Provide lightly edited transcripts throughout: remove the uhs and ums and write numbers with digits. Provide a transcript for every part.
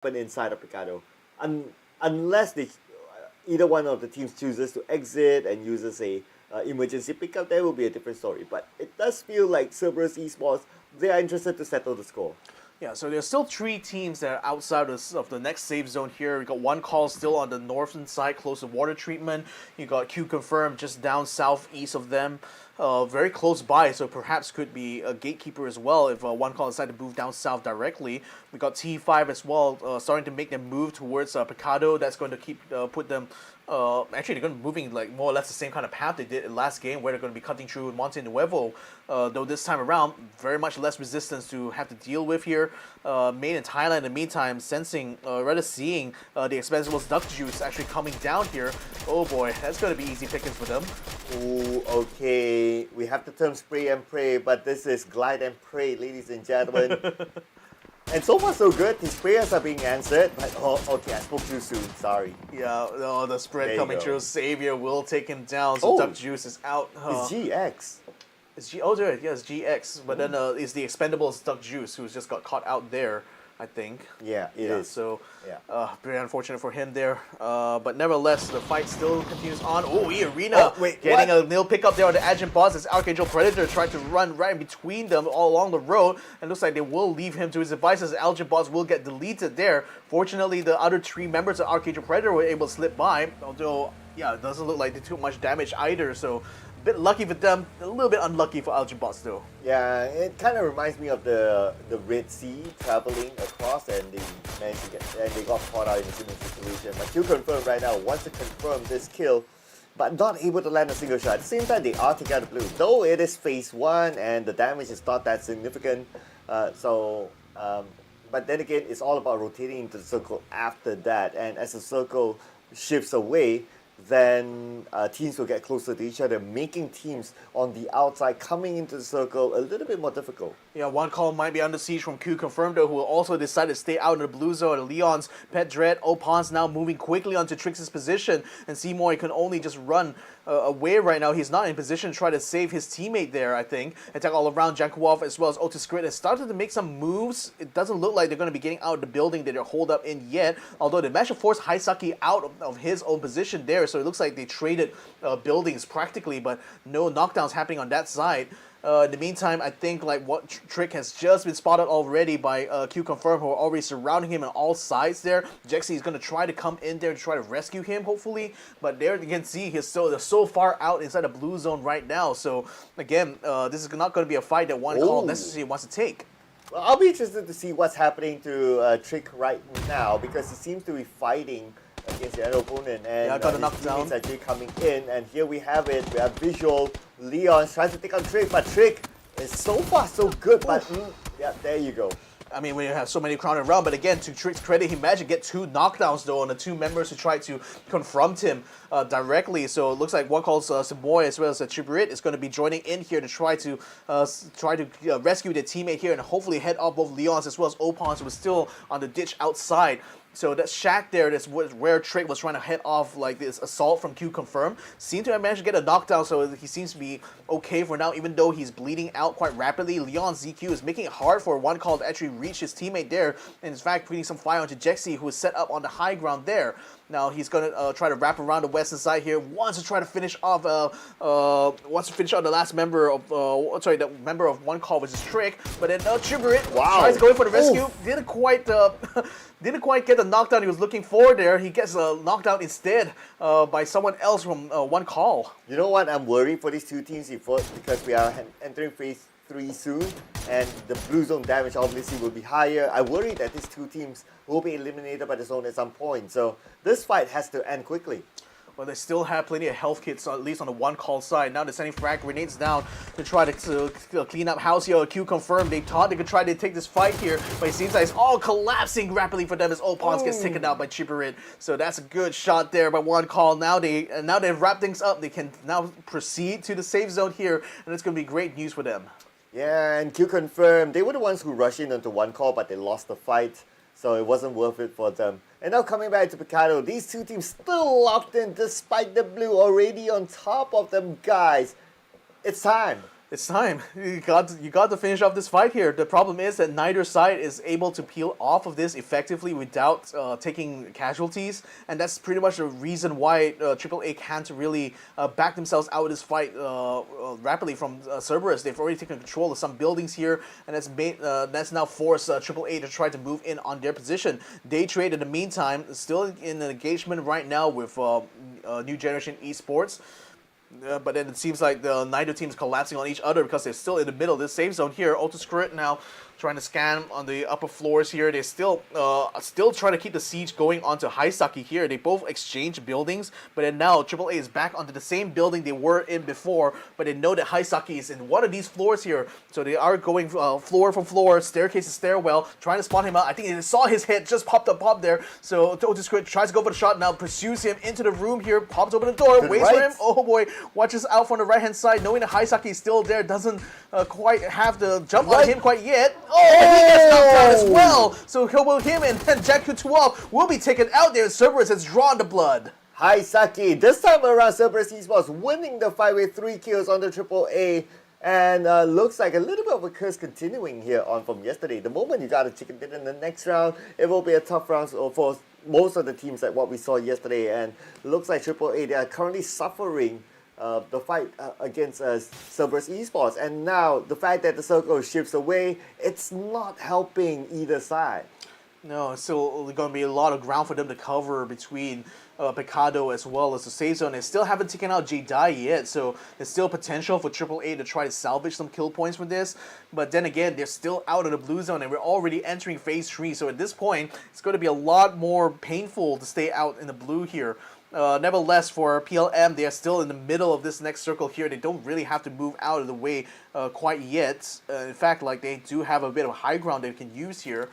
happen inside of Picado. Unless either one of the teams chooses to exit and uses a emergency pickup, that will be a different story. But it does feel like Cerberus Esports, they are interested to settle the score. Yeah, so there's still 3 teams that are outside of the next save zone here. You got one call still on the northern side, close to water treatment. You got QConfirm just down southeast of them, very close by, so perhaps could be a gatekeeper as well if one call decided to move down south directly. We got T5 as well, starting to make them move towards Picado. That's going to keep put them. Actually, they're going to be moving like more or less the same kind of path they did in last game, where they're going to be cutting through Monte Nuevo. Though this time around, very much less resistance to have to deal with here. Made in Thailand, in the meantime, sensing, rather seeing the Expendables Duck Juice actually coming down here. Oh boy, that's going to be easy pickings for them. Ooh, okay. We have the term spray and pray, but this is glide and pray, ladies and gentlemen. And so far so good. His prayers are being answered, but okay, I spoke too soon. Sorry. Yeah, the spread coming through. Savior will take him down. So Duck Juice is out. It's GX. It's it's GX. But then it's the Expendables Duck Juice who's just got caught out there, I think. Yeah, it is. So, very unfortunate for him there. But nevertheless, the fight still continues on. Oh, eArena getting a nil pickup there on the Agent Boss as Arkangel Predator tried to run right in between them all along the road. And looks like they will leave him to his devices. Agent Boss will get deleted there. Fortunately, the other 3 members of Arkangel Predator were able to slip by. Although, yeah, it doesn't look like they took much damage either. So, a bit lucky for them, a little bit unlucky for Agent Boss though. Yeah, it kind of reminds me of the Red Sea traveling across, and they managed to they got caught out in a similar situation. But QConfirm right now wants to confirm this kill, but not able to land a single shot. At the same time, they are taking out the blue, though it is phase 1 and the damage is not that significant. But then again, it's all about rotating into the circle after that, and as the circle shifts away, then teams will get closer to each other, making teams on the outside coming into the circle a little bit more difficult. Yeah, one call might be under siege from QConfirm though, who will also decide to stay out in the blue zone. Leon's Pet Dread, Opon's now moving quickly onto Trix's position, and Seymour can only just run away right now. He's not in position to try to save his teammate there, I think. Attack all around. Jankuov as well as Otis Grid has started to make some moves. It doesn't look like they're going to be getting out of the building that they're holed up in yet, although they managed to force Haisaki out of his own position there, so it looks like they traded buildings practically, but no knockdowns happening on that side. In the meantime, I think like what Trick has just been spotted already by QConfirm, who are already surrounding him on all sides there. Jexy is going to try to come in there to try to rescue him, hopefully. But there you can see they're so far out inside the blue zone right now. So again, this is not going to be a fight that one call necessarily wants to take. Well, I'll be interested to see what's happening to Trick right now, because he seems to be fighting against the other opponent, and got a his knockdown. teammates actually coming in, and here we have it. We have visual. Leon tries to take on Trick, but Trick is so far so good. But yeah, there you go. I mean, when you have so many crowded around, but again, to Trick's credit, he managed to get 2 knockdowns though on the 2 members who tried to confront him directly. So it looks like one calls Samoy as well as Chiburit is going to be joining in here to try to rescue their teammate here and hopefully head off both Leons as well as Opons, who was still on the ditch outside. So that shack there, that's where Trick was trying to head off like this assault from QConfirm. Seemed to have managed to get a knockdown, so he seems to be okay for now, even though he's bleeding out quite rapidly. Leon ZQ is making it hard for one call to actually reach his teammate there, and in fact putting some fire onto Jexy, who is set up on the high ground there. Now he's gonna try to wrap around the western side here. Wants to try to finish off. Wants to finish off the last member of the member of one call, which is Trick. But then Chiburit tries to go in for the rescue. Didn't quite get the knockdown he was looking for there. He gets knocked out instead by someone else from one call. You know what? I'm worried for these 2 teams because we are entering phase 3 soon, and the blue zone damage obviously will be higher. I worry that these 2 teams will be eliminated by the zone at some point. So this fight has to end quickly. Well, they still have plenty of health kits, at least on the one call side. Now they're sending frag grenades down to try to clean up house here. QConfirm, they thought they could try to take this fight here, but it seems like it's all collapsing rapidly for them as Opons gets taken out by Chiburit. So that's a good shot there by one call. Now they've wrapped things up. They can now proceed to the safe zone here, and it's going to be great news for them. Yeah, and QConfirm, they were the ones who rushed in onto one call, but they lost the fight, so it wasn't worth it for them. And now coming back to Picado, these 2 teams still locked in despite the blue already on top of them, guys. It's time. It's time. You got to finish off this fight here. The problem is that neither side is able to peel off of this effectively without taking casualties, and that's pretty much the reason why AAA can't really back themselves out of this fight rapidly from Cerberus. They've already taken control of some buildings here, and that's now forced AAA to try to move in on their position. Daytrade, in the meantime, is still in an engagement right now with New Generation Esports. But then it seems like the neither team's collapsing on each other because they're still in the middle of this safe zone here. Autoscrit now trying to scan on the upper floors here. They still trying to keep the siege going onto Haisaki here. They both exchange buildings, but then now AAA is back onto the same building they were in before, but they know that Haisaki is in one of these floors here, so they are going floor from floor, staircase to stairwell, trying to spot him out. I think they saw his head just popped up there, so Autoscrit tries to go for the shot, now pursues him into the room here, pops open the door, waits for him. Oh boy, watches out from the right-hand side, knowing that Haisaki is still there, doesn't quite have the jump on him quite yet. Oh, he gets knocked out as well. So him and Jack Kutuov will be taken out there. Cerberus has drawn the blood. Haisaki, this time around, Cerberus Esports winning the fight with 3 kills on the AAA. And looks like a little bit of a curse continuing here on from yesterday. The moment you got a chicken dinner in the next round, it will be a tough round for most of the teams like what we saw yesterday. And looks like AAA, they are currently suffering the fight against Cerberus Esports, and now the fact that the circle shifts away, it's not helping either side. No, it's still going to be a lot of ground for them to cover between Picado as well as the safe zone. They still haven't taken out J-Dai yet, so there's still potential for AAA to try to salvage some kill points from this. But then again, they're still out of the blue zone, and we're already entering phase 3, so at this point, it's going to be a lot more painful to stay out in the blue here. Nevertheless, for PLM, they are still in the middle of this next circle here. They don't really have to move out of the way quite yet. In fact, like, they do have a bit of high ground they can use here.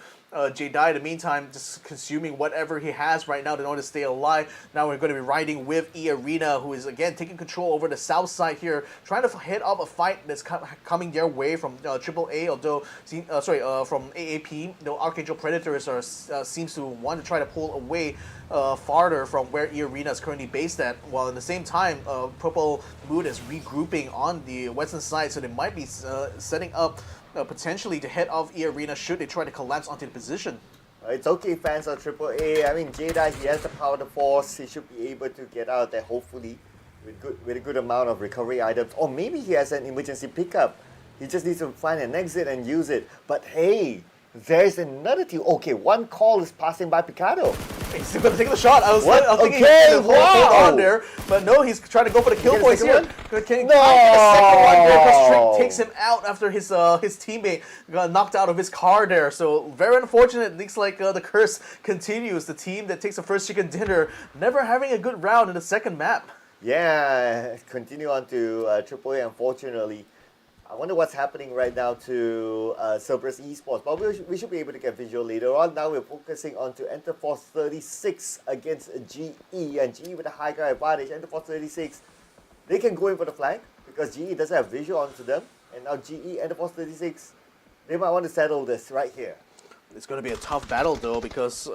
J-Dai, in the meantime, just consuming whatever he has right now in order to stay alive. Now we're going to be riding with eArena, who is, again, taking control over the south side here, trying to head up a fight that's coming their way from AAA, although, from AAP, though Arkangel Predator seems to want to try to pull away farther from where eArena is currently based at, while at the same time, Purple Moon is regrouping on the western side, so they might be setting up potentially to head off eArena should they try to collapse onto the position. It's okay, fans of AAA. I mean, J-Dai, he has the power to force. He should be able to get out there, hopefully, with a good amount of recovery items. Or maybe he has an emergency pickup. He just needs to find an exit and use it. But hey, there's another team. Okay, one call is passing by Picado. He's still going to take the shot. I was thinking okay, he hold on there, but no, he's trying to go for the kill points here. Can he get the second one there? Because Trick takes him out after his teammate got knocked out of his car there. So very unfortunate. It looks like the curse continues. The team that takes the first chicken dinner never having a good round in the second map. Yeah, continue on to AAA, unfortunately. I wonder what's happening right now to Cerberus Esports, but we should be able to get visual later on. Now we're focusing on to Enterforce 36 against GE, and GE with a high ground advantage. Enterforce 36, they can go in for the flank because GE doesn't have visual onto them, and now GE, Enterforce 36, they might want to settle this right here. It's going to be a tough battle, though, because,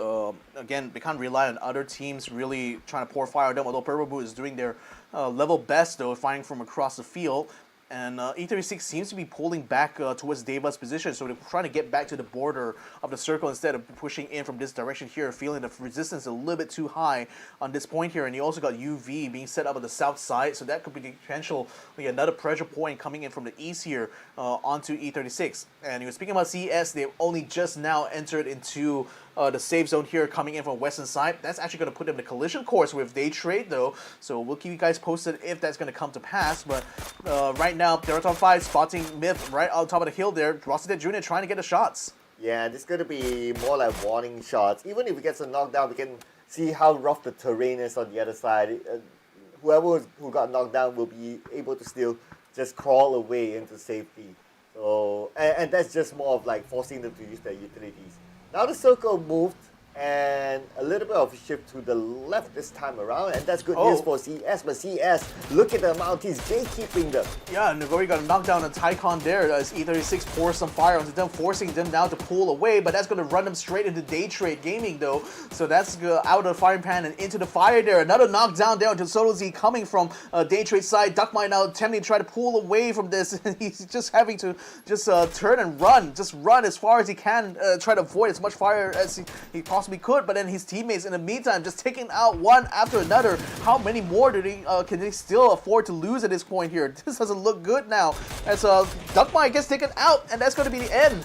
again, they can't rely on other teams really trying to pour fire on them, although Purple Boot is doing their level best, though, firing from across the field. And E36 seems to be pulling back towards Deva's position, so they're trying to get back to the border of the circle instead of pushing in from this direction here, feeling the resistance a little bit too high on this point here. And you also got UV being set up on the south side, so that could be potentially another pressure point coming in from the east here onto E36. And you were speaking about CES, they've only just now entered into the safe zone here coming in from western side. That's actually going to put them in the collision course with Daytrade, though, so we'll keep you guys posted if that's going to come to pass. But right now, Theerathon FIVE spotting Myth right on top of the hill there. Rossidet Jr. trying to get the shots. Yeah, this is going to be more like warning shots. Even if he gets a knockdown, we can see how rough the terrain is on the other side. Whoever who got knocked down will be able to still just crawl away into safety. So, and that's just more of like forcing them to use their utilities. Now the circle moved and a little bit of a shift to the left this time around, and that's good Oh. news for CS. But CS, look at the amount he's gatekeeping them. Yeah, Nagori got a knockdown on Tycon there as E36 pours some fire onto them, forcing them now to pull away, but that's going to run them straight into Daytrade Gaming though. So that's out of the firing pan and into the fire there. Another knockdown there onto Solo Z coming from Daytrade side. Duckmine now attempting to try to pull away from this. He's just having to just turn and run. Just run as far as he can, try to avoid as much fire as he possibly could, but then his teammates in the meantime just taking out one after another. How many more can they still afford to lose at this point here? This doesn't look good now as Duckmine gets taken out, and that's going to be the end.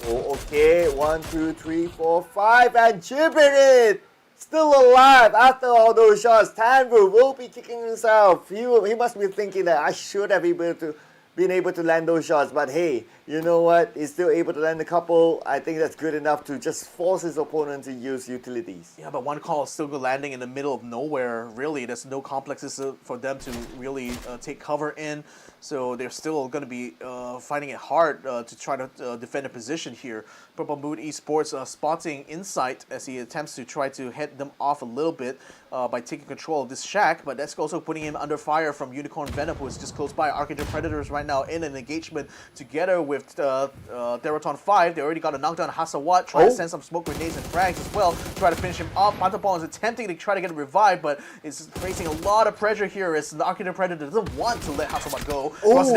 Oh, okay, 1, 2, 3, 4, 5, and Chibirit still alive after all those shots. Tanru will be kicking himself. He must be thinking that I should have been able to land those shots, but hey, you know what? He's still able to land a couple. I think that's good enough to just force his opponent to use utilities. Yeah, but one call is still good landing in the middle of nowhere. Really, there's no complexes for them to really take cover in. So they're still going to be finding it hard to try to defend a position here. Purple Mood Esports spotting Insight as he attempts to try to head them off a little bit by taking control of this shack, but that's also putting him under fire from Unicorn Venom, who is just close by. Arkangel Predators right now in an engagement together with Theerathon FIVE. They already got a knockdown on Hasawat, trying to send some smoke grenades and frags as well, try to finish him off. Matapon is attempting to try to get a revive, but is facing a lot of pressure here as the Arkangel Predator doesn't want to let Hasawat go. Ross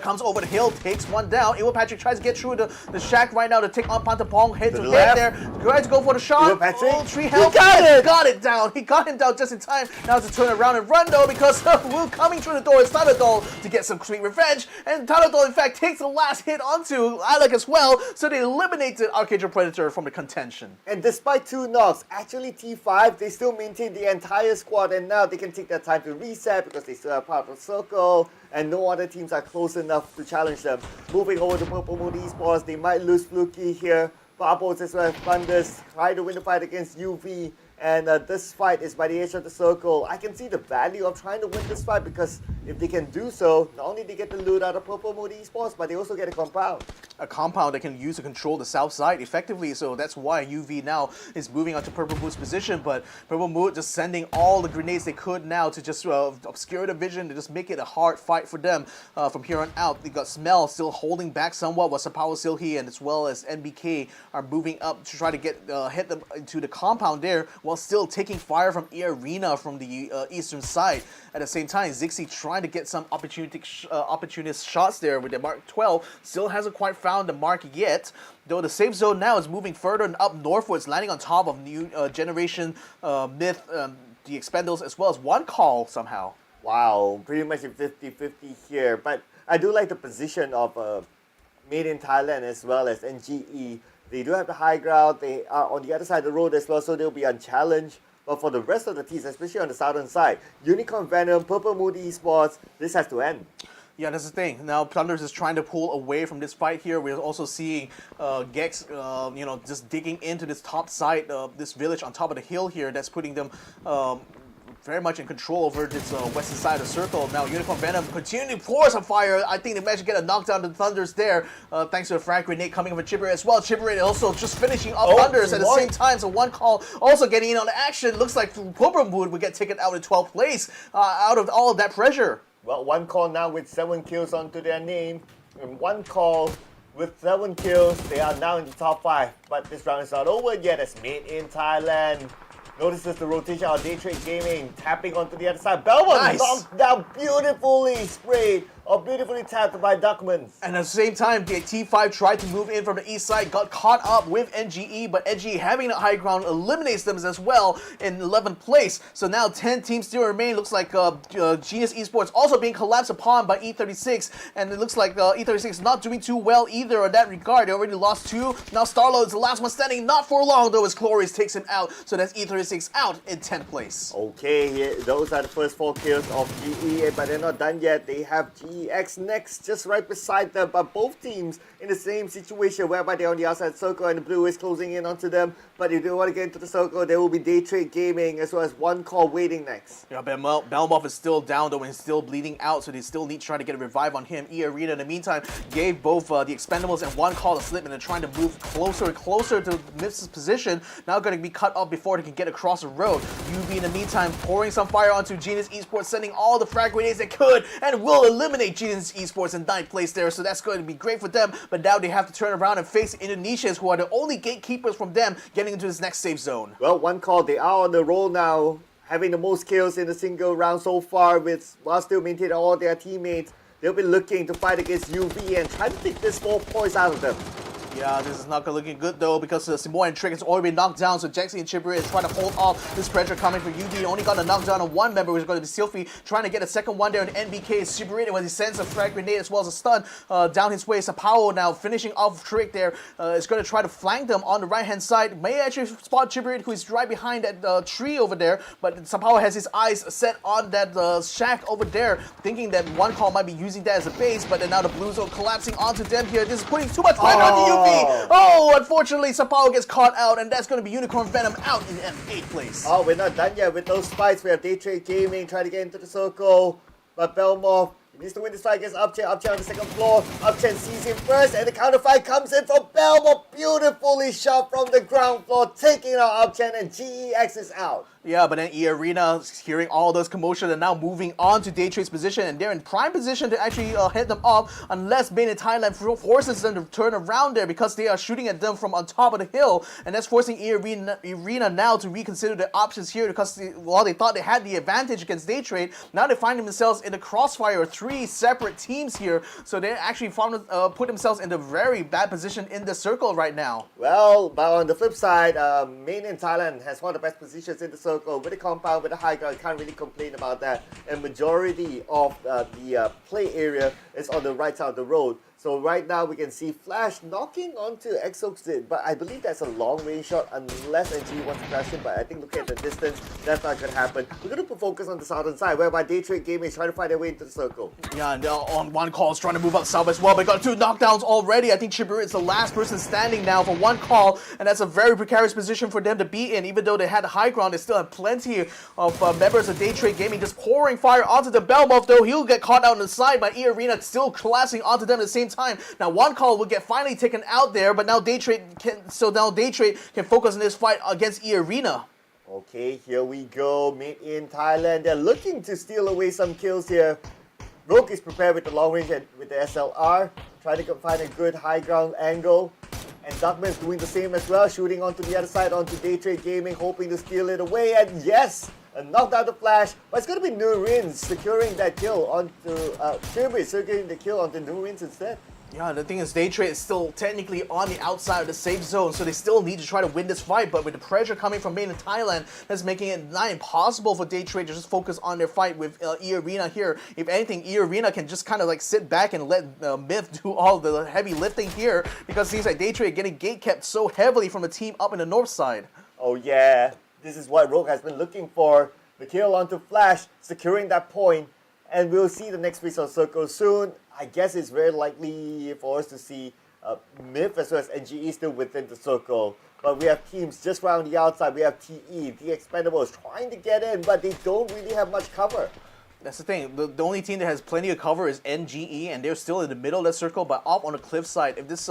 comes over the hill, takes one down. Ewa Patrick tries to get through the shack right now to take on Pantapong, head to head there. Tries to go for the shot. Ewa Patrick, oh, 3 health. Got it down. He got him down just in time. Now to turn around and run though, because Will coming through the door is Tanadol to get some sweet revenge. And Tanadol in fact takes the last hit onto Alec as well, so they eliminated Arkangel Predator from the contention. And despite 2 knocks, actually T5, they still maintain the entire squad, and now they can take their time to reset because they still have part of the circle, and no other teams are close enough to challenge them. Moving over to Purple Moon Esports, they might lose Fluky here. Barbos as well as Thunders try to win the fight against UV, and this fight is by the edge of the circle. I can see the value of trying to win this fight because if they can do so, not only they get the loot out of Purple Moon Esports, but they also get a compound. A compound that can use to control the south side effectively, so that's why UV now is moving on to Purple Moon's position, but Purple Moon just sending all the grenades they could now to just obscure the vision, to just make it a hard fight for them from here on out. They got Smell still holding back somewhat, while Sapawa Silhi and as well as NBK are moving up to try to get hit them into the compound there, while still taking fire from eArena from the eastern side. At the same time, Zixi trying to get some opportunist shots there with the Mark 12, still hasn't quite found the mark yet, though the safe zone now is moving further and up northwards, landing on top of new Generation Myth, the Expendables, as well as one call somehow. Wow, pretty much a 50-50 here, but I do like the position of Made in Thailand as well as NGE. They do have the high ground, they are on the other side of the road as well, so they'll be unchallenged. But for the rest of the teams, especially on the southern side, Unicorn Venom, Purple Moon Esports, this has to end. Yeah, that's the thing. Now Thunders is trying to pull away from this fight here. We're also seeing Gex, just digging into this top side of this village on top of the hill here. That's putting them very much in control over this western side of the circle. Now Unicorn Venom continuing to pour some fire. I think they managed to get a knockdown to the Thunders there, thanks to a frag grenade coming from Chibberate as well. Chibberate also just finishing off Thunders at the same time, so one call also getting in on the action. Looks like Purple Moon would get taken out in 12th place out of all of that pressure. Well, one call now with 7 kills onto their name, and one call with 7 kills. They are now in the top 5, but this round is not over yet. It's Made in Thailand. Notices the rotation of Daytrade Gaming, tapping onto the other side. Belmont knocked down, beautifully sprayed, or beautifully tapped by Duckmans. And at the same time, the T5 tried to move in from the east side, got caught up with NGE, but NGE having the high ground eliminates them as well in 11th place. So now 10 teams still remain. Looks like Genius Esports also being collapsed upon by E36, and it looks like E36 not doing too well either in that regard. They already lost 2. Now Starlo is the last one standing, not for long though, as Glorious takes him out. So that's E36 out in 10th place. Okay, those are the first 4 kills of GE, but they're not done yet. They have GEX next, just right beside them. But both teams in the same situation whereby they're on the outside circle and the blue is closing in onto them. But if they want to get into the circle, there will be Daytrade Gaming as well as one call waiting next. Yeah, Belmov is still down though and still bleeding out, so they still need to try to get a revive on him. eArena in the meantime gave both the Expendables and one call a slip, and they're trying to move closer and closer to Myth's position. Now going to be cut off before they can get across the road. UV in the meantime pouring some fire onto Genius Esports, sending all the frag grenades they could, and will eliminate Genius Esports in 9th place there, so that's going to be great for them. But now they have to turn around and face Indonesians, who are the only gatekeepers from them getting into this next safe zone. Well, one call, they are on the roll now, having the most kills in a single round so far, while still maintaining all their teammates. They'll be looking to fight against UV and try to take this 4 points out of them. Yeah, this is not looking good though, because Simoy and Trick has already been knocked down, so Jaxi and Chibri is trying to hold off this pressure coming from UV. Only got a knockdown on one member, which is going to be Sylphie, trying to get a second one there on NBK. Chibri, when he sends a frag grenade as well as a stun down his way. Sapao now finishing off Trick there, is going to try to flank them on the right-hand side. May actually spot Chibri, who is right behind that tree over there, but Sapao has his eyes set on that shack over there, thinking that one call might be using that as a base, but then now the Blues are collapsing onto them here. This is putting too much pressure on the UV. Oh, unfortunately, Sapao gets caught out, and that's going to be Unicorn Venom out in 8th place. Oh, we're not done yet with those fights. We have Daytrade Gaming trying to get into the circle, but Belmov needs to win this fight against Upchen. Upchen on the second floor. Upchen sees him first, and the counter fight comes in from Belmov. Beautifully shot from the ground floor, taking out Upchen, and GEX is out. Yeah, but then eArena, hearing all those commotion, and now moving on to Daytrade's position, and they're in prime position to actually head them off, unless Bane in Thailand forces them to turn around there, because they are shooting at them from on top of the hill, and that's forcing eArena now to reconsider their options here, because while they thought they had the advantage against Daytrade, now they find themselves in the crossfire of 3 separate teams here, so they actually put themselves in a very bad position in the circle right now. Well, but on the flip side, Main in Thailand has one of the best positions in the circle with a compound, with a high ground. Can't really complain about that. And majority of the play area is on the right side of the road. So right now we can see Flash knocking onto Xsset, but I believe that's a long range shot unless NG wants to crash in, but I think looking at the distance, that's not going to happen. We're going to put focus on the southern side, whereby Daytrade Gaming is trying to find their way into the circle. Yeah, and on one call is trying to move up south as well, but got 2 knockdowns already. I think Chiburu is the last person standing now for one call, and that's a very precarious position for them to be in. Even though they had the high ground, they still have plenty of members of Daytrade Gaming just pouring fire onto the Belmov, though he'll get caught out on the side by eArena, still collapsing onto them at the same time. Now one call will get finally taken out there, but now Daytrade can focus on this fight against eArena. Okay, here we go. Made in Thailand. They're looking to steal away some kills here. Rogue is prepared with the long range and with the SLR, trying to find a good high ground angle. And Duckman's doing the same as well, shooting onto the other side, onto Daytrade Gaming, hoping to steal it away. And yes, a knockdown to Flash, but it's going to be Nurin securing that kill onto Shirby, securing the kill onto Nurin instead. Yeah, the thing is, Daytrade is still technically on the outside of the safe zone, so they still need to try to win this fight, but with the pressure coming from Main in Thailand, that's making it not impossible for Daytrade to just focus on their fight with eArena here. If anything, eArena can just kind of like sit back and let Myth do all the heavy lifting here, because it seems like Daytrade getting gate kept so heavily from the team up in the north side. Oh yeah, this is what Rogue has been looking for. The kill onto Flash, securing that point, and we'll see the next piece of circle soon. I guess it's very likely for us to see Myth as well as NGE still within the circle. But we have teams just around the outside. We have TE, the Expendables trying to get in, but they don't really have much cover. That's the thing. The only team that has plenty of cover is NGE, and they're still in the middle of that circle, but up on the cliff side. If this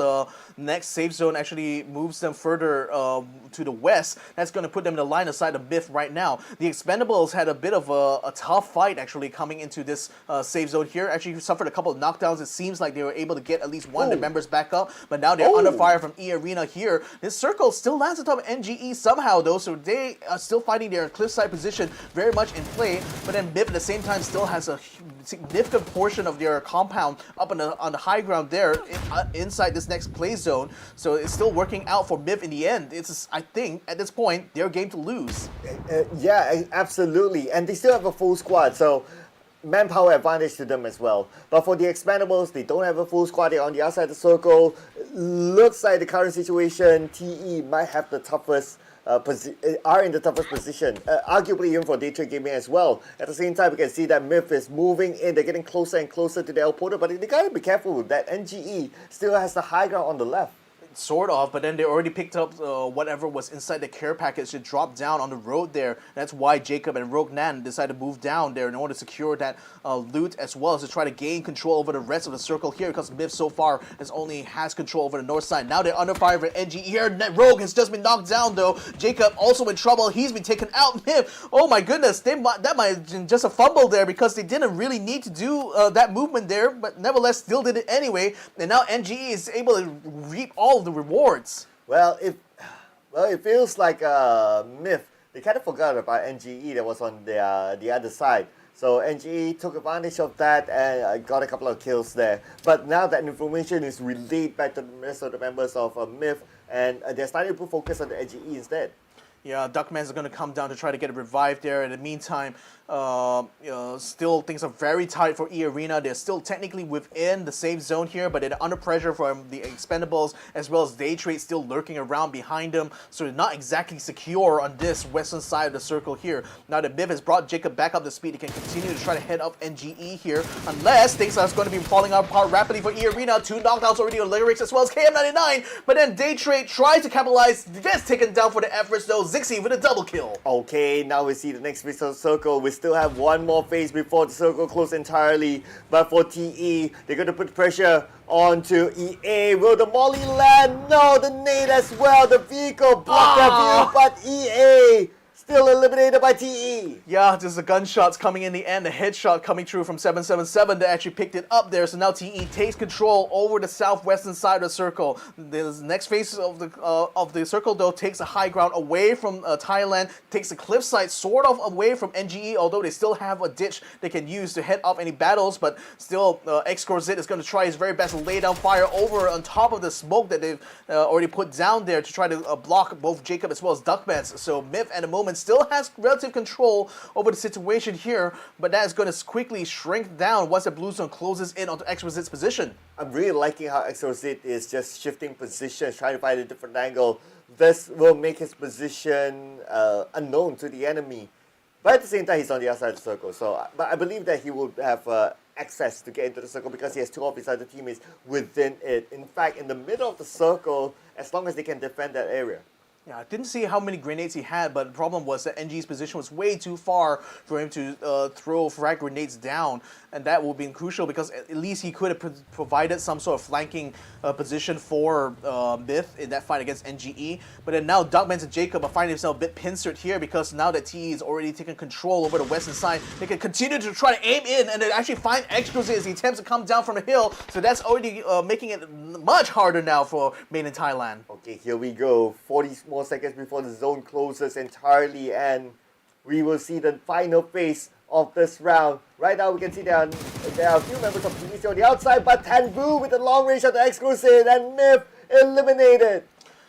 next safe zone actually moves them further to the west, that's going to put them in the line of sight of Myth right now. The Expendables had a bit of a tough fight actually coming into this safe zone here. Actually suffered a couple of knockdowns. It seems like they were able to get at least one of the members back up, but now they're under fire from eArena here. This circle still lands atop NGE somehow though, so they are still fighting their cliffside position very much in play, but then Myth at the same time still has a significant portion of their compound up on the high ground there inside this next play zone, so it's still working out for Myth in the end. I think at this point they're game to lose. Yeah, absolutely, and they still have a full squad, so manpower advantage to them as well. But for the Expendables, they don't have a full squad. They're on the outside of the circle. Looks like the current situation, TE might have the toughest are in the toughest position, arguably even for Daytrade Gaming as well. At the same time, we can see that Myth is moving in, they're getting closer and closer to their opponent, but they gotta be careful that NGE still has the high ground on the left. Sort of, but then they already picked up whatever was inside the care package to drop down on the road there. That's why Jacob and Rogue Nan decided to move down there in order to secure that loot, as well as to try to gain control over the rest of the circle here, because Myth so far has control over the north side. Now they're under fire for NG here. Rogue has just been knocked down though. Jacob also in trouble. He's been taken out. Myth, oh my goodness, that might have been just a fumble there, because they didn't really need to do that movement there, but nevertheless still did it anyway. And now NGE is able to reap all the rewards. Well, it feels like Myth. They kind of forgot about NGE that was on the other side. So NGE took advantage of that and got a couple of kills there. But now that information is relayed back to the rest of the members of Myth, and they're starting to put focus on the NGE instead. Yeah, Duckman's going to come down to try to get a revive there. In the meantime, still things are very tight for eArena. They're still technically within the safe zone here, but they're under pressure from the Expendables, as well as Daytrade still lurking around behind them. So they're not exactly secure on this western side of the circle here. Now that Biv has brought Jacob back up to speed, he can continue to try to head up NGE here, unless things are going to be falling apart rapidly for eArena. 2 knockdowns already on Lyrics, as well as KM99. But then Daytrade tries to capitalize, gets taken down for the efforts though. Zixi with a double kill. Okay, now we see the next phase of the circle. We still have one more phase before the circle closes entirely. But for TE, they're going to put pressure onto EA. Will the molly land? No, the nade as well. The vehicle blocked their view, but EA still eliminated by TE. Yeah, just the gunshots coming in the end, the headshot coming through from 777 that actually picked it up there. So now TE takes control over the southwestern side of the circle. The next phase of the circle though takes a high ground away from Thailand, takes the cliffside sort of away from NGE, although they still have a ditch they can use to head off any battles. But still, Xsset is going to try his very best to lay down fire over on top of the smoke that they've already put down there to try to block both Jacob as well as Duckmans. So Myth at the moment still has relative control over the situation here, but that is going to quickly shrink down once the blue zone closes in onto Xset's position. I'm really liking how Xsset is just shifting positions, trying to find a different angle. This will make his position unknown to the enemy. But at the same time, he's on the outside of the circle. So, but I believe that he will have access to get into the circle because he has 2 of his other teammates within it. In fact, in the middle of the circle, as long as they can defend that area. Yeah, I didn't see how many grenades he had, but the problem was that NG's position was way too far for him to throw frag grenades down, and that would be crucial because at least he could have provided some sort of flanking position for Myth in that fight against NGE. But then now Duckmans and Jacob are finding themselves a bit pincered here because now that TE is already taken control over the western side, they can continue to try to aim in and then actually find Xsset as he attempts to come down from the hill. So that's already making it much harder now for Main in Thailand. Okay, here we go. 40 more seconds before the zone closes entirely, and we will see the final phase of this round. Right now, we can see there are a few members of TBC on the outside, but Tanvu with the long range of the Exclusive and Myth eliminated.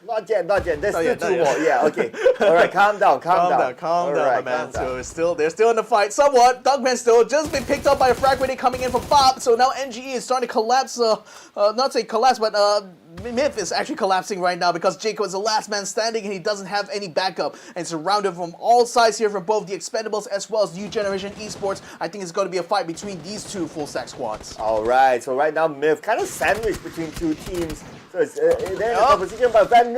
Not yet. There's still 2 more. Yeah, okay. All right, calm down, calm down, my man. So they're still in the fight somewhat. Dogman still just been picked up by a frag grenade coming in from Bob. So now NGE is starting to collapse. Not say collapse, but Myth is actually collapsing right now because Jacob is the last man standing and he doesn't have any backup. And surrounded from all sides here from both the Expendables as well as New Generation Esports. I think it's going to be a fight between these 2 full stack squads. All right, so right now Myth kind of sandwiched between 2 teams. So it's, they're in the position, but Van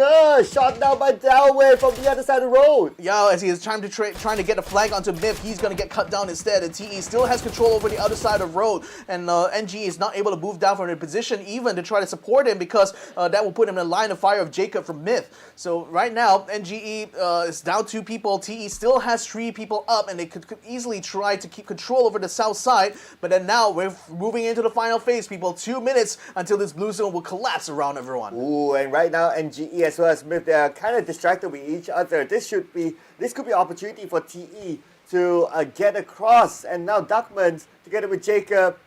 shot down by Dalway from the other side of the road. Yeah, as he is trying to get a flag onto Myth, he's going to get cut down instead. And TE still has control over the other side of the road. And NG is not able to move down from the position even to try to support him because that will put him in the line of fire of Jacob from Myth. So right now, NGE is down 2 people. TE still has 3 people up, and they could easily try to keep control over the south side. But then now we're moving into the final phase, people. 2 minutes until this blue zone will collapse around everyone. Ooh, and right now NGE as well as Myth, they are kind of distracted with each other. This could be an opportunity for TE to get across. And now Duckmans together with Jacob,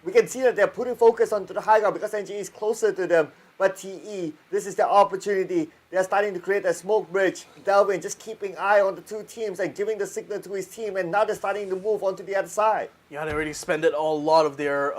we can see that they're putting focus onto the high ground because NGE is closer to them. But TE, this is their opportunity. They're starting to create a smoke bridge. Delvin just keeping eye on the two teams and giving the signal to his team, and now they're starting to move on to the other side. Yeah, they already spended a lot of their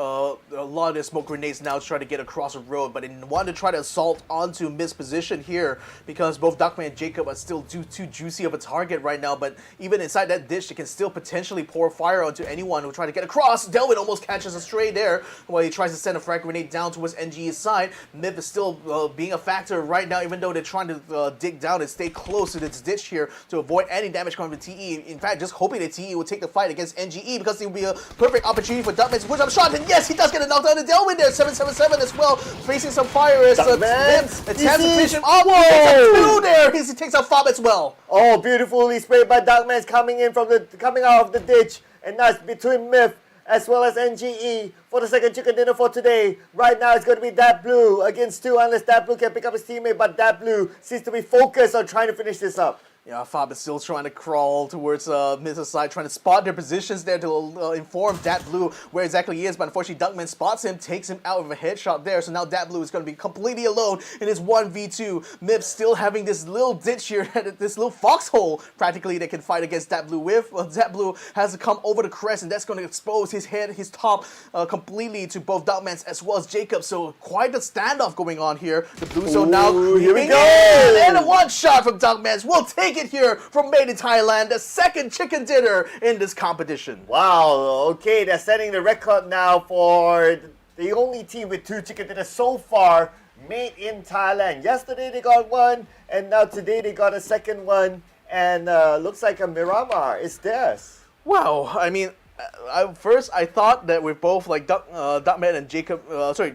smoke grenades now to try to get across the road, but they want to try to assault onto Mist's position here because both Duckman and Jacob are still too juicy of a target right now. But even inside that ditch, they can still potentially pour fire onto anyone who try to get across. Delvin almost catches a stray there while he tries to send a frag grenade down towards NGE's side. Myth is still being a factor right now, even though they're trying to dig down and stay close to this ditch here to avoid any damage coming from TE. In fact, just hoping that TE will take the fight against NGE because it will be a perfect opportunity for Duckman to push up shot, and yes, he does get a knockdown to Delwyn there, 777 as well, facing some fire as attempts to finish him off. Two there, he takes out Fob as well. Oh, beautifully sprayed by Darkman's coming out of the ditch, and that's between Myth as well as NGE for the second chicken dinner for today. Right now it's going to be That Blue against two, unless That Blue can pick up his teammate, but That Blue seems to be focused on trying to finish this up. Yeah, Fob is still trying to crawl towards Miz's side, trying to spot their positions there to inform Dat Blue where exactly he is, but unfortunately Duckman spots him, takes him out with a headshot there, so now Dat Blue is going to be completely alone in his 1v2. Mip still having this little ditch here, this little foxhole practically that can fight against Dat Blue with. Dat Blue has to come over the crest, and that's going to expose his head, his top completely to both Duckman's as well as Jacob, so quite a standoff going on here. The Blue Zone now here we go! And a one shot from Duckman's. We'll take it here from Made in Thailand, the second chicken dinner in this competition. Wow, okay, they're setting the record now for the only team with two chicken dinners so far made in Thailand. Yesterday they got one, and now today they got a second one, and looks like a Miramar is theirs. Wow, I mean, first I thought that with both like Duckman and Jacob,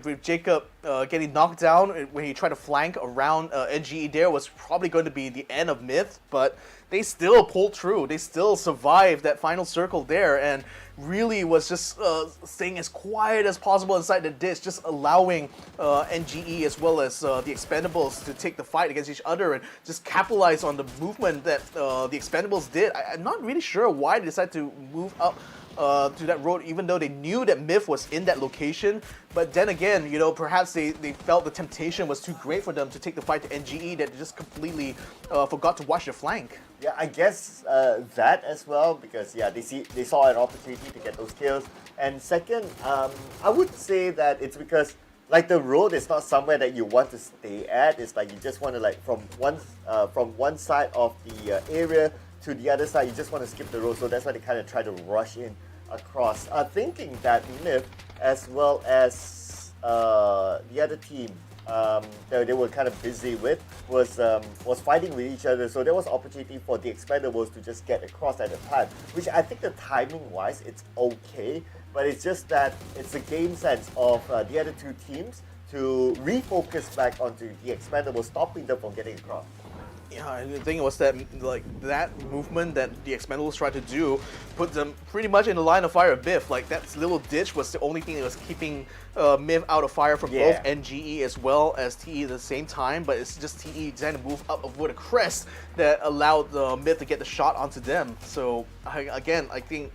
with Jacob getting knocked down when he tried to flank around NGE there was probably going to be the end of Myth, but they still pulled through. They still survived that final circle there, and really was just staying as quiet as possible inside the ditch, just allowing NGE as well as the Expendables to take the fight against each other and just capitalize on the movement that the Expendables did. I'm not really sure why they decided to move up to that road, even though they knew that Myth was in that location. But then again, you know, perhaps they felt the temptation was too great for them to take the fight to NGE that they just completely forgot to watch their flank. Yeah, I guess that as well, because yeah, they saw an opportunity to get those kills. And second, I would say that it's because like the road is not somewhere that you want to stay at. It's like you just want to like from one side of the area to the other side, you just want to skip the road, so that's why they kind of try to rush in across. Thinking that Myth, as well as the other team that they were kind of busy with, was fighting with each other, so there was opportunity for the Expendables to just get across at a time, which I think the timing-wise, it's okay, but it's just that it's the game sense of the other two teams to refocus back onto the Expendables, stopping them from getting across. Yeah, the thing was that like that movement that the Expendables tried to do put them pretty much in the line of fire of Myth. Like that little ditch was the only thing that was keeping Myth out of fire from both NGE as well as TE at the same time. But it's just TE trying to move up over the crest that allowed Myth to get the shot onto them. So I think.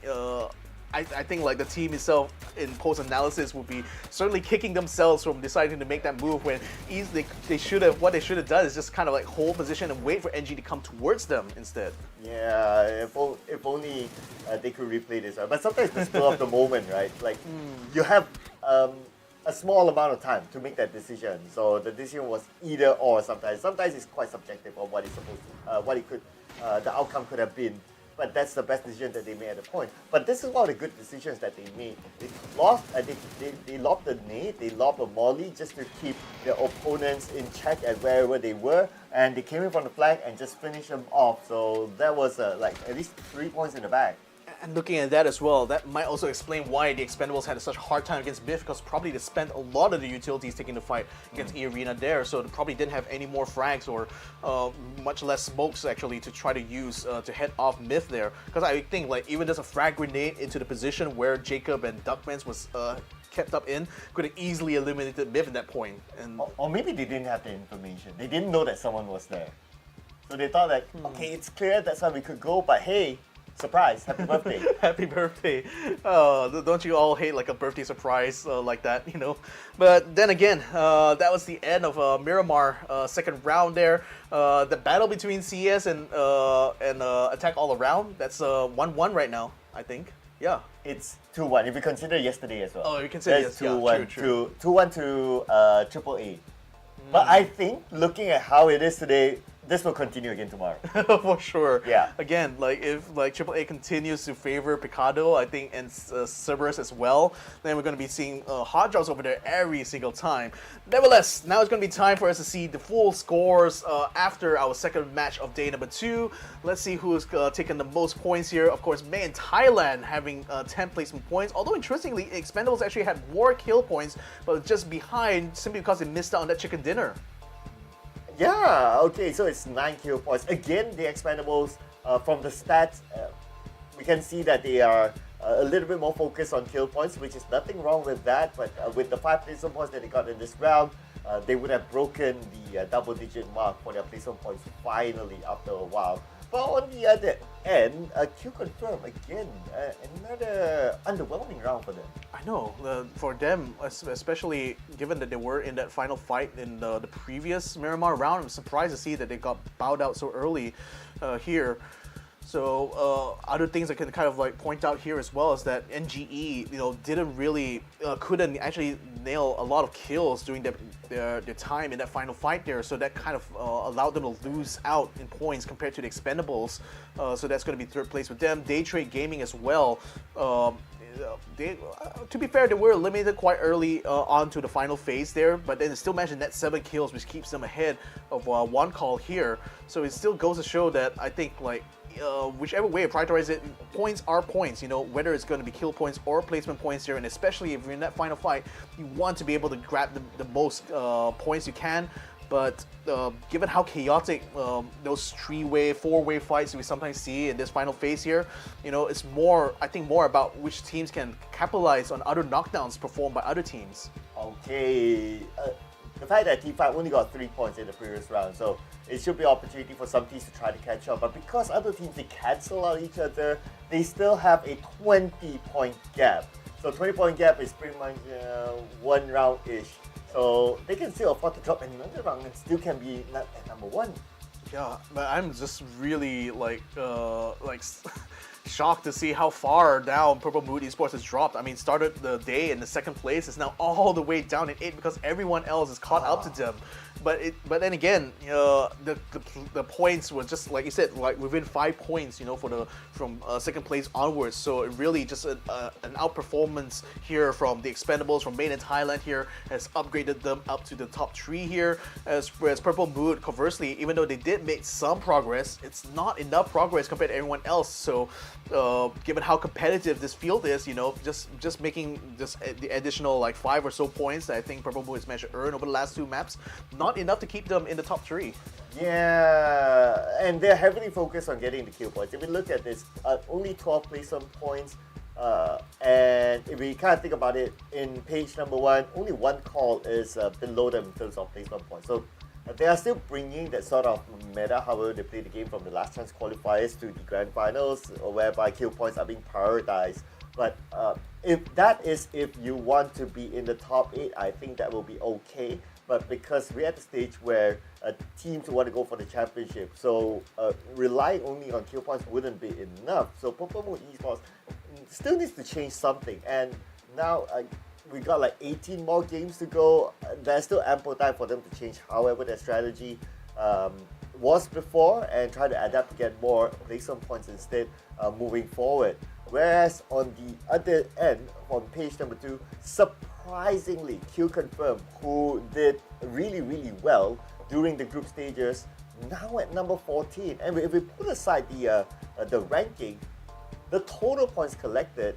I think like the team itself in post-analysis would be certainly kicking themselves from deciding to make that move when they should have done is just kind of like hold position and wait for NG to come towards them instead. Yeah, if only they could replay this. But sometimes the spur of the moment, right? Like you have a small amount of time to make that decision. So the decision was either or sometimes. Sometimes it's quite subjective on what it's supposed to, the outcome could have been. But that's the best decision that they made at the point. But this is one of the good decisions that they made. They lobbed the nade, they lobbed a molly just to keep their opponents in check at wherever they were, and they came in from the flank and just finished them off. So that was like at least 3 points in the bag. And looking at that as well, that might also explain why the Expendables had such a hard time against Myth, because probably they spent a lot of the utilities taking the fight against eArena there, so they probably didn't have any more frags or much less smokes actually to try to use to head off Myth there. Because I think like even just a frag grenade into the position where Jacob and Duckmans was kept up in could have easily eliminated Myth at that point. And or maybe they didn't have the information. They didn't know that someone was there. So they thought that, okay, it's clear that's how we could go, but hey, Surprise! Happy birthday! Happy birthday. Don't you all hate like a birthday surprise like that, you know? But then again, that was the end of Miramar second round there. The battle between CS and Attack All Around, that's 1-1 right now, I think. Yeah. It's 2-1 if you consider yesterday as well. Oh, you consider That's yes. 2-1 Yeah, true. 2-1 to AAA. But I think looking at how it is today, this will continue again tomorrow. For sure. Yeah. Again, like if like AAA continues to favor Picado, I think, and Cerberus as well, then we're going to be seeing hot drops over there every single time. Nevertheless, now it's going to be time for us to see the full scores after our second match of day number 2. Let's see who's taken the most points here. Of course, May and Thailand having 10 placement points. Although interestingly, Expendables actually had more kill points, but just behind simply because they missed out on that chicken dinner. Yeah, okay, so it's 9 kill points. Again, the Expendables, from the stats, we can see that they are a little bit more focused on kill points, which is nothing wrong with that, but with the 5 placement points that they got in this round, they would have broken the double-digit mark for their placement points finally after a while. But on the other end, QConfirm, again, another underwhelming round for them. I know, for them, especially given that they were in that final fight in the previous Miramar round, I'm surprised to see that they got bowed out so early here. So other things I can kind of like point out here as well is that NGE, didn't really, couldn't actually nail a lot of kills during their time in that final fight there. So that kind of allowed them to lose out in points compared to the Expendables. So that's going to be third place with them. Daytrade Gaming as well. To be fair, they were eliminated quite early on to the final phase there, but then they still managed to net 7 kills, which keeps them ahead of one call here. So it still goes to show that I think like whichever way you prioritize it, points are points, whether it's going to be kill points or placement points here, and especially if you're in that final fight, you want to be able to grab the most points you can. But given how chaotic those 3-way, 4-way fights we sometimes see in this final phase here, it's more, I think, more about which teams can capitalize on other knockdowns performed by other teams. Okay, the fact that T5 only got 3 points in the previous round, so it should be an opportunity for some teams to try to catch up. But because other teams, they cancel out each other, they still have a 20-point gap. So 20-point gap is pretty much 1 round-ish. So they can still afford to drop another round and still can be at number 1. Yeah, but I'm just really like shocked to see how far down Purple Mood Esports has dropped. I mean, started the day in the 2nd place, is now all the way down in 8 because everyone else is caught up to them. But then again, the points were just like you said, like within 5 points, from 2nd place onwards. So it really just an outperformance here from the Expendables, from Main and Thailand here has upgraded them up to the top 3 here. Whereas Purple Mood, conversely, even though they did make some progress, it's not enough progress compared to everyone else. So given how competitive this field is, just making just the additional like 5 or so points that I think Purple Mood has managed to earn over the last 2 maps, not enough to keep them in the top 3. Yeah, and they're heavily focused on getting the kill points. If we look at this, only 12 placement points, and if we kind of think about it, in page number 1, only 1 call is below them in terms of placement points. So they are still bringing that sort of meta, however they play the game from the last chance qualifiers to the grand finals, whereby kill points are being prioritized. But if you want to be in the top 8, I think that will be okay. But because we're at the stage where teams want to go for the championship, so relying only on kill points wouldn't be enough. So Purple Moon Esports still needs to change something. And now we got like 18 more games to go. There's still ample time for them to change however their strategy was before and try to adapt to get more placement points instead moving forward. Whereas on the other end, on page number 2, surprisingly, QConfirm, who did really, really well during the group stages, now at number 14. And if we put aside the ranking, the total points collected,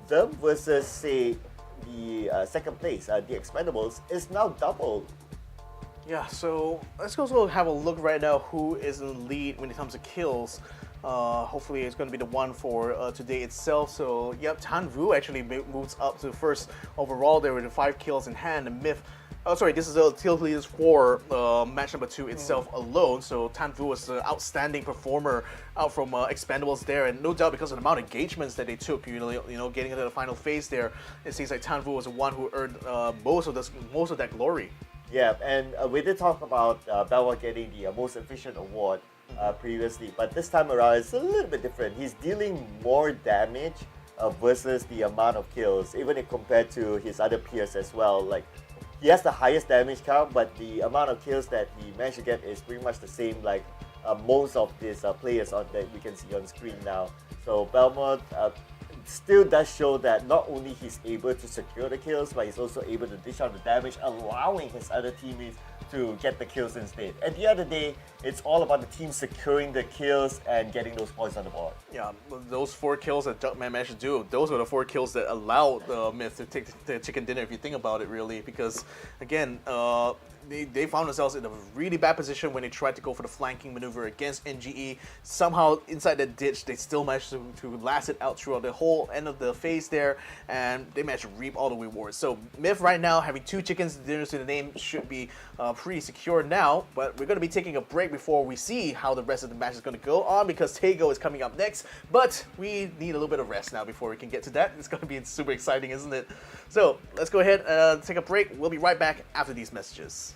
them versus, say, the 2nd place, the Expendables, is now doubled. Yeah, so let's also have a look right now who is in the lead when it comes to kills. Hopefully it's going to be the one for today itself. So yep, Tan Vu actually moves up to first overall there with the 5 kills in hand, and Myth Oh, sorry, this is a Teal Leaders 4 match number 2 itself alone. So Tan Fu was the outstanding performer out from Expendables there, and no doubt because of the amount of engagements that they took, getting into the final phase there, it seems like Tan Fu was the one who earned most of that glory. Yeah, and we did talk about Belwa getting the most efficient award previously, but this time around it's a little bit different. He's dealing more damage versus the amount of kills, even if compared to his other peers as well. Like, he has the highest damage count, but the amount of kills that he managed to get is pretty much the same like most of these players that we can see on screen now. So Belmont still does show that not only he's able to secure the kills, but he's also able to dish out the damage, allowing his other teammates to get the kills instead. At the end of the day, it's all about the team securing the kills and getting those points on the board. Yeah, those 4 kills that Duckman managed to do, those were the 4 kills that allowed Myth to take the chicken dinner, if you think about it, really. Because, again, they found themselves in a really bad position when they tried to go for the flanking maneuver against NGE. Somehow, inside that ditch, they still managed to last it out throughout the whole end of the phase there, and they managed to reap all the rewards. So, Myth right now, having 2 chickens dinners to the name, should be pretty secure now, but we're going to be taking a break before we see how the rest of the match is going to go on, because Tego is coming up next, but we need a little bit of rest now before we can get to that. It's going to be super exciting, isn't it? So, let's go ahead and take a break. We'll be right back after these messages.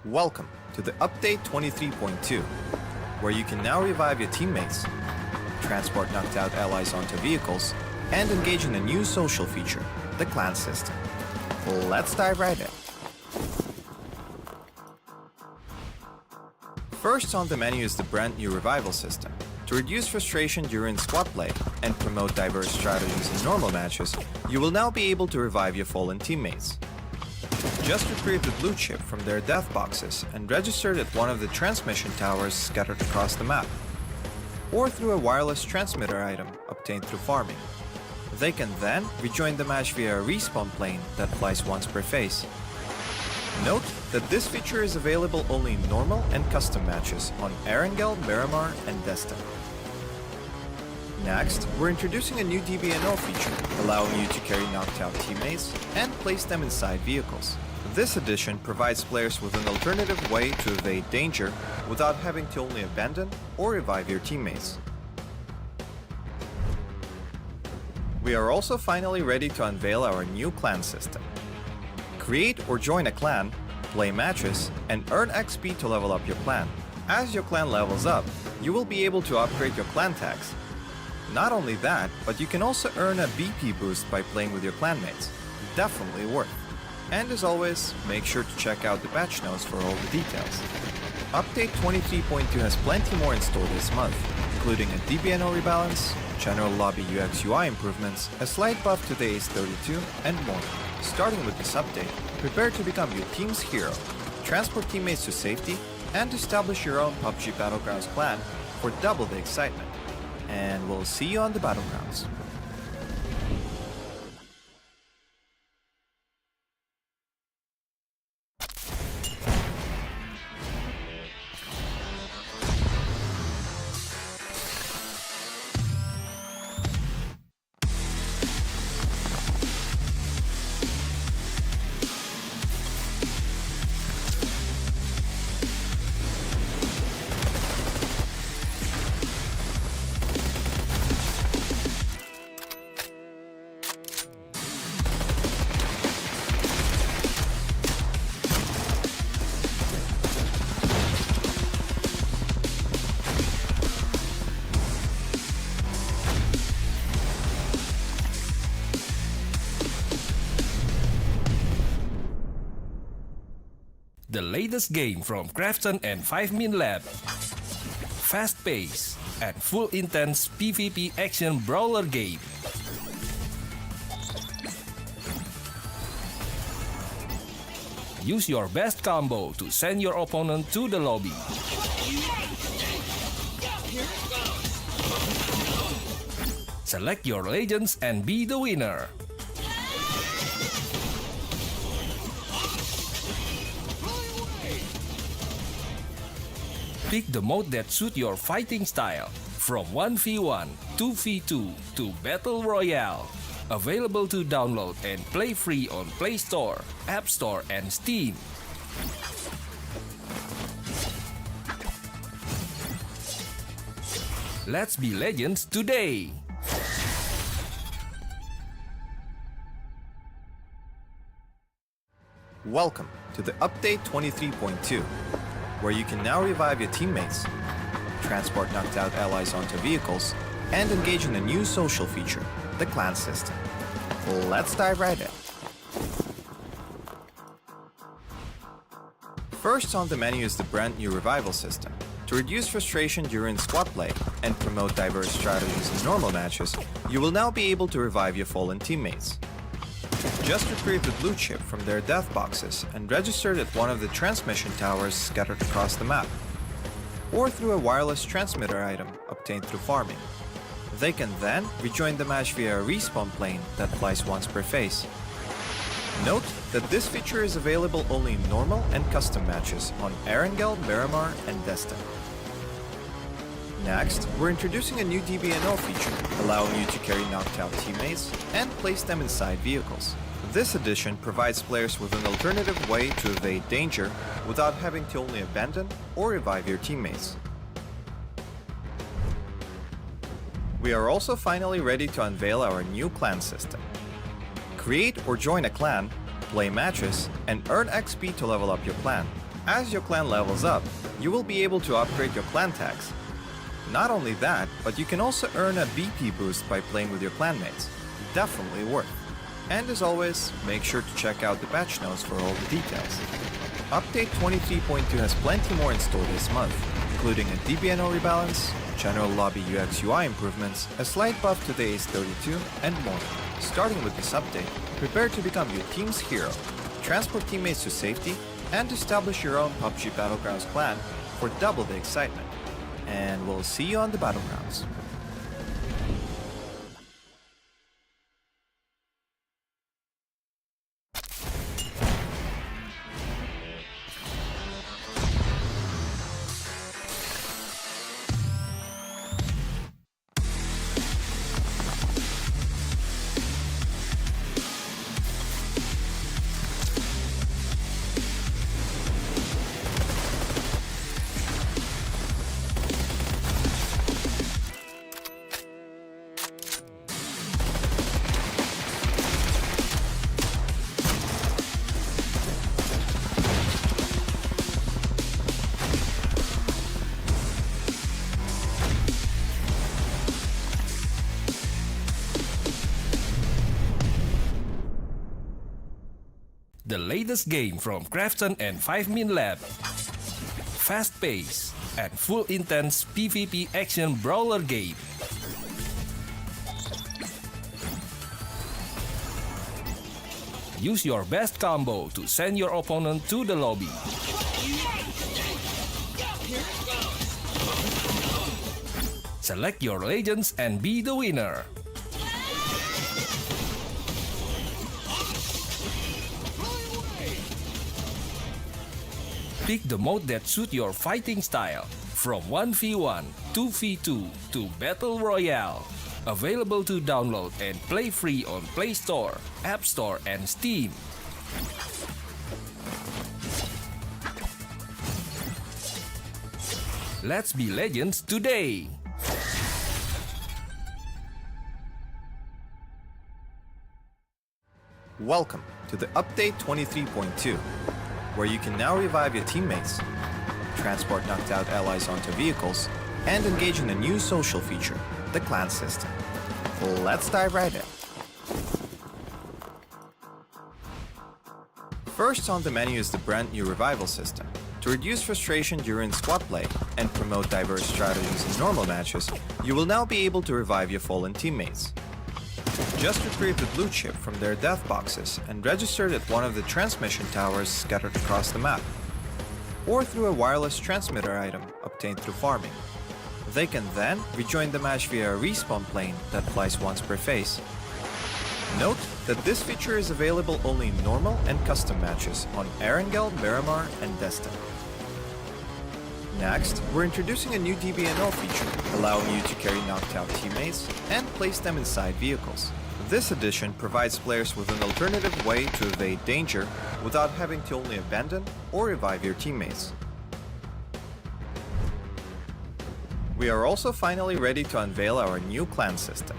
Welcome to the Update 23.2, where you can now revive your teammates, transport knocked out allies onto vehicles, and engage in a new social feature, the clan system. Let's dive right in. First on the menu is the brand new revival system. To reduce frustration during squad play and promote diverse strategies in normal matches, you will now be able to revive your fallen teammates. Just retrieve the blue chip from their death boxes and register it at one of the transmission towers scattered across the map, or through a wireless transmitter item obtained through farming. They can then rejoin the match via a respawn plane that flies once per phase. Note that this feature is available only in normal and custom matches on Arkangel, Miramar, and Destin. Next, we're introducing a new DBNO feature, allowing you to carry knocked out teammates and place them inside vehicles. This addition provides players with an alternative way to evade danger without having to only abandon or revive your teammates. We are also finally ready to unveil our new clan system. Create or join a clan, play matches, and earn XP to level up your clan. As your clan levels up, you will be able to upgrade your clan tags. Not only that, but you can also earn a BP boost by playing with your clanmates. Definitely worth. And as always, make sure to check out the patch notes for all the details. Update 23.2 has plenty more in store this month, including a DBNO rebalance, general lobby UX UI improvements, a slight buff to the Ace32, and more. Starting with this update, prepare to become your team's hero, transport teammates to safety, and establish your own PUBG Battlegrounds clan for double the excitement. And we'll see you on the Battlegrounds. The latest game from Krafton and 5 Min Lab. Fast pace and full intense PvP action brawler game. Use your best combo to send your opponent to the lobby. Select your legends and be the winner. Pick the mode that suits your fighting style, from 1v1, 2v2 to Battle Royale. Available to download and play free on Play Store, App Store, and Steam. Let's be legends today! Welcome to the Update 23.2, where you can now revive your teammates, transport knocked out allies onto vehicles, and engage in a new social feature, the clan system. Let's dive right in. First on the menu is the brand new revival system. To reduce frustration during squad play and promote diverse strategies in normal matches, you will now be able to revive your fallen teammates. Just retrieve the blue chip from their death boxes and register it at one of the transmission towers scattered across the map, or through a wireless transmitter item obtained through farming. They can then rejoin the match via a respawn plane that flies once per phase. Note that this feature is available only in normal and custom matches on Arkangel, Miramar, and Destin. Next, we're introducing a new DBNO feature, allowing you to carry knocked out teammates and place them inside vehicles. This addition provides players with an alternative way to evade danger without having to only abandon or revive your teammates. We are also finally ready to unveil our new clan system. Create or join a clan, play matches, and earn XP to level up your clan. As your clan levels up, you will be able to upgrade your clan tags. Not only that, but you can also earn a BP boost by playing with your clanmates. Definitely worth. And as always, make sure to check out the patch notes for all the details. Update 23.2 has plenty more in store this month, including a DBNO rebalance, general lobby UX UI improvements, a slight buff to the Ace32, and more. Starting with this update, prepare to become your team's hero, transport teammates to safety, and establish your own PUBG Battlegrounds clan for double the excitement. And we'll see you on the Battlegrounds. The latest game from Krafton and 5 Min Lab. Fast pace and full intense PvP action brawler game. Use your best combo to send your opponent to the lobby. Select your legends and be the winner. Pick the mode that suits your fighting style, from 1v1, 2v2 to Battle Royale. Available to download and play free on Play Store, App Store, and Steam. Let's be legends today! Welcome to the Update 23.2, where you can now revive your teammates, transport knocked out allies onto vehicles, and engage in a new social feature, the clan system. Let's dive right in. First on the menu is the brand new revival system. To reduce frustration during squad play and promote diverse strategies in normal matches, you will now be able to revive your fallen teammates. Just retrieve the blue chip from their death boxes and register it at one of the transmission towers scattered across the map, or through a wireless transmitter item obtained through farming. They can then rejoin the match via a respawn plane that flies once per phase. Note that this feature is available only in normal and custom matches on Arkangel, Miramar, and Destin. Next, we're introducing a new DBNO feature, allowing you to carry knocked out teammates and place them inside vehicles. This edition provides players with an alternative way to evade danger without having to only abandon or revive your teammates. We are also finally ready to unveil our new clan system.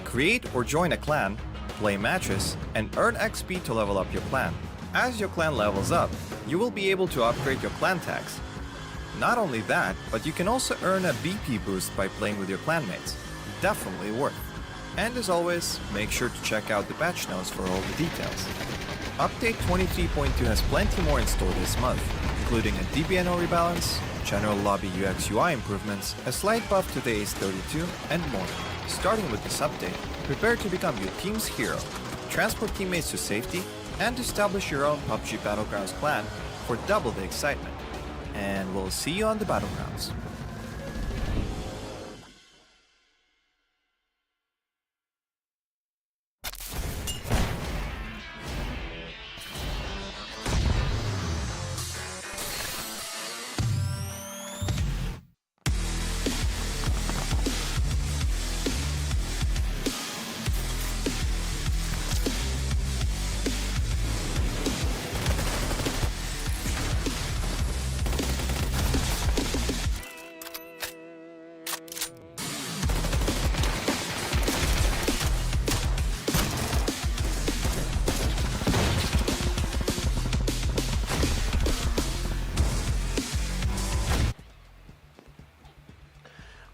Create or join a clan, play matches, and earn XP to level up your clan. As your clan levels up, you will be able to upgrade your clan tags. Not only that, but you can also earn a BP boost by playing with your clanmates. Definitely worth. And as always, make sure to check out the patch notes for all the details. Update 23.2 has plenty more in store this month, including a DBNO rebalance, general lobby UX UI improvements, a slight buff to the Ace 32, and more. Starting with this update, prepare to become your team's hero, transport teammates to safety, and establish your own PUBG Battlegrounds clan for double the excitement. And we'll see you on the Battlegrounds.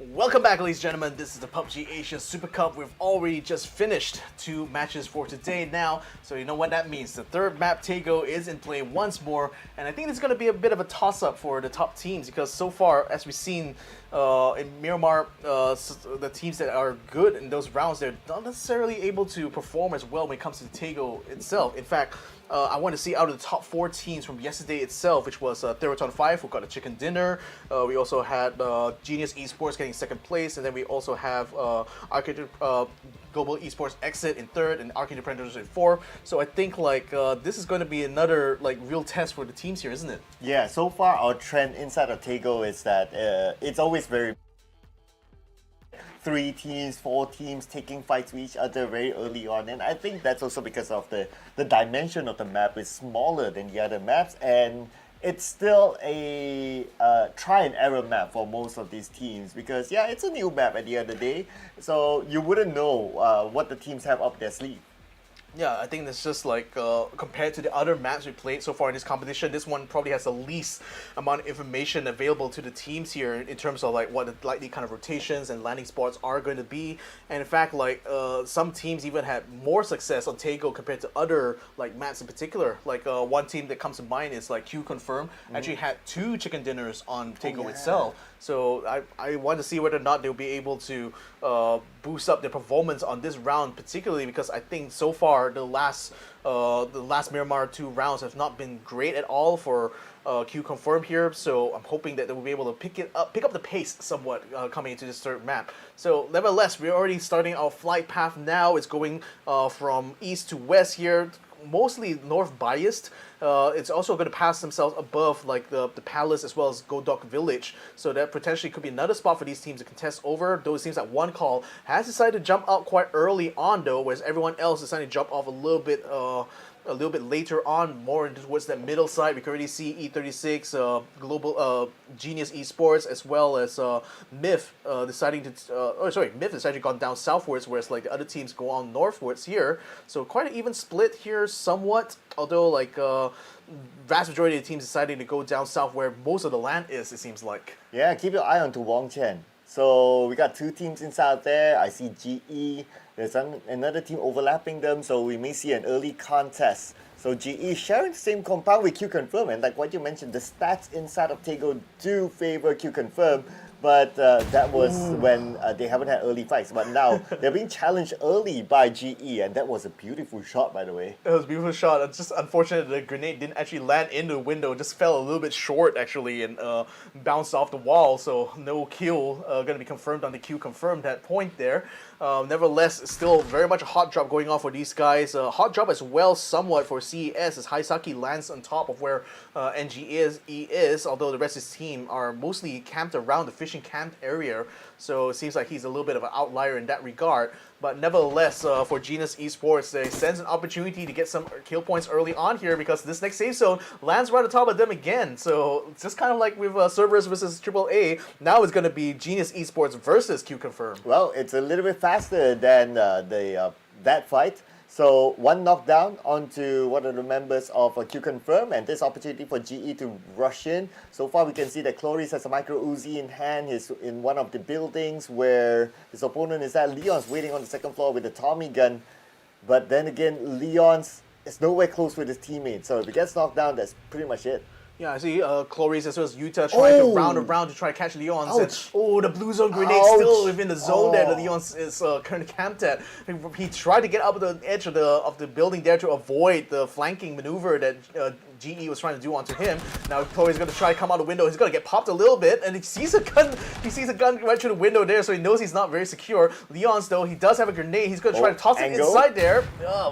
Welcome back, ladies and gentlemen. This is the PUBG Asia Super Cup. We've already just finished 2 matches for today now, so you know what that means. The third map, Tego, is in play once more, and I think it's going to be a bit of a toss-up for the top teams because so far, as we've seen in Miramar, the teams that are good in those rounds, they're not necessarily able to perform as well when it comes to Tego itself. In fact, I want to see out of the top 4 teams from yesterday itself, which was Theerathon FIVE, who got a chicken dinner. We also had Genius Esports getting 2nd place, and then we also have Global Esports Xsset in 3rd, and Arkangel Predator in 4th. So I think like this is going to be another like real test for the teams here, isn't it? Yeah, so far our trend inside of Tego is that it's always very 3 teams, 4 teams taking fights with each other very early on, and I think that's also because of the dimension of the map is smaller than the other maps, and it's still a try and error map for most of these teams because yeah, it's a new map at the end of the day, so you wouldn't know what the teams have up their sleeve. Yeah, I think it's just like compared to the other maps we played so far in this competition, this one probably has the least amount of information available to the teams here in terms of like what the likely kind of rotations and landing spots are going to be. And in fact, like some teams even had more success on Tego compared to other like maps in particular. Like one team that comes to mind is like QConfirm actually had 2 chicken dinners on Tego itself. So I want to see whether or not they'll be able to boost up their performance on this round, particularly because I think so far the last Miramar 2 rounds have not been great at all for QConfirm here. So I'm hoping that they will be able to pick up the pace somewhat coming into this 3rd map. So nevertheless, we're already starting our flight path now. It's going from east to west here, mostly north biased. It's also going to pass themselves above like the palace as well as Godok village, so that potentially could be another spot for these teams to contest over. Those teams at one call has decided to jump out quite early on though, whereas everyone else decided to jump off a little bit later on, more towards that middle side. We can already see E36, Global Genius Esports, as well as Myth deciding to Myth has actually gone down southwards, whereas like the other teams go on northwards here. So quite an even split here somewhat, although like vast majority of the teams deciding to go down south where most of the land is, it seems like. Yeah, keep your eye on to Wong Chen. So we got 2 teams inside there. I see GE. There's another team overlapping them, so we may see an early contest. So GE sharing the same compound with QConfirm, and like what you mentioned, the stats inside of Tego do favor QConfirm, but that was when they haven't had early fights. But now they're being challenged early by GE, and that was a beautiful shot, by the way. It was a beautiful shot. It's just unfortunate the grenade didn't actually land in the window. It just fell a little bit short, actually, and bounced off the wall. So no kill going to be confirmed on the QConfirm that point there. Nevertheless, still very much a hot drop going on for these guys. Hot drop as well somewhat for CES as Haisaki lands on top of where NGE is, although the rest of his team are mostly camped around the fishing Clinching camp area, so it seems like he's a little bit of an outlier in that regard. But nevertheless, for Generation Esports, they sense an opportunity to get some kill points early on here because this next safe zone lands right on top of them again. So it's just kind of like with Cerberus versus AAA. Now it's going to be Generation Esports versus QConfirm. Well, it's a little bit faster than that fight. So one knockdown onto one of the members of QConfirm, and this opportunity for GE to rush in. So far we can see that Cloris has a micro Uzi in hand. He's in one of the buildings where his opponent is at. Leon's waiting on the second floor with a Tommy gun. But then again, Leon's is nowhere close with his teammate. So if he gets knocked down, that's pretty much it. Yeah, I see Cloris as well as Utah trying to round around to try to catch Leon's. And, the blue zone grenade still within the zone there that Leon is currently camped at. He tried to get up the edge of the building there to avoid the flanking maneuver that GE was trying to do onto him. Now Cloris is going to try to come out the window. He's going to get popped a little bit, and he sees a gun. He sees a gun right through the window there, so he knows he's not very secure. Leon's though, he does have a grenade. He's going to try to toss it inside there.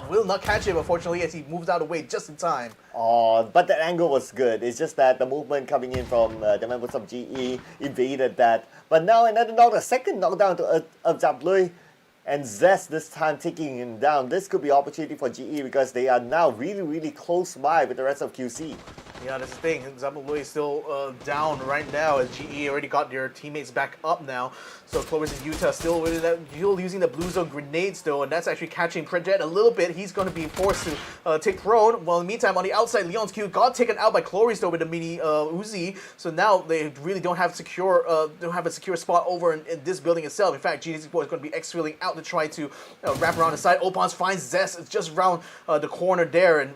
Will not catch him, unfortunately, as he moves out of the way just in time. But that angle was good. It's just that the movement coming in from the members of GE evaded that. But now another knockdown, a second knockdown to Zabloy, and Zest this time taking him down. This could be opportunity for GE because they are now really, really close by with the rest of QC. Yeah, that's the thing. Zabaloy is still down right now as GE already got their teammates back up now. So Clovis and Utah still using the blue zone grenades though, and that's actually catching Predator a little bit. He's going to be forced to take prone. While in the meantime, on the outside, Leon's Q got taken out by Cloris though with the mini Uzi. So now they really don't have a secure spot over in this building itself. In fact, GD Esports is going to be exfilling out to try to wrap around the side. Opons finds Zest. It's just around the corner there, and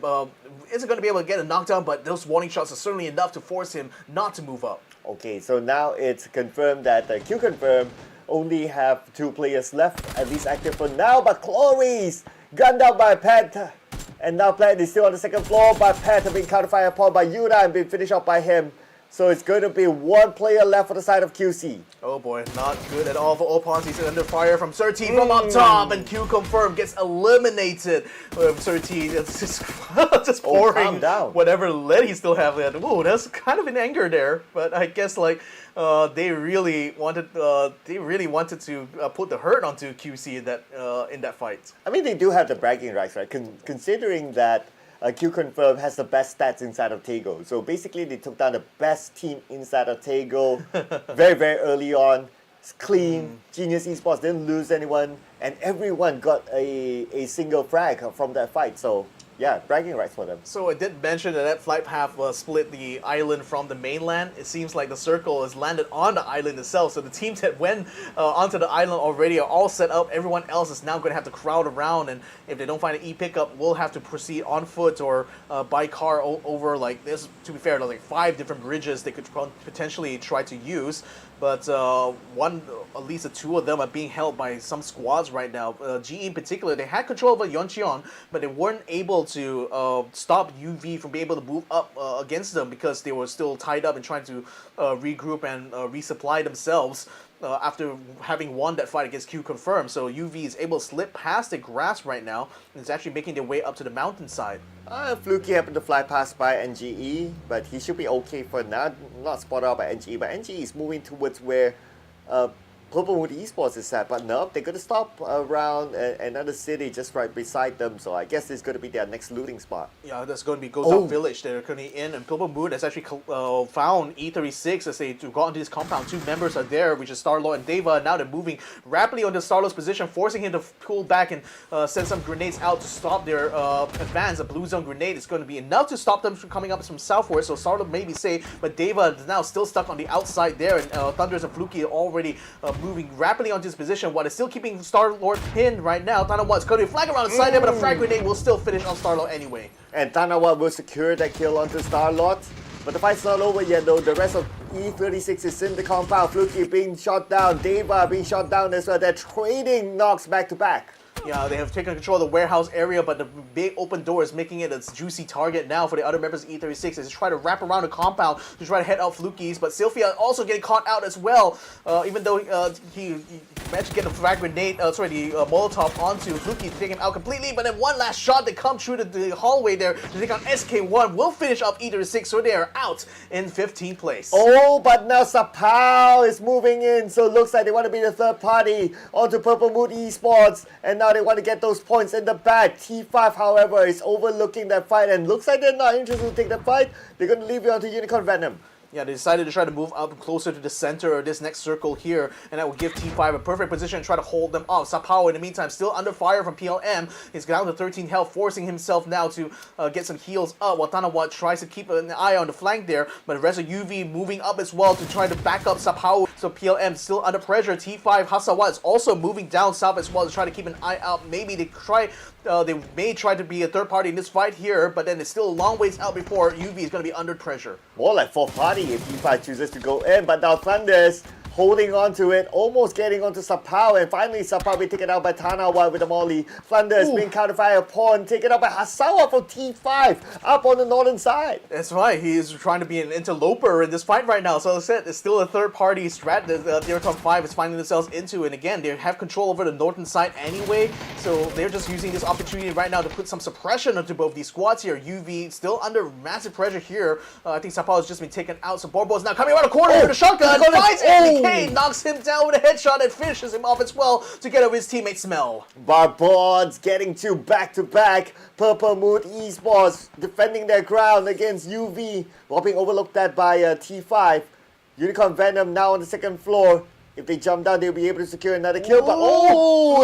isn't going to be able to get a knockdown, but those warning shots are certainly enough to force him not to move up. Okay, so now it's confirmed that QConfirm only have 2 players left, at least active for now, but Cloris gunned out by Pat, and now Pat is still on the second floor, but Pat has been counterfired upon by Yuda and been finished off by him. So it's going to be 1 player left for the side of QC. Oh boy, not good at all for Opons. He's under fire from Surti from up top, and QConfirm gets eliminated. Surti is just pouring whatever lead he still have left. Whoa, that's kind of an anger there, but I guess like they really wanted to put the hurt onto QC in that fight. I mean, they do have the bragging rights, right? Considering that QConfirm has the best stats inside of Tego. So basically, they took down the best team inside of Tego very, very early on. It's clean. Generation Esports didn't lose anyone, and everyone got a single frag from that fight. So yeah, bragging rights for them. So I did mention that flight path split the island from the mainland. It seems like the circle is landed on the island itself. So the teams that went onto the island already are all set up. Everyone else is now going to have to crowd around, and if they don't find an E-pickup, we'll have to proceed on foot or by car over. Like this, to be fair, like 5 different bridges they could potentially try to use. But at least 2 of them are being held by some squads right now. GE in particular, they had control over Yeoncheon, but they weren't able to stop UV from being able to move up against them because they were still tied up and trying to regroup and resupply themselves after having won that fight against QConfirm. So UV is able to slip past the grass right now and is actually making their way up to the mountainside. Fluky happened to fly past by NGE, but he should be okay for now. Not spotted out by NGE, but NGE is moving towards where Purplewood Esports is at, but no, they're going to stop around another city just right beside them, so I guess it's going to be their next looting spot. Yeah, that's going to be Ghost Village they're currently in, and Purple Moon has actually found E36 as they got into this compound. 2 members are there, which is Starlord and Deva. Now they're moving rapidly onto Starlord's position, forcing him to pull back and send some grenades out to stop their advance. A blue zone grenade is going to be enough to stop them from coming up from southward, so Starlord may be safe, but Deva is now still stuck on the outside there, and Thunders and Fluky are already moving rapidly onto his position while they're still keeping Star-Lord pinned right now. Tanawa is going to flag around the side there, but a frag grenade will still finish on Star-Lord anyway. And Tanawa will secure that kill onto Star-Lord. But the fight's not over yet though. The rest of E36 is in the compound. Fluky being shot down. Deva being shot down as well. They're trading knocks back to back. Yeah, they have taken control of the warehouse area, but the big open door is making it a juicy target now for the other members of E36 as they try to wrap around the compound to try to head out Flukies, but Sylphia also getting caught out as well, even though he managed to get the frag grenade, the Molotov onto Fluky to take him out completely, but then one last shot that come through the hallway there to take on SK1 will finish up E36, so they are out in 15th place. Oh, but now Sapao is moving in, so it looks like they want to be the third party onto Purple Mood Esports, and now they want to get those points in the back. T5, however, is overlooking that fight, and looks like they're not interested to take the fight. They're going to leave it onto Unicorn Venom. Yeah, they decided to try to move up closer to the center of this next circle here, and that will give T5 a perfect position and try to hold them off. Sapao, in the meantime, still under fire from PLM. He's down to 13 health, forcing himself now to get some heals up, while Tanawa tries to keep an eye on the flank there, but the rest of UV moving up as well to try to back up Sapao. So PLM still under pressure. T5 Hasawa is also moving down south as well to try to keep an eye out. Maybe they may try to be a third party in this fight here, but then it's still a long ways out before UV is going to be under pressure. More like fourth party if T5 chooses to go in, but now Thunders holding on to it, almost getting onto Sapao, and finally Sapao being taken out by Tanawa with the molly. Thunders being countered by a pawn, taken out by Hasawa from T5, up on the northern side. That's right, he is trying to be an interloper in this fight right now, so as I said, it's still a third-party strat that Theerathon FIVE is finding themselves into, and again, they have control over the northern side anyway, so they're just using this opportunity right now to put some suppression onto both these squads here. UV still under massive pressure here. I think Sapao has just been taken out, so Borbo is now coming around the corner with a shotgun, finds NDK, knocks him down with a headshot and finishes him off as well to get over his teammate Smell. Barbods getting two back-to-back. Purple Mood Esports defending their ground against UV, while being overlooked that by T5. Unicorn Venom now on the second floor. If they jump down, they'll be able to secure another kill, but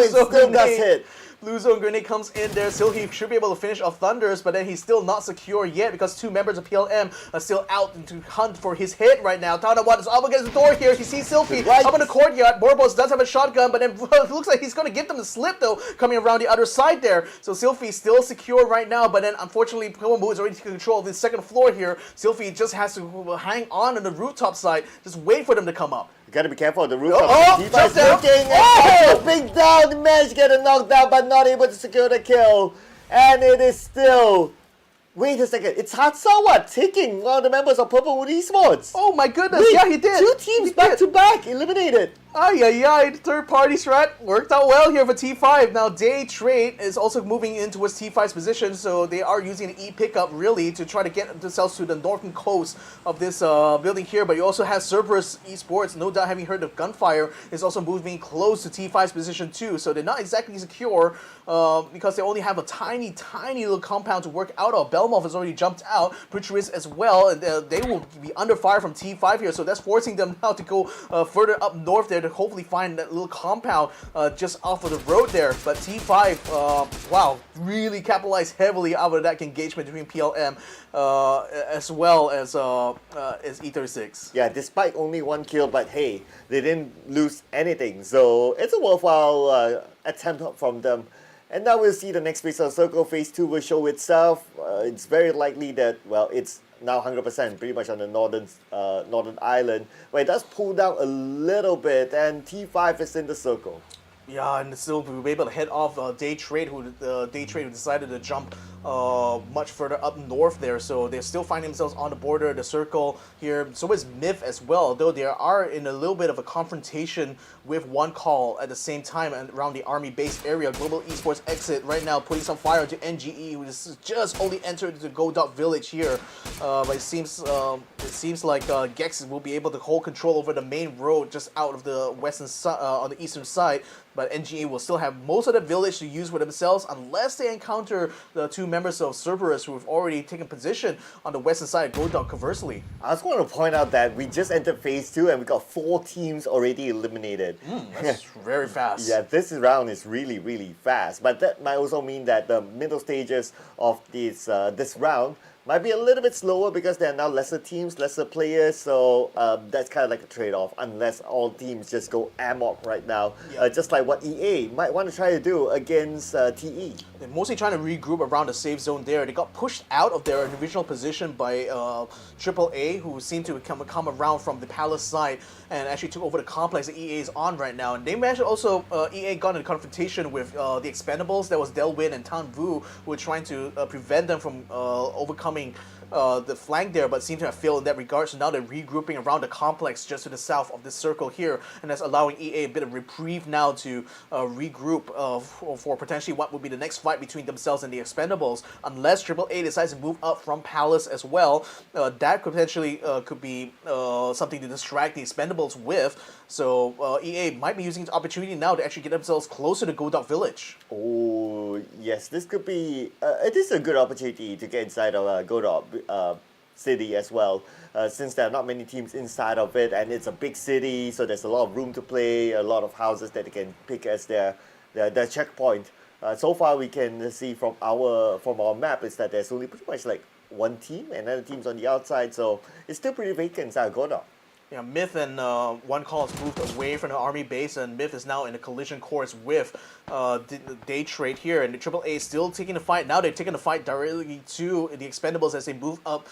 it still does hit. Blue Zone Grenade comes in there. Still, he should be able to finish off Thunders, but then he's still not secure yet because two members of PLM are still out to hunt for his hit right now. Tanawa is up against the door here. He sees Sylphie up in the courtyard. Borbos does have a shotgun, but then it looks like he's going to give them the slip, though, coming around the other side there. So Sylphie still secure right now, but then unfortunately, Komomu is already taking control of the second floor here. Sylphie just has to hang on the rooftop side. Just wait for them to come up. You gotta be careful of the rooftop. Jump down. Big down, managed to get a knockdown, but not able to secure the kill. And it is still... Wait a second, it's Hatsawa taking one of the members of Purple Mood Esports. Oh my goodness, Wait, yeah, he did. Two teams back-to-back eliminated. The third-party strat worked out well here for T5. Now, Daytrade is also moving in towards T5's position, so they are using an E-pickup, really, to try to get themselves to the northern coast of this building here. But you also have CERBERUS Esports, no doubt having heard of gunfire, is also moving close to T5's position, too. So they're not exactly secure because they only have a tiny, tiny little compound to work out of. Belmov has already jumped out, Pritcheris as well, and they will be under fire from T5 here, so that's forcing them now to go further up north there to hopefully find that little compound just off of the road there. But T5, wow, really capitalized heavily out of that engagement between PLM as well as E36. Yeah, despite only one kill, but hey, they didn't lose anything, so it's a worthwhile attempt from them. And now we'll see the next phase of Circle. Phase 2 will show itself. It's very likely that, well, it's now 100% pretty much on the northern island, where it does pull down a little bit, and T5 is in the circle. Yeah, and still we were able to head off Daytrade, who decided to jump much further up north there. So they're still finding themselves on the border of the circle here. So is Myth as well, though they are in a little bit of a confrontation with One Call at the same time and around the army base area. Global Esports Xsset right now putting some fire into NGE, who is just only entered the Go Dot Village here. But it seems like Gex will be able to hold control over the main road just out of the western on the eastern side. But NGA will still have most of the village to use for themselves unless they encounter the two members of Cerberus who have already taken position on the western side of Godot, conversely. I just want to point out that we just entered phase 2 and we got 4 teams already eliminated. That's very fast. Yeah, this round is really, really fast. But that might also mean that the middle stages of this round might be a little bit slower because there are now lesser teams, lesser players, so that's kind of like a trade-off unless all teams just go amok right now, just like what EA might want to try to do against TE. They're mostly trying to regroup around the safe zone there. They got pushed out of their original position by AAA, who seemed to come around from the Palace side and actually took over the complex that EA is on right now. And they managed also, EA got in a confrontation with the Expendables. That was Delwyn and Tan Vu, who were trying to prevent them from overcoming the flank there, but seem to have failed in that regard. So now they're regrouping around the complex just to the south of this circle here, and that's allowing EA a bit of reprieve now to regroup for potentially what would be the next fight between themselves and the Expendables. Unless AAA decides to move up from Palace as well, that potentially could be something to distract the Expendables with. So EA might be using the opportunity now to actually get themselves closer to Godok Village. Oh, yes, this could be... it is a good opportunity to get inside of Godok City as well, since there are not many teams inside of it, and it's a big city, so there's a lot of room to play, a lot of houses that they can pick as their checkpoint. So far, we can see from our map is that there's only pretty much like one team, and other teams on the outside, so it's still pretty vacant inside Godok. Yeah, Myth and One Call has moved away from the army base, and Myth is now in a collision course with Daytrade here, and the AAA is still taking the fight. Now they're taking the fight directly to the Expendables as they move up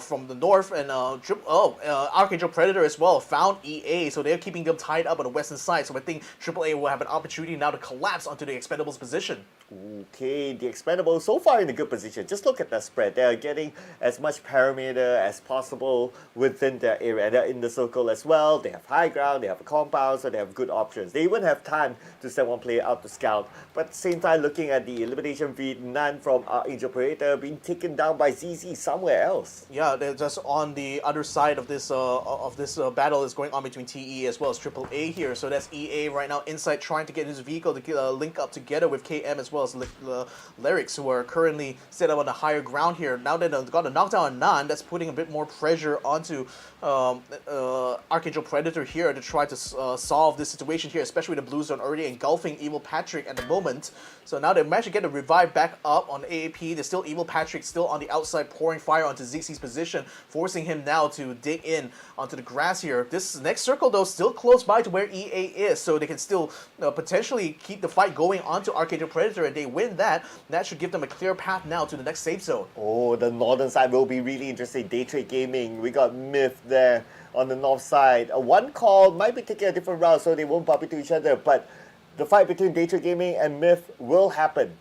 from the north, and Arkangel Predator as well found EA, so they're keeping them tied up on the western side, so I think AAA will have an opportunity now to collapse onto the Expendables position. Okay, the Expendables so far in a good position. Just look at the spread. They're getting as much perimeter as possible within their area. They're in the circle as well. They have high ground, they have a compound, so they have good options. They even have time to send one player out to scout. But at the same time, looking at the elimination feed, none from Arkangel Predator being taken down by ZZ somewhere else. Yeah, they're just on the other side of this battle is going on between TE as well as AAA here. So that's EA right now inside trying to get his vehicle to link up together with KM as well as Lyrics, who are currently set up on the higher ground here. Now that they've got a knockdown on Nan, that's putting a bit more pressure onto Arkangel Predator here to try to solve this situation here, especially with the blue zone already engulfing Evil Patrick at the moment. So now they managed to get the revive back up on AAP. There's still Evil Patrick still on the outside pouring fire onto Zixie's position, forcing him now to dig in onto the grass here. This next circle though still close by to where EA is, so they can still potentially keep the fight going onto Arkangel Predator, and they win that. That should give them a clear path now to the next safe zone. Oh, the northern side will be really interesting. Daytrade Gaming, we got Myth there on the north side. One Call might be taking a different route, so they won't bump into each other, but the fight between Daytrade Gaming and Myth will happen.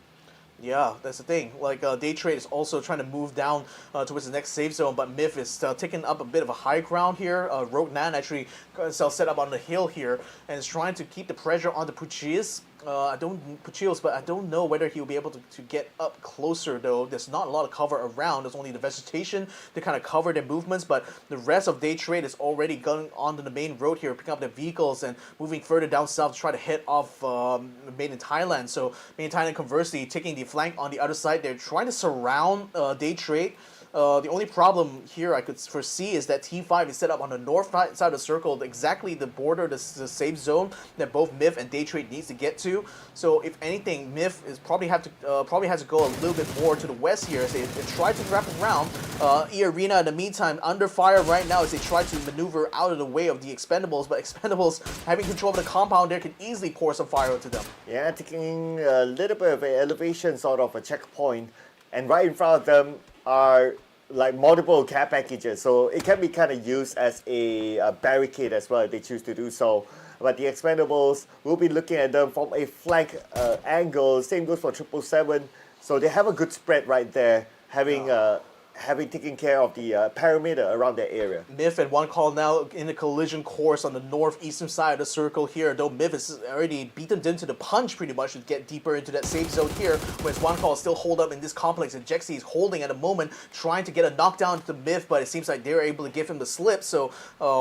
Yeah, that's the thing. Like, Daytrade is also trying to move down towards the next safe zone, but Myth is taking up a bit of a high ground here. Rogue Nan actually set up on the hill here and is trying to keep the pressure on the Puchias. But I don't know whether he'll be able to get up closer though. There's not a lot of cover around. There's only the vegetation to kind of cover their movements, but the rest of Daytrade is already going onto the main road here, picking up their vehicles and moving further down south to try to head off Made in Thailand. So Made in Thailand conversely taking the flank on the other side. They're trying to surround Daytrade. The only problem here I could foresee is that T5 is set up on the north side of the circle, exactly the border, the safe zone that both Myth and Daytrade needs to get to. So if anything, Myth is probably has to go a little bit more to the west here as they try to wrap around. eArena in the meantime under fire right now as they try to maneuver out of the way of the Expendables, but Expendables having control of the compound there can easily pour some fire into them. Yeah, taking a little bit of an elevation, sort of a checkpoint, and right in front of them are like multiple care packages, so it can be kind of used as a barricade as well if they choose to do so. But the Expendables will be looking at them from a flank angle. Same goes for 777. So they have a good spread right there, having taken care of the perimeter around that area. Myth and One Call now in the collision course on the northeastern side of the circle here, though Myth is already beaten into the punch pretty much to get deeper into that safe zone here, whereas One Call is still holed up in this complex, and Jexy is holding at the moment, trying to get a knockdown to Myth, but it seems like they're able to give him the slip, so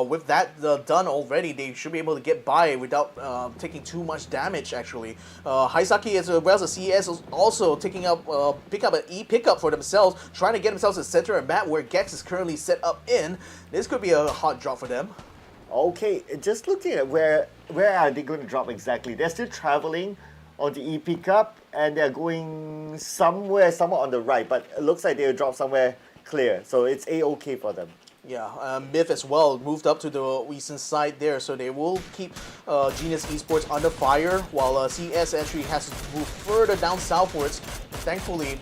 with that done already, they should be able to get by without taking too much damage, actually. Haisaki as well as the CES is also taking up, pick up an E-pickup for themselves, trying to get themselves a center of map where Gex is currently set up in. This could be a hot drop for them. Okay, just looking at where are they going to drop exactly. They're still traveling on the E-pickup and they're going somewhere on the right, but it looks like they'll drop somewhere clear. So it's A-OK for them. Yeah, Myth as well moved up to the eastern side there, so they will keep Genius Esports under fire, while CS actually has to move further down southwards. Thankfully,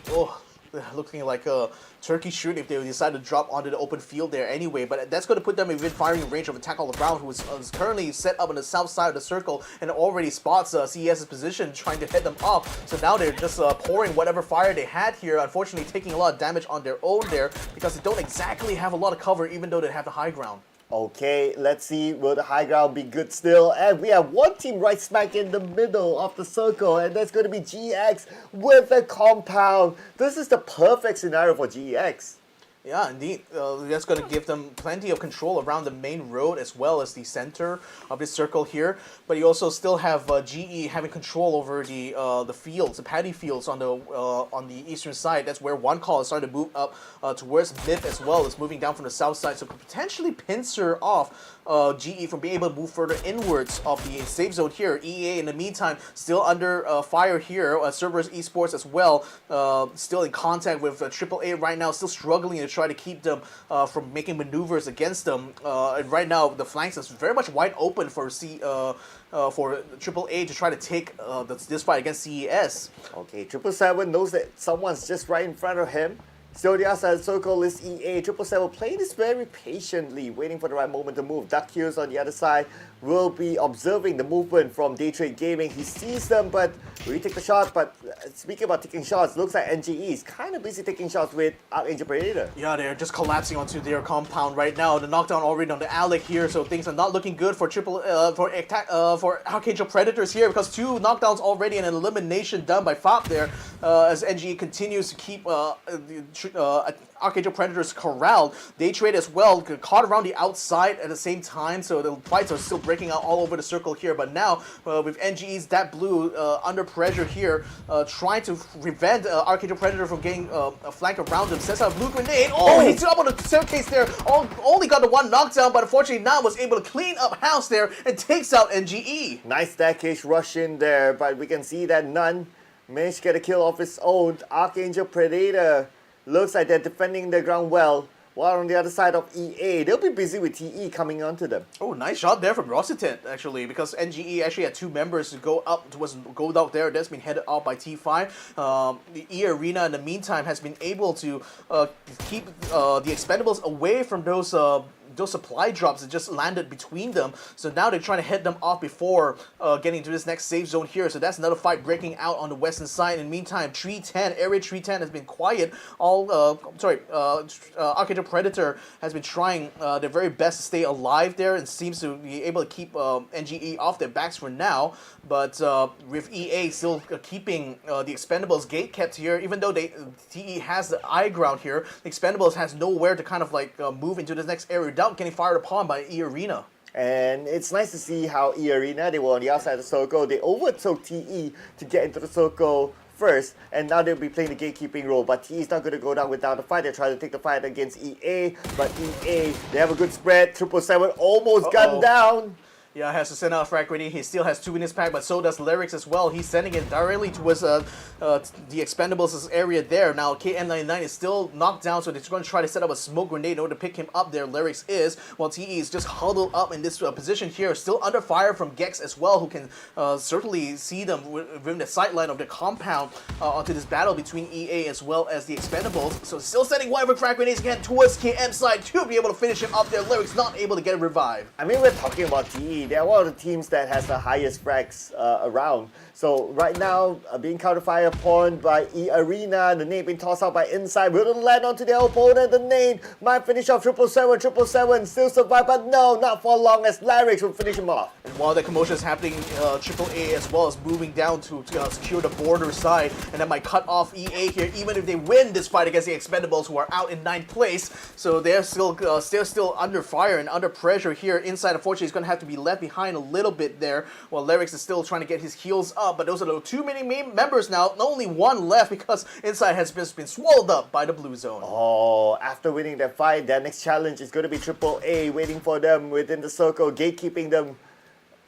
looking like a turkey shoot if they decide to drop onto the open field there anyway, but that's going to put them within firing range of Attack All Around, who is currently set up on the south side of the circle and already spots CES's position, trying to head them off. So now they're just pouring whatever fire they had here, unfortunately taking a lot of damage on their own there, because they don't exactly have a lot of cover, even though they have the high ground. Okay, let's see, will the high ground be good still? And we have one team right smack in the middle of the circle, and that's going to be GX with a compound. This is the perfect scenario for GX. Yeah, indeed. That's going to give them plenty of control around the main road as well as the center of this circle here. But you also still have GE having control over the fields, the paddy fields on the eastern side. That's where one call is starting to move up towards Myth as well. It's moving down from the south side, so could potentially pincer off GE from being able to move further inwards of the safe zone here. EA in the meantime still under fire here. CERBERUS Esports as well, still in contact with AAA right now, still struggling to try to keep them from making maneuvers against them. And right now the flanks is very much wide open for AAA to try to take this fight against CES. Okay, 777 knows that someone's just right in front of him. Still the outside circle is EA. 777 playing this very patiently, waiting for the right moment to move. Duck Hughes on the other side will be observing the movement from Daytrade Gaming. He sees them, but will he take the shot? But speaking about taking shots, looks like NGE is kind of busy taking shots with Arkangel Predator. Yeah, they're just collapsing onto their compound right now. The knockdown already on the Alec here, so things are not looking good for Arkangel Predators here, because 2 knockdowns already and an elimination done by FIVE there, as NGE continues to keep Arkangel Predators corralled. Daytrade as well caught around the outside at the same time, so the fights are still breaking out all over the circle here. But now with NGE's that blue under pressure here, trying to prevent Arkangel Predator from getting a flank around him, sets out a blue grenade. He's up on the staircase there. Only got the 1 knockdown, but unfortunately Nam was able to clean up house there and takes out NGE. Nice staircase rush in there, but we can see that none managed to get a kill of his own. Arkangel Predator looks like they're defending the ground well, while on the other side of EA, they'll be busy with TE coming onto them. Oh, nice shot there from Rossitent, actually, because NGE actually had 2 members to go up towards gold out there. That's been headed out by T5. The eArena, in the meantime, has been able to keep the Expendables away from those supply drops that just landed between them. So now they're trying to head them off before getting to this next safe zone here. So that's another fight breaking out on the western side. In the meantime, Area 310 has been quiet. Arkangel Predator has been trying their very best to stay alive there and seems to be able to keep NGE off their backs for now. But with EA still keeping the Expendables gate kept here, even though TE has the high ground here, the Expendables has nowhere to kind of like move into this next area without getting fired upon by eArena. And it's nice to see how eArena, they were on the outside of the circle, they overtook TE to get into the circle first, and now they'll be playing the gatekeeping role. But TE is not going to go down without a fight. They're trying to take the fight against EA, but EA, they have a good spread. 777 almost gunned down. Yeah, has to send out a frag grenade. He still has 2 in his pack, but so does Lyrics as well. He's sending it directly towards the Expendables' area there. Now, KM99 is still knocked down, so they're going to try to set up a smoke grenade in order to pick him up there. Lyrics is, while TE is just huddled up in this position here, still under fire from Gex as well, who can certainly see them within the sideline of the compound onto this battle between EA as well as the Expendables. So still sending whatever frag grenades again towards KM side to be able to finish him up there. Lyrics not able to get a revive. I mean, we're talking about TE. They're one of the teams that has the highest frags around. So right now, being counter-fire upon by eArena, the nade being tossed out by inside, will it land onto their opponent? The nade might finish off 777, still survive, but no, not for long, as Larix will finish him off. And while the commotion is happening, AAA as well is moving down to secure the border side, and that might cut off EA here, even if they win this fight against the Expendables, who are out in 9th place. So they're still under fire and under pressure here. Inside, unfortunately, is going to have to be left behind a little bit there, while Larix is still trying to get his heels up. But those are the 2 many members now. Only 1 left because inside has just been swallowed up by the blue zone. Oh, after winning that fight, their next challenge is going to be AAA waiting for them within the circle, gatekeeping them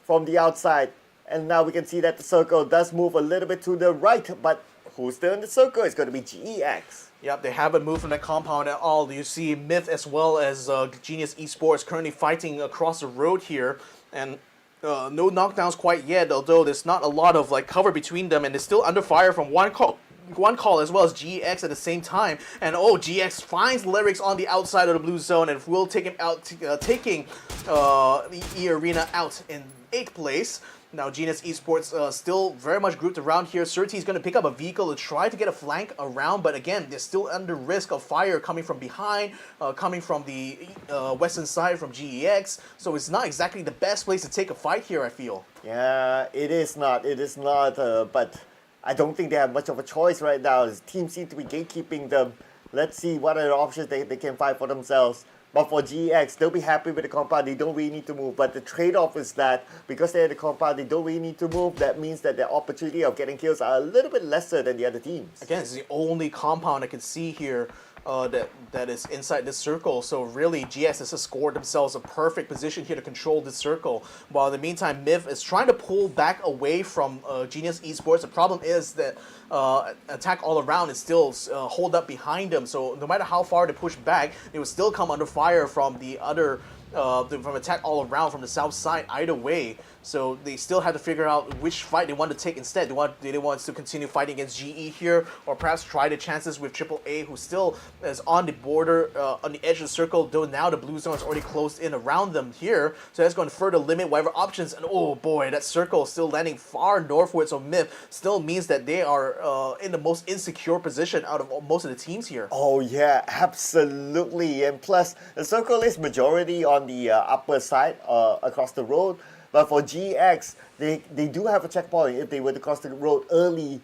from the outside. And now we can see that the circle does move a little bit to the right, but who's still in the circle? It's going to be GEX. Yep, they haven't moved from that compound at all. You see Myth as well as Genius Esports currently fighting across the road here, and no knockdowns quite yet, although there's not a lot of like cover between them, and they're still under fire from one call as well as GX at the same time. And GX finds Lyrics on the outside of the blue zone and will take him out, taking the eArena out in 8th place. Now, Genius Esports still very much grouped around here. Surtees going to pick up a vehicle to try to get a flank around, but again, they're still under risk of fire coming from behind, coming from the western side from GEX. So it's not exactly the best place to take a fight here, I feel. Yeah, it is not. It is not. But I don't think they have much of a choice right now. The team seems to be gatekeeping them. Let's see what other options they can find for themselves. But for GX, they'll be happy with the compound. They don't really need to move. But the trade-off is that because they're in the compound, they don't really need to move. That means that their opportunity of getting kills are a little bit lesser than the other teams. Again, it's the only compound I can see here that is inside this circle. So really, GX has scored themselves a perfect position here to control this circle. While in the meantime, Myth is trying to pull back away from Genius Esports. The problem is that attack all around is still hold up behind them. So no matter how far they push back, they will still come under fire from the other from attack all around from the south side either way. So they still have to figure out which fight they want to take instead. Do they want to continue fighting against GE here, or perhaps try the chances with AAA, who still is on the border, on the edge of the circle, though now the blue zone is already closed in around them here. So that's going to further limit whatever options. And oh boy, that circle is still landing far northwards of Myth. Still means that they are in the most insecure position out of most of the teams here. Oh yeah, absolutely. And plus, the circle is majority on the upper side across the road. But for GX, they do have a checkpoint if they were to cross the road early.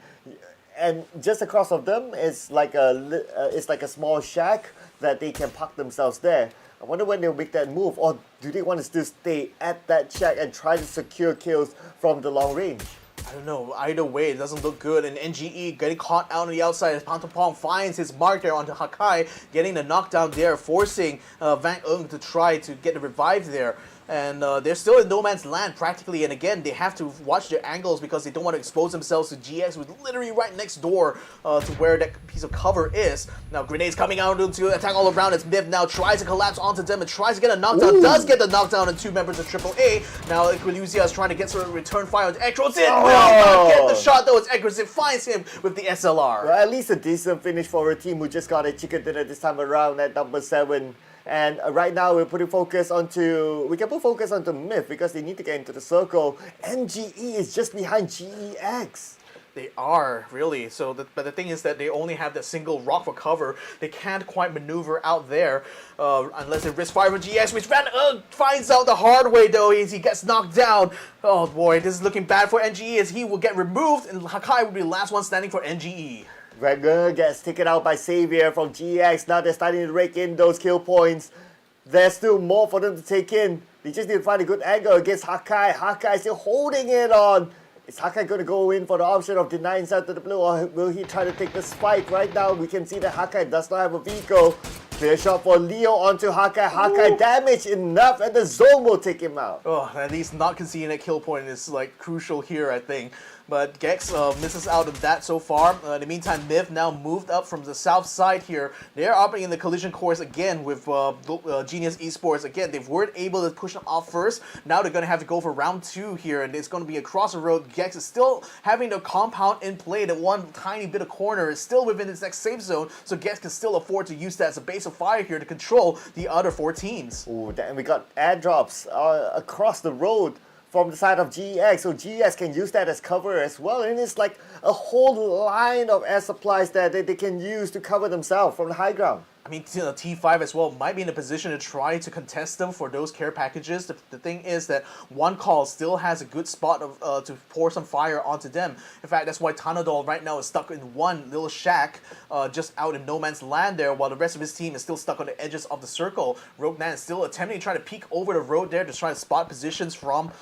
And just across of them is like a small shack that they can park themselves there. I wonder when they'll make that move, or do they want to still stay at that shack and try to secure kills from the long range? I don't know. Either way, it doesn't look good. And NGE getting caught out on the outside as Pantopong finds his mark there onto Hakai, getting the knockdown there, forcing Van Ung to try to get the revive there. And they're still in no man's land practically, and again, they have to watch their angles because they don't want to expose themselves to GX, who's literally right next door to where that piece of cover is. Now, grenades coming out to attack all around as Myth now tries to collapse onto them and tries to get a knockdown. Ooh. Does get the knockdown on 2 members of AAA. Now, Equiluzia is trying to get sort of return fire onto Ekrosin. Will not get the shot though as Ekrosin finds him with the SLR. Well, at least a decent finish for a team who just got a chicken dinner this time around at number 7. And right now we can put focus onto Myth because they need to get into the circle. NGE is just behind GEX. They are, really. So, but the thing is that they only have that single rock for cover. They can't quite maneuver out there unless they risk fire from GX, which Van finds out the hard way, though, as he gets knocked down. Oh boy, this is looking bad for NGE as he will get removed, and Hakai will be the last one standing for NGE. Regner gets taken out by Xavier from GX. Now they're starting to rake in those kill points. There's still more for them to take in. They just need to find a good angle against Hakai. Hakai is still holding it on. Is Hakai going to go in for the option of denying side to the blue, or will he try to take the spike? Right now, we can see that Hakai does not have a vehicle. Clear shot for Leo onto Hakai. Hakai damaged enough, and the zone will take him out. Oh, at least not conceding a kill point is like crucial here, I think. But Gex misses out on that so far. In the meantime, Myth now moved up from the south side here. They're operating in the collision course again with Genius Esports. Again, they weren't able to push them off first. Now they're going to have to go for round 2 here, and it's going to be across the road. Gex is still having the compound in play. The one tiny bit of corner is still within its next safe zone, so Gex can still afford to use that as a base of fire here to control the other 4 teams. Ooh, and we got airdrops across the road from the side of GX, so GX can use that as cover as well, and it's like a whole line of air supplies that they can use to cover themselves from the high ground. I mean, T5 as well might be in a position to try to contest them for those care packages. The thing is that One Call still has a good spot of, to pour some fire onto them. In fact, that's why Tanadol right now is stuck in one little shack just out in no man's land there, while the rest of his team is still stuck on the edges of the circle. Rogue Nan is still attempting to try to peek over the road there to try to spot positions from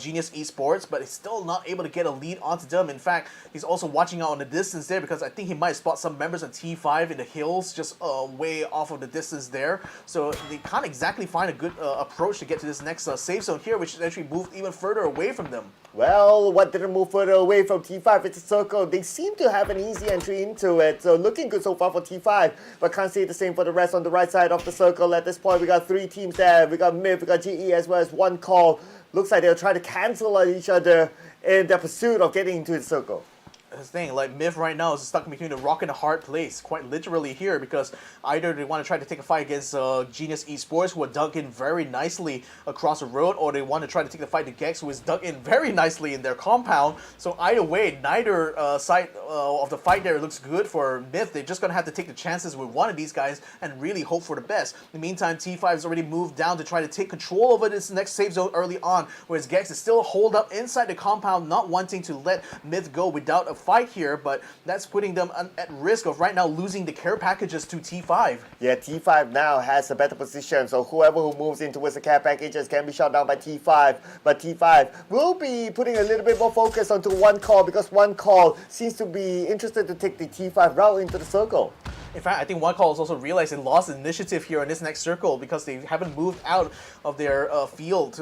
Genius Esports, but he's still not able to get a lead onto them. In fact, he's also watching out on the distance there because I think he might spot some members of T5 in the hills just way off of the distance there. So they can't exactly find a good approach to get to this next safe zone here, which actually moved even further away from them. Well, what didn't move further away from T5? It's a circle. They seem to have an easy entry into it. So looking good so far for T5, but can't say the same for the rest on the right side of the circle. At this point, we got 3 teams there. We got MIF, we got GE, as well as one call. Looks like they'll try to cancel on each other in their pursuit of getting into the circle. This thing, like MIF right now is stuck between a rock and a hard place, quite literally here, because either they want to try to take a fight against Genius Esports, who are dug in very nicely across the road, or they want to try to take the fight to Gex, who is dug in very nicely in their compound. So either way, neither side of the fight there looks good for MIF. They're just going to have to take the chances with one of these guys and really hope for the best. In the meantime, T5 has already moved down to try to take control over this next safe zone early on, whereas Gex is still holed up inside the compound, not wanting to let MIF go without a fight here, but that's putting them at risk of right now losing the care packages to T5. Yeah, T5 now has a better position, so whoever who moves in towards the care packages can be shot down by T5, but T5 will be putting a little bit more focus onto one call, because one call seems to be interested to take the T5 route into the circle. In fact, I think one call has also realized they lost initiative here in this next circle because they haven't moved out of their field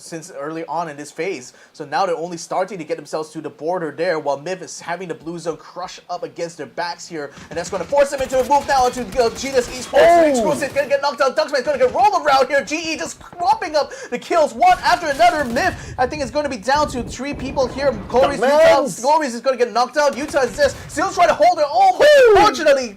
since early on in this phase. So now they're only starting to get themselves to the border there, while MIF is having the blue zone crush up against their backs here, and that's going to force them into a move now into Genius Esports. Exclusive going to get knocked out. Ducksman's going to get rolled around here. GE just cropping up the kills one after another. MIF, I think, is going to be down to 3 people here. Glorious is going to get knocked out. Utah is just still trying to hold their own, but unfortunately,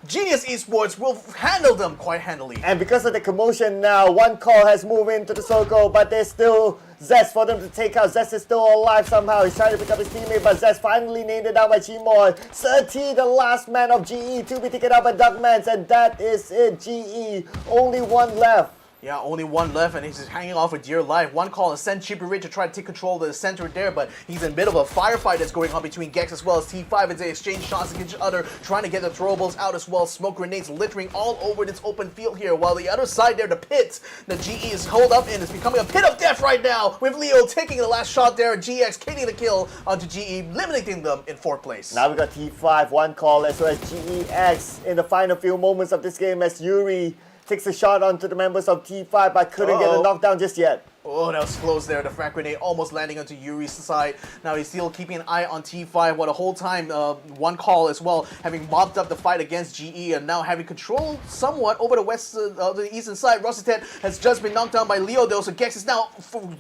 Genius Esports will handle them quite handily. And because of the commotion now, one call has moved into the circle, but there's still Zest for them to take out. Zest is still alive somehow. He's trying to pick up his teammate, but Zest finally named it down by Chimoy. 30, the last man of GE, to be taken out by Duckmans, and that is it. GE, only one left. Yeah, only one left, and he's just hanging off for dear life. One call and send Chippy to try to take control of the center there, but he's in the middle of a firefight that's going on between Gex as well as T5 as they exchange shots against each other, trying to get the throwables out as well. Smoke grenades littering all over this open field here, while the other side there, the pit, the GE is holed up in, is becoming a pit of death right now, with Leo taking the last shot there, GX getting the kill onto GE, eliminating them in 4th place. Now we got T5, one call, as well as GEX in the final few moments of this game as Yuri takes a shot onto the members of T5, but couldn't get a knockdown just yet. Oh, that was close there. The frag grenade almost landing onto Yuri's side. Now he's still keeping an eye on T5, while the whole time, one call as well, having mopped up the fight against GE and now having control somewhat over the west, the eastern side. Rossitet has just been knocked down by Leo though, so Gex is now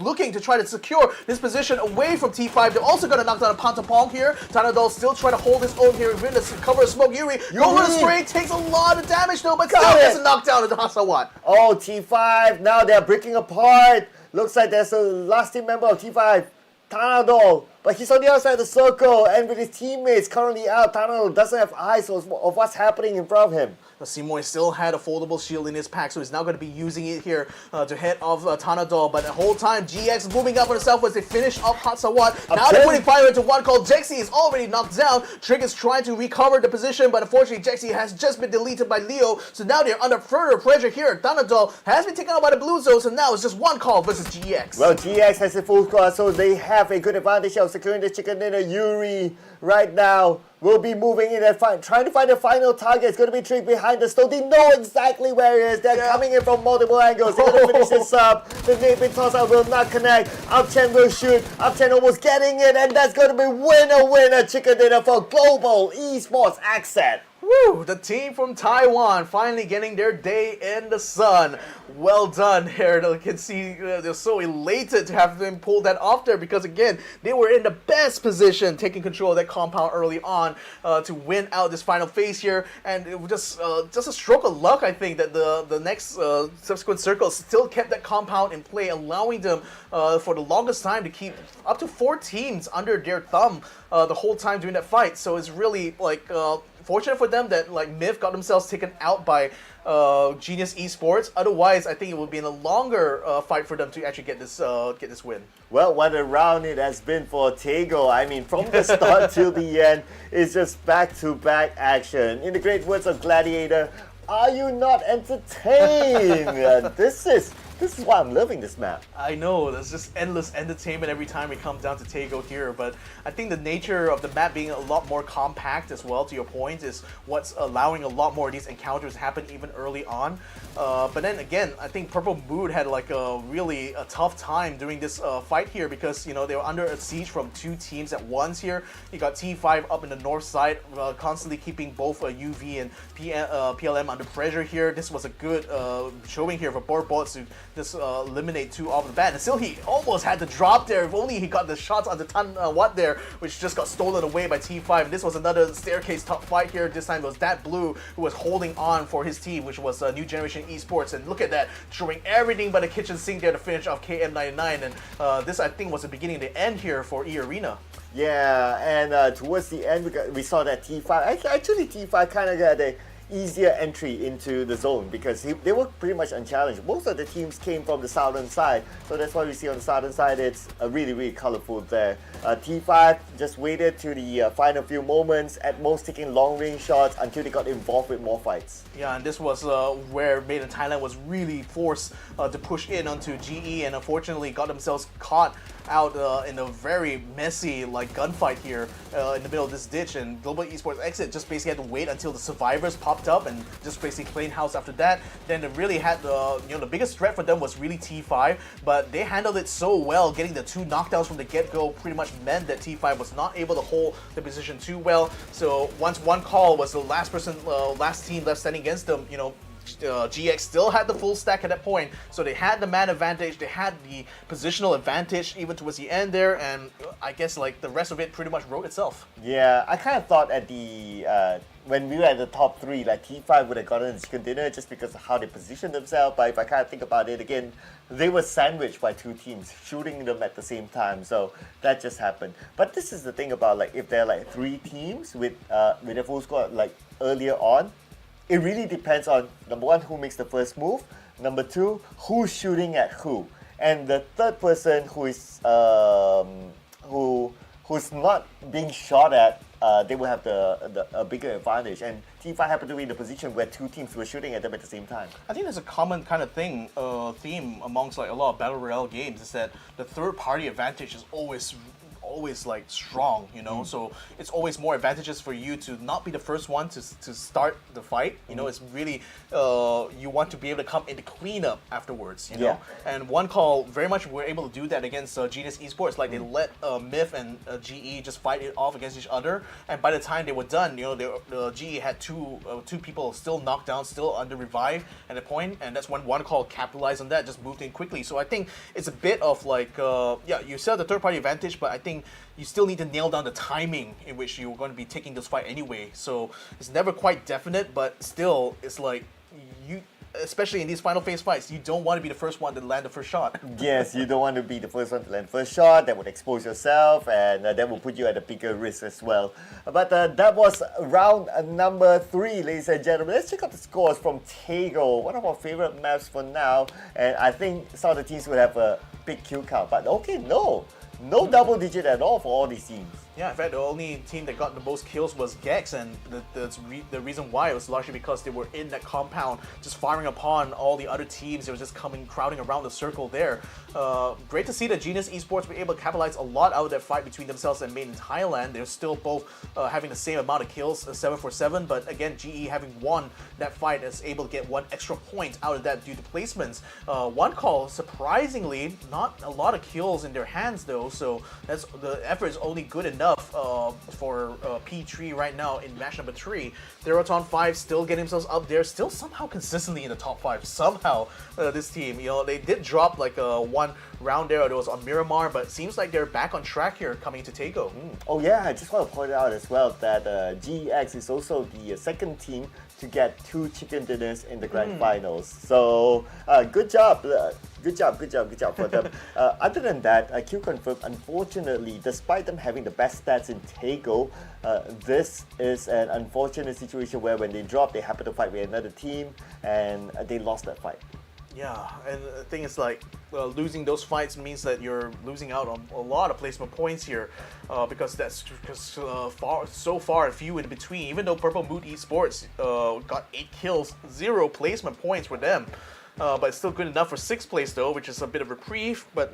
looking to try to secure this position away from T5. They're also going to knock down a Pantapong here. Tanadol still trying to hold his own here within the cover of smoke. Yuri going with the spray, takes a lot of damage though, but still gets a knockdown into Hasawat. Oh, T5, now they're breaking apart. Looks like there's a last team member of T5, Tanadol, but he's on the outside of the circle, and with his teammates currently out, Tanadol doesn't have eyes of what's happening in front of him. Simoy still had a foldable shield in his pack, so he's now going to be using it here to head off Tanadol. But the whole time, GX is moving up on himself as they finish off Hatsawat. Now they're putting fire into one called Jexy is already knocked down. Trick is trying to recover the position, but unfortunately, Jexy has just been deleted by Leo, so now they're under further pressure here. Tanadol has been taken out by the blue zone, so now it's just one call versus GX. Well, GX has a full squad, so they have a good advantage of securing the chicken dinner. Yuri right now will be moving in and trying to find the final target. It's going to be Trick behind the stone. They know exactly where he is. They're coming in from multiple angles. They're going to finish this up. The Nathan toss-out will not connect. Upchen will shoot. Upchen almost getting it, and that's going to be winner chicken dinner for Global Esports Xsset. Woo! The team from Taiwan finally getting their day in the sun. Well done here. You can see they're so elated to have them pull that off there, because again, they were in the best position taking control of that compound early on to win out this final phase here. And it was just a stroke of luck, I think, that the next subsequent circles still kept that compound in play, allowing them for the longest time to keep up to 4 teams under their thumb the whole time during that fight. So it's really like fortunate for them that like MIF got themselves taken out by Genius Esports. Otherwise, I think it would be in a longer fight for them to actually get this win. Well, what a round it has been for Tego. I mean, from the start till the end, it's just back-to-back action. In the great words of Gladiator, are you not entertained? This is This is why I'm loving this map. I know, there's just endless entertainment every time we come down to Tego here, but I think the nature of the map being a lot more compact as well, to your point, is what's allowing a lot more of these encounters to happen even early on. But then again, I think Purple Mood had like a tough time during this fight here because, you know, they were under a siege from two teams at once here. You got T5 up in the north side, constantly keeping both UV and PLM under pressure here. This was a good showing here for Borbot to just eliminate two off the bat. And still, he almost had to drop there. If only he got the shots on the Tan Watt there, which just got stolen away by T5. And this was another staircase top fight here. This time it was that Blue who was holding on for his team, which was New Generation Esports. And look at that, showing everything but a kitchen sink there to finish off KM99. And this, I think, was the beginning of the end here for eArena. Yeah, and towards the end, we saw that T5. Actually, T5 kind of got a easier entry into the zone because they were pretty much unchallenged. Most of the teams came from the southern side, so that's why we see on the southern side it's really, really colorful there. T5 just waited to the final few moments, at most taking long-range shots until they got involved with more fights. Yeah, and this was where Made in Thailand was really forced to push in onto GE, and unfortunately got themselves caught out in a very messy gunfight here in the middle of this ditch. And Global Esports Xsset just basically had to wait until the survivors popped up and just basically clean house after that. Then it really had the biggest threat for them was really T5, but they handled it so well. Getting the two knockdowns from the get-go pretty much meant that T5 was not able to hold the position too well. So once one call was the last team left standing against them, GX still had the full stack at that point, so they had the man advantage, they had the positional advantage even towards the end there, and I guess the rest of it pretty much wrote itself. Yeah, I kind of thought at the when we were at the top three, T5 would have gotten the chicken dinner just because of how they positioned themselves. But if I kind of think about it again, they were sandwiched by two teams, shooting them at the same time. So that just happened. But this is the thing about if there are three teams with a full squad earlier on. It really depends on, number one, who makes the first move, number two, who's shooting at who, and the third person who is who's not being shot at, they will have a bigger advantage. And T5 happened to be in the position where two teams were shooting at them at the same time. I think there's a common kind of theme amongst a lot of Battle Royale games is that the third party advantage is always strong, so it's always more advantageous for you to not be the first one to start the fight. It's really you want to be able to come in to clean up afterwards, Yeah. And One Call very much were able to do that against Genius Esports. They let Myth and GE just fight it off against each other, and by the time they were done, GE had two people still knocked down, still under revive at a point, and that's when One Call capitalized on that, just moved in quickly. So I think it's a bit of you still have the third party advantage, but I think you still need to nail down the timing in which you're going to be taking this fight anyway. So it's never quite definite, but still, it's especially in these final phase fights, you don't want to be the first one to land the first shot. Yes, you don't want to be the first one to land the first shot. That would expose yourself, and that will put you at a bigger risk as well. But that was round number 3, ladies and gentlemen. Let's check out the scores from Tego, one of our favorite maps for now. And I think some of the teams would have a big kill count, but okay, no double digit at all for all these teams. Yeah, in fact, the only team that got the most kills was Gex, and the reason why was largely because they were in that compound, just firing upon all the other teams. They were just crowding around the circle there. Great to see that Genius Esports were able to capitalize a lot out of that fight between themselves and Made in Thailand. They're still both having the same amount of kills, 7 for 7, but again, GE having won that fight is able to get one extra point out of that due to placements. One Call, surprisingly, not a lot of kills in their hands though, so the effort is only good enough for P3 right now in match number 3. Theerathon FIVE still getting themselves up there, still somehow consistently in the top 5. Somehow, this team, they did drop one round there. It was on Miramar, but it seems like they're back on track here coming to Tego. Oh yeah, I just want to point out as well that GEX is also the second team to get 2 chicken dinners in the grand finals. So good job for them. Other than that, QConfirm, unfortunately, despite them having the best stats in Tego, this is an unfortunate situation where when they drop, they happen to fight with another team, and they lost that fight. Yeah, and the thing is losing those fights means that you're losing out on a lot of placement points here, because so far few in between. Even though Purple Mood Esports got 8 kills, 0 placement points for them. but it's still good enough for 6th place though, which is a bit of reprieve. But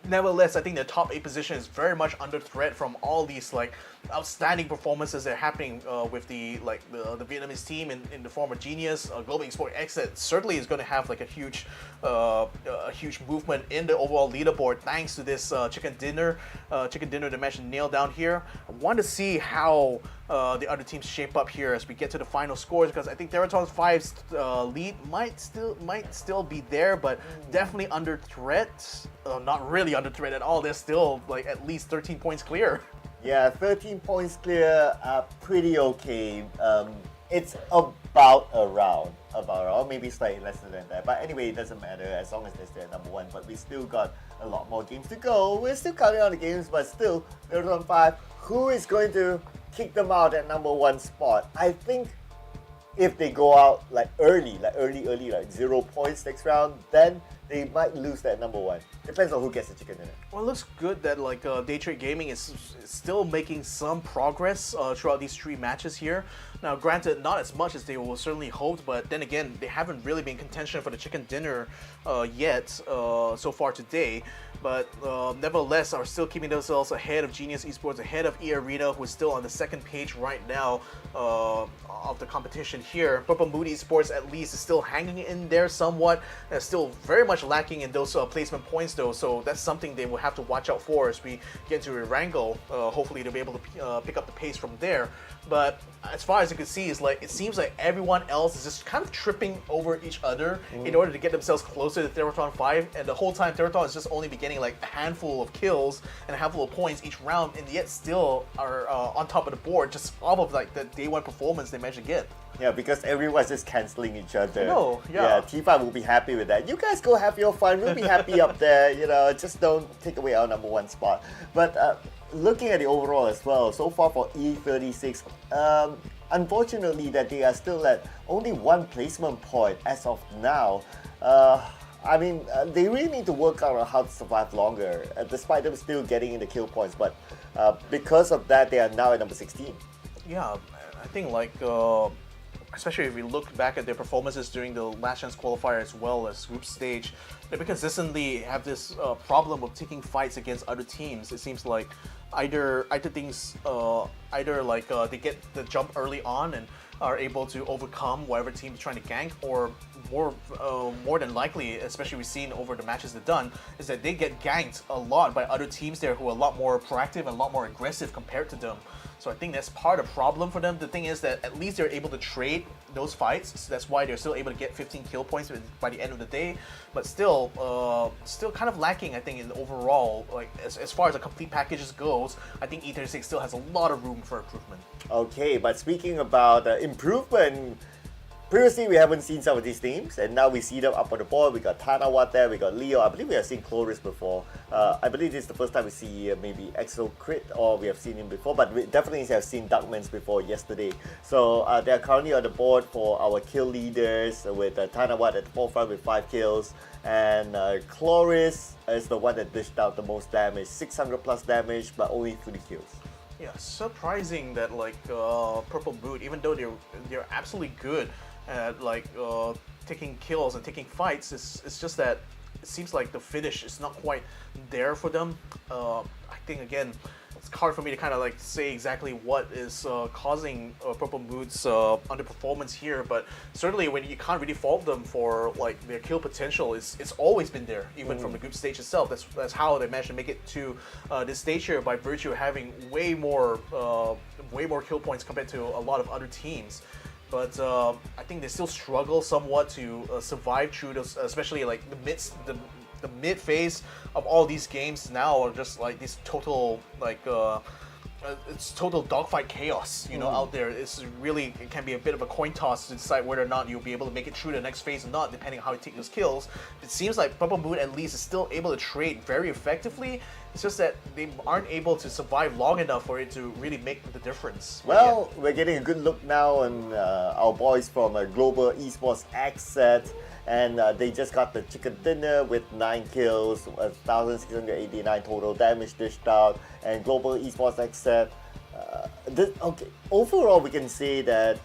nevertheless, I think the top 8 position is very much under threat from all these like outstanding performances that are happening with the Vietnamese team in the form of Genius. Global Esports Xsset certainly is going to have like a huge movement in the overall leaderboard thanks to this chicken dinner they mentioned nailed down here. I want to see how the other teams shape up here as we get to the final scores, because I think Theerathon FIVE's lead might still be there, but definitely under threat. Not really under threat at all. They're still like at least 13 points clear. Yeah, 13 points clear, pretty okay. It's about around, maybe slightly less than that. But anyway, it doesn't matter as long as they're still number 1. But we still got a lot more games to go. We're still counting on the games, but still, Theerathon 5, who is going to kick them out at number 1 spot? I think if they go out like early, like 0 points next round, then they might lose that number 1. Depends on who gets the chicken dinner. Well, it looks good that like Daytrade Gaming is still making some progress throughout these 3 matches here. Now, granted, not as much as they will certainly hoped, but then again, they haven't really been in contention for the chicken dinner yet so far today. But nevertheless, are still keeping themselves ahead of Genius Esports, ahead of eArena, who is still on the 2nd page right now of the competition here. Purple Mood Esports at least is still hanging in there somewhat. They're still very much lacking in those placement points though, so that's something they will have to watch out for as we get into a wrangle. Hopefully they'll be able to pick up the pace from there. But as far as you can see, is like it seems like everyone else is just kind of tripping over each other in order to get themselves closer to Theerathon 5, and the whole time Theerathon is just only be getting like a handful of kills and a handful of points each round, and yet still are on top of the board just off of like the day 1 performance they managed to get. Yeah, because everyone's just cancelling each other. No, yeah. T5 will be happy with that. You guys go have your fun. We'll be happy up there. Just don't take away our number 1 spot. But looking at the overall as well, so far for E36, unfortunately that they are still at only 1 placement point as of now. They really need to work out on how to survive longer, despite them still getting in the kill points. But because of that, they are now at number 16. Yeah, I think like especially if we look back at their performances during the last chance qualifier as well as group stage, they consistently have this problem of taking fights against other teams. It seems like either they get the jump early on and are able to overcome whatever team is trying to gank, or more than likely, especially we've seen over the matches they've done, is that they get ganked a lot by other teams there who are a lot more proactive and a lot more aggressive compared to them. So I think that's part of the problem for them. The thing is that at least they're able to trade those fights, so that's why they're still able to get 15 kill points by the end of the day. But still kind of lacking, I think, in the overall, like as far as the complete packages goes. I think E36 still has a lot of room for improvement. Okay, but speaking about improvement, previously we haven't seen some of these teams, and now we see them up on the board. We got Tanawat there, we got Leo. I believe we have seen Chloris before. I believe this is the first time we see maybe Exo Crit, or we have seen him before, but we definitely have seen Darkmans before yesterday. So they are currently on the board for our kill leaders, with Tanawat at the forefront with 5 kills, and Chloris is the one that dished out the most damage, 600 plus damage, but only 3 kills. Yeah, surprising that like Purple Mood, even though they're absolutely good at like taking kills and taking fights, it's just that it seems like the finish is not quite there for them. I think again, it's hard for me to kind of like say exactly what is causing Purple Mood's underperformance here, but certainly when you can't really fault them for like their kill potential, it's always been there, even from the group stage itself. That's how they managed to make it to this stage here, by virtue of having way more kill points compared to a lot of other teams. But I think they still struggle somewhat to survive through those, especially like the mid phase of all these games now are just like this total like it's total dogfight chaos, out there. It can be a bit of a coin toss to decide whether or not you'll be able to make it through the next phase or not, depending on how you take those kills. It seems like Purple Moon at least is still able to trade very effectively. It's just that they aren't able to survive long enough for it to really make the difference. Well, we're getting a good look now on our boys from Global Esports Xsset, and they just got the chicken dinner with 9 kills, 1,689 total damage dished out, and Global Esports Xsset. Overall, we can say that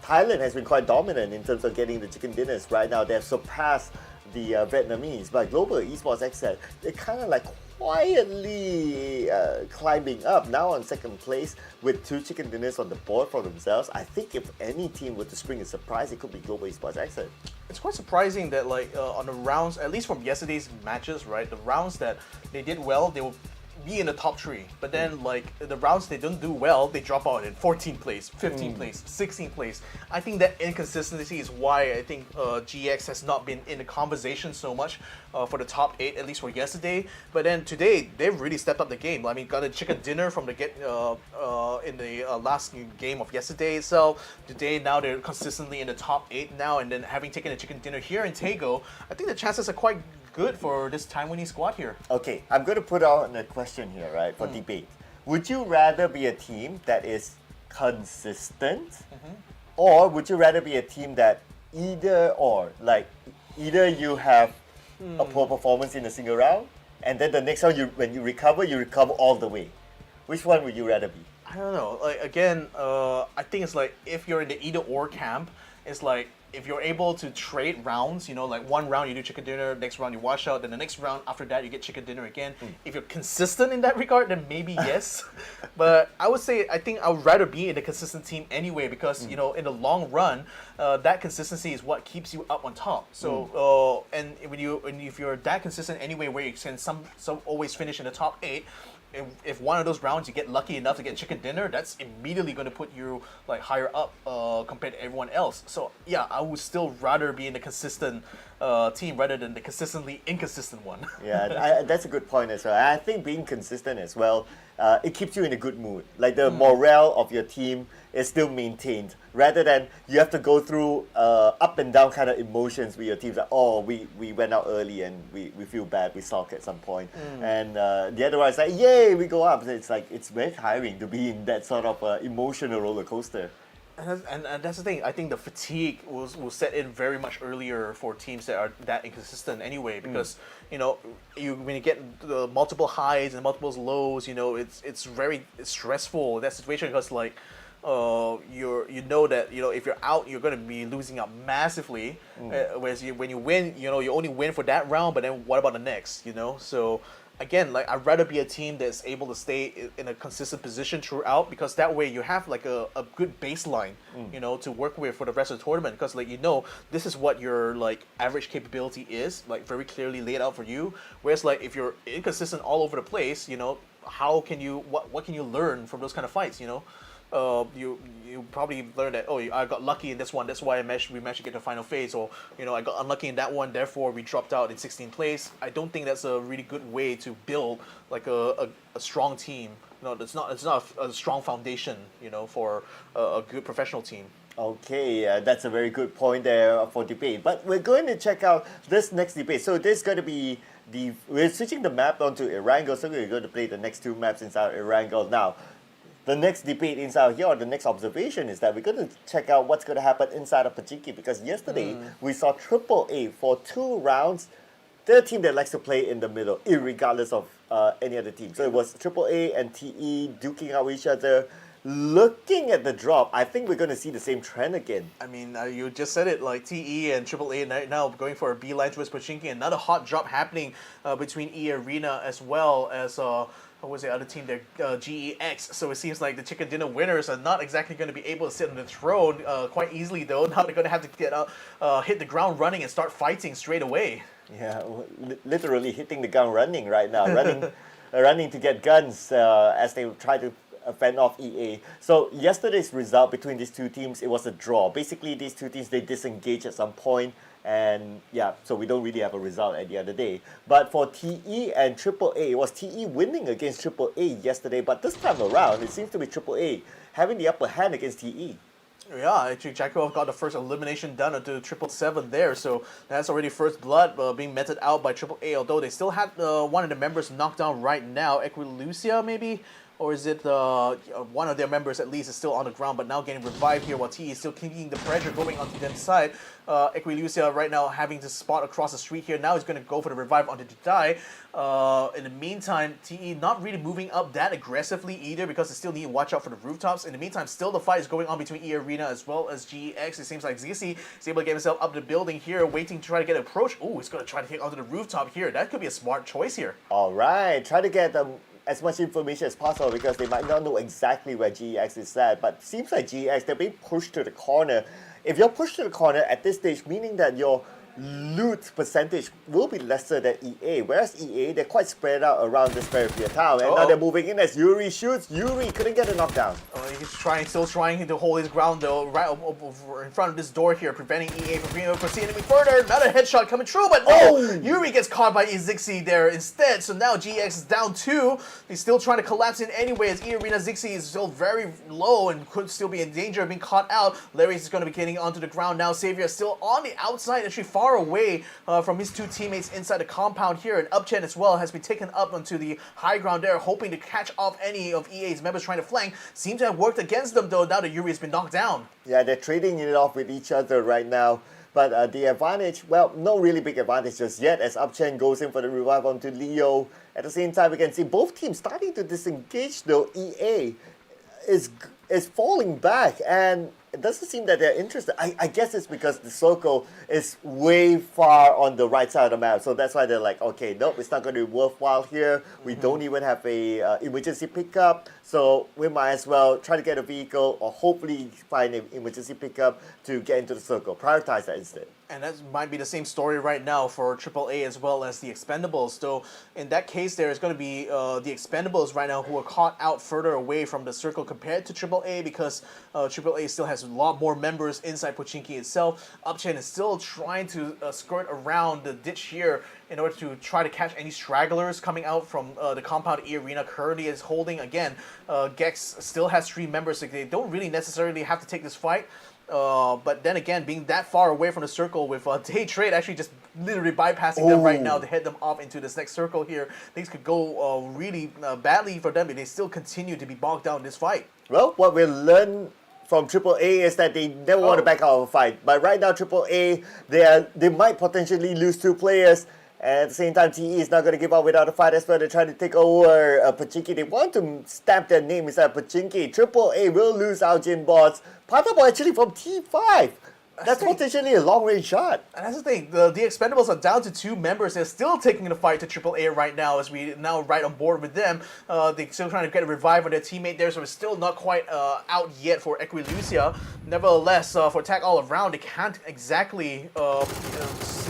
Thailand has been quite dominant in terms of getting the chicken dinners right now. They have surpassed the Vietnamese, but Global Esports Xsset, they're kind of like quietly climbing up now on second place with 2 chicken dinners on the board for themselves. I think if any team were to spring a surprise, it could be Global Esports Xsset. It's quite surprising that like on the rounds, at least from yesterday's matches, right? The rounds that they did well, they will be in the top 3. But then like the rounds they don't do well, they drop out in 14th place, 15th place, 16th place. I think that inconsistency is why I think GX has not been in the conversation so much for the top 8, at least for yesterday. But then today they've really stepped up the game. I mean, got a chicken dinner from the in the last game of yesterday. So today now they're consistently in the top 8 now, and then having taken a chicken dinner here in Tego, I think the chances are quite good for this time-winning squad here. Okay, I'm going to put out a question here, right, for debate. Would you rather be a team that is consistent, or would you rather be a team that either you have a poor performance in a single round, and then the next round when you recover all the way? Which one would you rather be? I don't know. Like again, I think it's like if you're in the either-or camp, it's like if you're able to trade rounds, you know, like one round you do chicken dinner, next round you wash out, then the next round after that you get chicken dinner again. If you're consistent in that regard, then maybe yes. But I would say I think I would rather be in a consistent team anyway, because you know in the long run, that consistency is what keeps you up on top. So and if you're that consistent anyway, where you can some always finish in the top 8. If one of those rounds you get lucky enough to get chicken dinner, that's immediately going to put you like higher up compared to everyone else. So yeah, I would still rather be in the consistent team rather than the consistently inconsistent one. Yeah, that's a good point as well. I think being consistent as well, it keeps you in a good mood. Like the morale of your team is still maintained, rather than you have to go through up and down kind of emotions with your teams. Like, oh, we went out early and we feel bad, we sulk at some point. And the other one is like, yay, we go up. So it's like, it's very tiring to be in that sort of emotional roller coaster. And that's the thing. I think the fatigue will set in very much earlier for teams that are that inconsistent anyway, because you know when you get the multiple highs and multiple lows, you know it's very stressful, that situation, because like you know that you know if you're out you're going to be losing out massively, whereas when you win, you know you only win for that round, but then what about the next, you know? So again, like I'd rather be a team that's able to stay in a consistent position throughout, because that way you have like a good baseline, you know, to work with for the rest of the tournament. Because like you know, this is what your like average capability is, like very clearly laid out for you. Whereas like if you're inconsistent all over the place, you know, how can you what can you learn from those kind of fights, you know? You probably learn that, oh, I got lucky in this one, that's why we managed to get to the final phase, or you know I got unlucky in that one, therefore we dropped out in 16th place. I don't think that's a really good way to build like a strong team. You know, it's not a strong foundation, you know, for a good professional team. Okay, that's a very good point there for debate. But we're going to check out this next debate. So this is going to be we're switching the map onto Erangel, so we're going to play the next 2 maps inside Erangel now. The next debate inside here, or the next observation, is that we're going to check out what's going to happen inside of Pochinki, because yesterday we saw AAA for 2 rounds. They're a team that likes to play in the middle, irregardless of any other team. So it was AAA and TE duking out each other. Looking at the drop, I think we're going to see the same trend again. I mean, you just said it, like TE and AAA right now going for a beeline towards Pochinki. Another hot drop happening between eArena as well as what was the other team there? GEX. So it seems like the chicken dinner winners are not exactly going to be able to sit on the throne quite easily, though. Now they're going to have to get hit the ground running and start fighting straight away. Yeah, literally hitting the ground running right now, running to get guns as they try to fend off EA. So yesterday's result between these 2 teams, it was a draw. Basically, these 2 teams, they disengaged at some point. And yeah, so we don't really have a result at the end of the day. But for TE and AAA, it was TE winning against AAA yesterday. But this time around, it seems to be AAA having the upper hand against TE. Yeah, actually, Jakov got the first elimination done onto 777 there, so that's already first blood being meted out by AAA, although they still had one of the members knocked down right now, Equilucia maybe? or is it one of their members at least is still on the ground, but now getting revived here while TE is still keeping the pressure going onto them side. Equilucia right now having to spot across the street here. Now he's going to go for the revive onto Jedi. In the meantime, TE not really moving up that aggressively either because they still need to watch out for the rooftops. In the meantime, still the fight is going on between eArena as well as GEX. It seems like Xsset is able to get himself up the building here, waiting to try to get an approach. Oh, he's going to try to take onto the rooftop here. That could be a smart choice here. All right, try to get as much information as possible because they might not know exactly where GEX is at. But seems like GEX, they're being pushed to the corner. If you're pushed to the corner at this stage, meaning that your loot percentage will be lesser than EA, whereas EA, they're quite spread out around this very town. And now they're moving in as Yuri shoots. Yuri couldn't get a knockdown. He's still trying to hold his ground though, right over in front of this door here, preventing EA from being able to proceed any further. Another headshot coming true, but no! Yuri gets caught by Xsset there instead, so now GX is down 2. He's still trying to collapse in anyway as eArena Xsset is still very low and could still be in danger of being caught out. Larry's is going to be getting onto the ground now. Xavier is still on the outside, actually far away from his two teammates inside the compound here, and Upchen as well has been taken up onto the high ground there, hoping to catch off any of EA's members trying to flank. Seems to have worked against them though, now that Yuri has been knocked down. Yeah, they're trading it off with each other right now. But the advantage, well, no really big advantage just yet as Upchen goes in for the revive onto Leo. At the same time, we can see both teams starting to disengage though. EA is falling back, and it doesn't seem that they're interested. I guess it's because the circle is way far on the right side of the map, so that's why they're like, okay, nope, it's not going to be worthwhile here. We don't even have a emergency pickup, so we might as well try to get a vehicle or hopefully find an emergency pickup to get into the circle. Prioritize that instead. And that might be the same story right now for AAA as well as the Expendables. Though in that case, there is going to be the Expendables right now who are caught out further away from the circle compared to AAA because AAA still has a lot more members inside Pochinki itself. Upchen is still trying to skirt around the ditch here in order to try to catch any stragglers coming out from the compound eArena currently is holding. Again, Gex still has 3 members, so they don't really necessarily have to take this fight. But then again, being that far away from the circle with Daytrade actually just literally bypassing them right now to head them off into this next circle here, things could go really badly for them if they still continue to be bogged down in this fight. Well, what we learned from AAA is that they never want to back out of a fight. But right now, AAA, they might potentially lose 2 players. And at the same time, TE is not going to give up without a fight as well. They're trying to take over Pochinki. They want to stamp their name inside Pochinki. AAA will lose out Jin Bots. Partable actually from T5. That's potentially a long-range shot. And that's the thing. The Expendables are down to 2 members. They're still taking the fight to AAA right now as we now right on board with them. They're still trying to get a revive on their teammate there, so it's still not quite out yet for Equilucia. Nevertheless, for attack all around, they can't exactly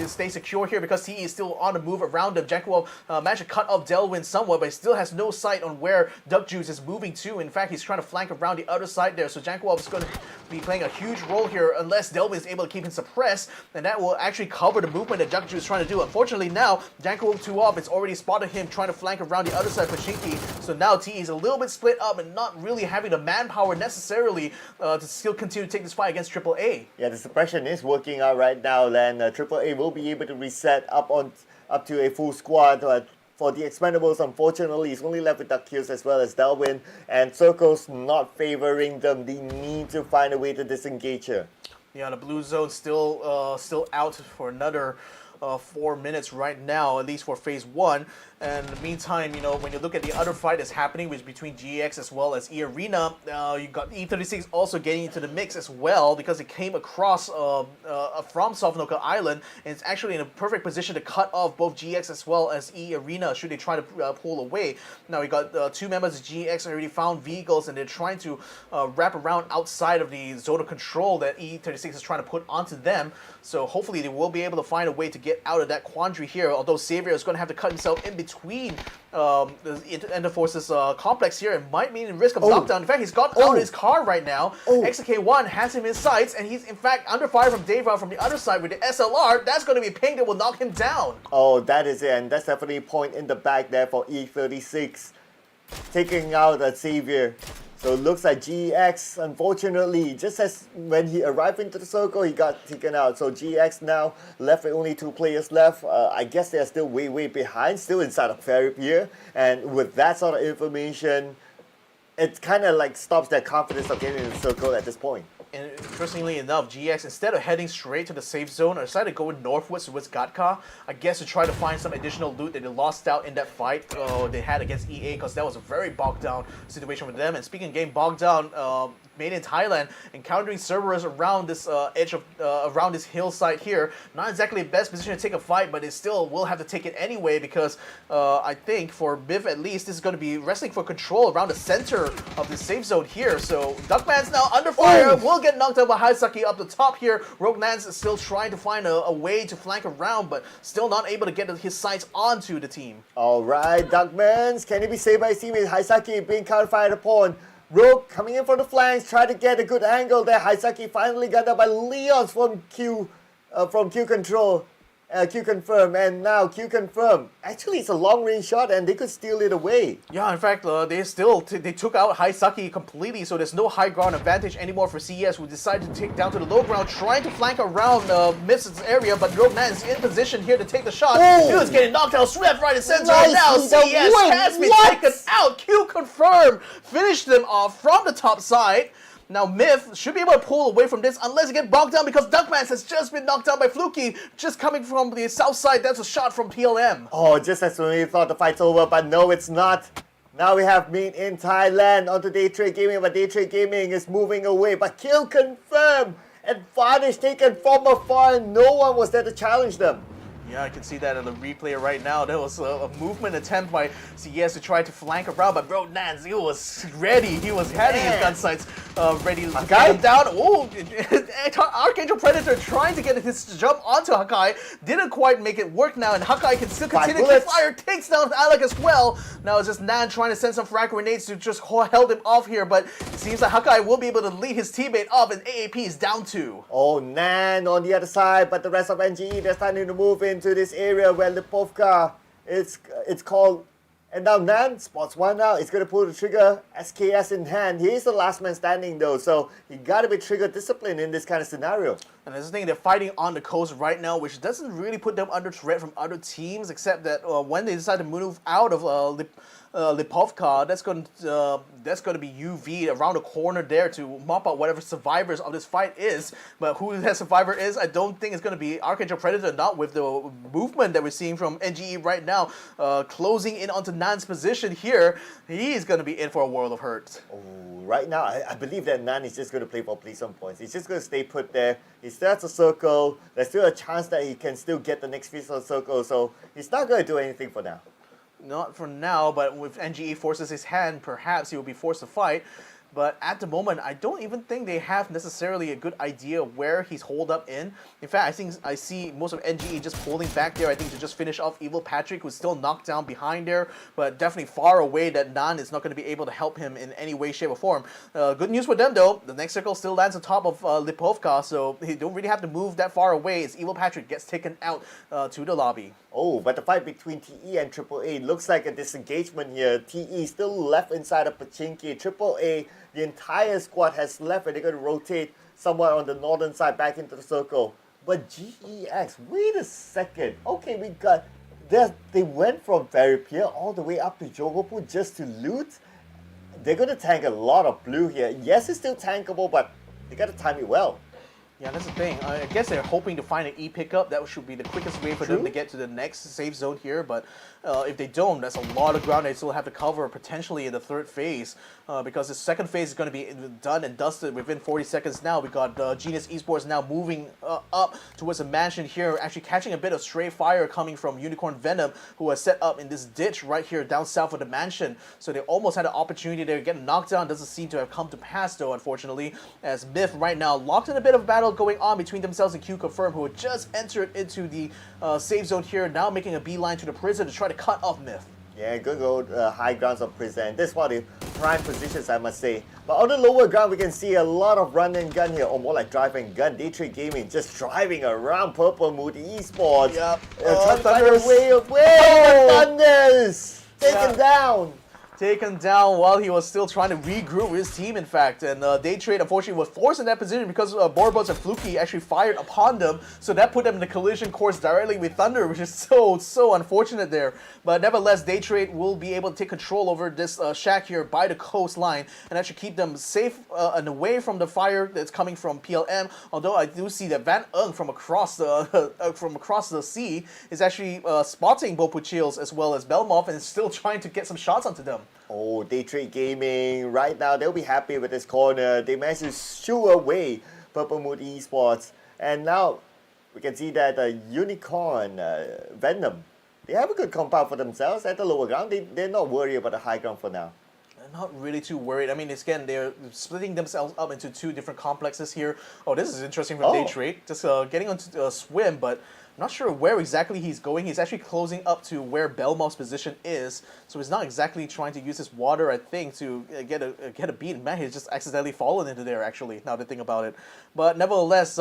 stay secure here because TE is still on the move around them. Jankowov managed to cut off Delwyn somewhat, but he still has no sight on where Duck Juice is moving to. In fact, he's trying to flank around the other side there, so Jankowov is going to be playing a huge role here unless Delwyn is able to keep him suppressed, and that will actually cover the movement that Duck Juice is trying to do. Unfortunately, now Jankowov 2 off, it's already spotted him trying to flank around the other side of Pochinki, so now TE is a little bit split up and not really having the manpower necessarily to still continue to take this fight against AAA. Yeah, the suppression is working out right now, and AAA will be able to reset up to a full squad. For the Expendables, unfortunately, it's only left with Duck Kills as well as Delwyn, and Circle's not favoring them. They need to find a way to disengage her. Yeah, the blue zone still out for another 4 minutes right now, at least for phase 1. And in the meantime, you know, when you look at the other fight that's happening, which is between GX as well as eArena, you got E36 also getting into the mix as well because it came across from Sovnoka Island, and it's actually in a perfect position to cut off both GX as well as eArena should they try to pull away. Now we got 2 members of GX already found vehicles, and they're trying to wrap around outside of the zone of control that E36 is trying to put onto them. So hopefully they will be able to find a way to get out of that quandary here, although Xavier is going to have to cut himself in between the Ender Forces complex here. It might mean a risk of knockdown. In fact, he's got out of his car right now. XK1 has him in sights, and he's in fact under fire from Deva from the other side with the SLR. That's going to be a ping that will knock him down. Oh, that is it, and that's definitely a point in the back there for E36, taking out Xavier. So it looks like GX, unfortunately, just as when he arrived into the circle, he got taken out. So GX now left with only 2 players left. I guess they're still way behind, still inside of Fair here. And with that sort of information, it kind of like stops their confidence of getting in the circle at this point. And interestingly enough, GX, instead of heading straight to the safe zone, decided to go northwards with Gatka, I guess to try to find some additional loot that they lost out in that fight they had against EA, because that was a very bogged down situation for them. And speaking of game bogged down, made in Thailand, encountering Cerberus around this edge of around this hillside here. Not exactly the best position to take a fight, but they still will have to take it anyway, because I think for Biv at least, this is going to be wrestling for control around the center of the safe zone here. So Duckman's now under fire, will get knocked out by Haisaki up the top here. Rogue Nance is still trying to find a way to flank around, but still not able to get his sights onto the team. Alright, Duckmans, can it be saved by his teammate Haisaki being counter-fired upon? Rogue coming in from the flanks, trying to get a good angle there. Haisaki finally got up by Leons from Q Control. QConfirm, and now QConfirm. Actually, it's a long-range shot, and they could steal it away. Yeah, in fact, they took out Haisaki completely, so there's no high ground advantage anymore for CES, who decided to take down to the low ground, trying to flank around Mist's area, but Rogue Nance in position here to take the shot. He was getting knocked out, swept right in center, and now CES has been taken out. QConfirm finished them off from the top side. Now Myth should be able to pull away from this unless he get bogged down, because Duckmans has just been knocked down by Fluky, just coming from the south side. That's a shot from PLM. Oh, just as when we thought the fight's over, but no, it's not. Now we have meet in Thailand onto Daytrade Gaming, but Daytrade Gaming is moving away. But kill confirmed. Advantage taken from afar, and no one was there to challenge them. Yeah, I can see that in the replay right now. There was a movement attempt by CES to try to flank around, but Bro Nance, he was ready. He was having his gun sights ready to get him down. Oh, Arkangel Predator trying to get his jump onto Hakai. Didn't quite make it work now, and Hakai can still continue to fire. Takes down Alec as well. Now it's just Nan trying to send some frag grenades to just hold him off here, but it seems like Hakai will be able to lead his teammate off, and AAP is down 2. Oh, Nan on the other side, but the rest of NGE, they're starting to move into this area where Lipovka it's called, and now Nan spots one now. He's going to pull the trigger, SKS in hand. He's the last man standing though, so you got to be trigger disciplined in this kind of scenario. And that's the thing, they're fighting on the coast right now, which doesn't really put them under threat from other teams, except that when they decide to move out of Lipovka, that's going to be UV around the corner there to mop out whatever survivors of this fight is. But who that survivor is, I don't think it's going to be Arkangel Predator, not with the movement that we're seeing from NGE right now, closing in onto Nan's position here. He's going to be in for a world of hurt. Oh, right now, I believe that Nan is just going to play for pleasant points. He's just going to stay put there. He starts a circle. There's still a chance that he can still get the next piece of the circle, so he's not going to do anything for now. Not for now, but if NGE forces his hand, perhaps he will be forced to fight. But at the moment, I don't even think they have necessarily a good idea where he's holed up in. In fact, I think I see most of NGE just holding back there, I think, to just finish off Evil Patrick, who's still knocked down behind there, but definitely far away that Nan is not going to be able to help him in any way, shape, or form. Good news for them, though. The next circle still lands on top of Lipovka, so they don't really have to move that far away as Evil Patrick gets taken out to the lobby. Oh, but the fight between TE and AAA looks like a disengagement here. TE still left inside of Pochinki. AAA, the entire squad has left, and they're going to rotate somewhere on the northern side back into the circle. But GEX, wait a second. Okay, we got... They went from Pier all the way up to Jogopu just to loot. They're going to tank a lot of blue here. Yes, it's still tankable, but they got to time it well. Yeah, that's the thing. I guess they're hoping to find an E pickup. That should be the quickest way for them to get to the next safe zone here. But if they don't, that's a lot of ground they still have to cover potentially in the third phase. Because the second phase is going to be done and dusted within 40 seconds now. We got Genius Esports now moving up towards the mansion here, actually catching a bit of stray fire coming from Unicorn Venom, who was set up in this ditch right here down south of the mansion. So they almost had an opportunity there to get knocked down. Doesn't seem to have come to pass though, unfortunately, as Myth right now locked in a bit of a battle going on between themselves and QConfirm, who had just entered into the safe zone here, now making a beeline to the prison to try to cut off Myth. Yeah, good old high grounds of prison. This is one of the prime positions, I must say. But on the lower ground, we can see a lot of run and gun here, or more like drive and gun. Daytrade Gaming just driving around Purple Mood Esports. Yep. Thunder way away. Thunders taken down. taken down while he was still trying to regroup with his team, in fact. And Daytrade, unfortunately, was forced in that position because Borbots and Fluky actually fired upon them. So that put them in the collision course directly with Thunder, which is so unfortunate there. But nevertheless, Daytrade will be able to take control over this shack here by the coastline and actually keep them safe and away from the fire that's coming from PLM. Although I do see that Van Ung from across the sea is actually spotting both Puchils as well as Belmoth and is still trying to get some shots onto them. Oh, Daytrade Gaming, right now they'll be happy with this corner. They managed to shoo away Purple Mood Esports. And now we can see that Unicorn, Venom, they have a good compound for themselves at the lower ground. They're not worried about the high ground for now. Not really too worried. I mean, again, they're splitting themselves up into two different complexes here. Oh, this is interesting from Daytrade. Just getting onto a swim, but I'm not sure where exactly he's going. He's actually closing up to where Belmoth's position is, so he's not exactly trying to use his water, I think, to get a beat. Man, he's just accidentally fallen into there, actually, now that I think about it. But nevertheless,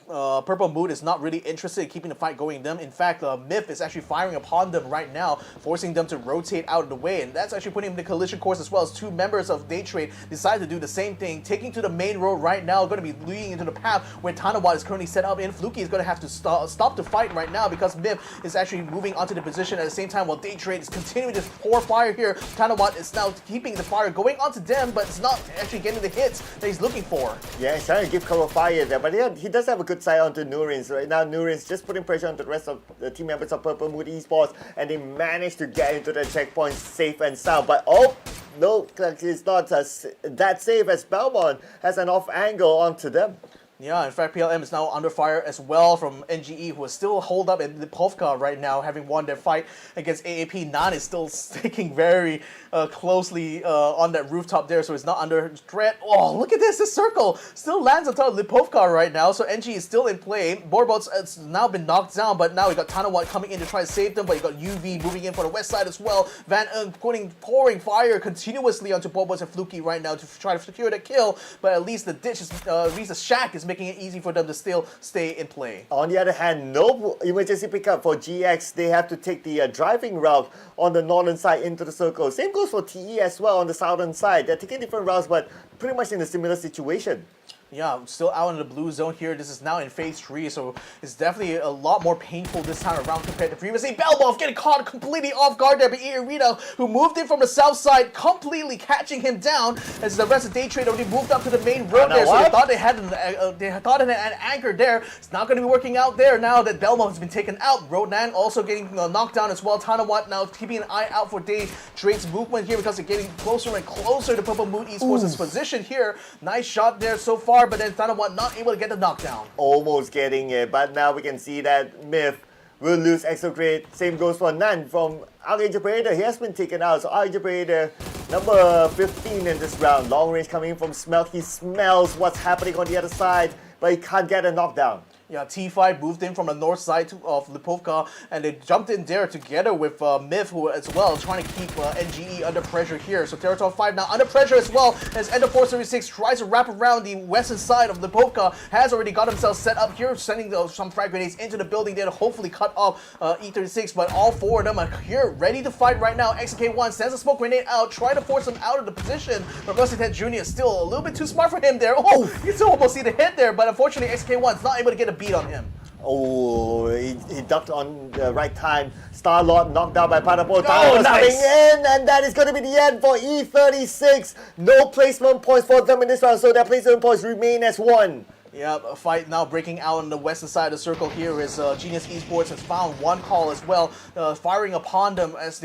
Purple Mood is not really interested in keeping the fight going them. In fact, Myth is actually firing upon them right now, forcing them to rotate out of the way, and that's actually putting them in the collision course as well as two members of Daytrade decide to do the same thing, taking to the main road right now, going to be leading into the path where Tanawat is currently set up in. Fluky is going to have to stop the fight right now because Myth is actually moving onto the position at the same time while Daytrade is continuing to pour fire here. Tanawat is now keeping the fire going onto them, but it's not actually getting the hits that he's looking for. Yeah, he's trying to give cover fire there, but he does have a good side onto Nurins. Right now, Nurins just putting pressure on the rest of the team members of Purple Mood Esports, and they managed to get into the checkpoint safe and sound. But oh, no, it's not that safe as Belmont has an off angle onto them. Yeah, in fact, PLM is now under fire as well from NGE, who is still holed up in Lipovka right now, having won their fight against AAP. Nan is still sticking very closely on that rooftop there, so it's not under threat. Oh, look at this circle still lands on top of Lipovka right now, so NG is still in play. Borbots has now been knocked down, but now we got Tanawat coming in to try to save them, but you got UV moving in for the west side as well. Van pouring fire continuously onto Borbots and Fluky right now to try to secure the kill, but at least the ditch is, at least the shack is making it easy for them to still stay in play. On the other hand, no emergency pickup for GX. They have to take the driving route on the northern side into the circle. Same goes for TE as well on the southern side. They're taking different routes, but pretty much in a similar situation. Yeah, still out in the blue zone here. This is now in phase 3, so it's definitely a lot more painful this time around compared to previously. Belmoth getting caught completely off guard there by eArena, who moved in from the south side, completely catching him down as the rest of Daytrade already moved up to the main road there. So they thought they had an anchor there. It's not going to be working out there now that Belmoth has been taken out. Rodan also getting knocked down as well. Tanawat now keeping an eye out for Daytrade's movement here because they're getting closer and closer to Purple Mood Esports' position here. Nice shot there so far, but then Tanawat not able to get the knockdown. Almost getting it, but now we can see that Myth will lose extra grade. Same goes for Nan from Arkangel Predator. He has been taken out, so Arkangel Predator, number 15 in this round. Long range coming in from Smelt. He smells what's happening on the other side, but he can't get a knockdown. Yeah, T5 moved in from the north side of Lipovka, and they jumped in there together with Myth, who as well trying to keep NGE under pressure here. So Theerathon FIVE now under pressure as well as Ender 436 tries to wrap around the western side of Lipovka. Has already got himself set up here, sending some frag grenades into the building there to hopefully cut off E36. But all four of them are here, ready to fight right now. XK1 sends a smoke grenade out, try to force him out of the position. But Rusty Jr. is still a little bit too smart for him there. Oh, you can still almost see the hit there, but unfortunately XK1 is not able to get a beat on him. Oh, he ducked on the right time. Starlord knocked down by Padapo. Oh, nice. Coming in, and that is going to be the end for E36. No placement points for them in this round, so their placement points remain as 1. Yeah, a fight now breaking out on the western side of the circle here as Genius Esports has found one call as well, firing upon them as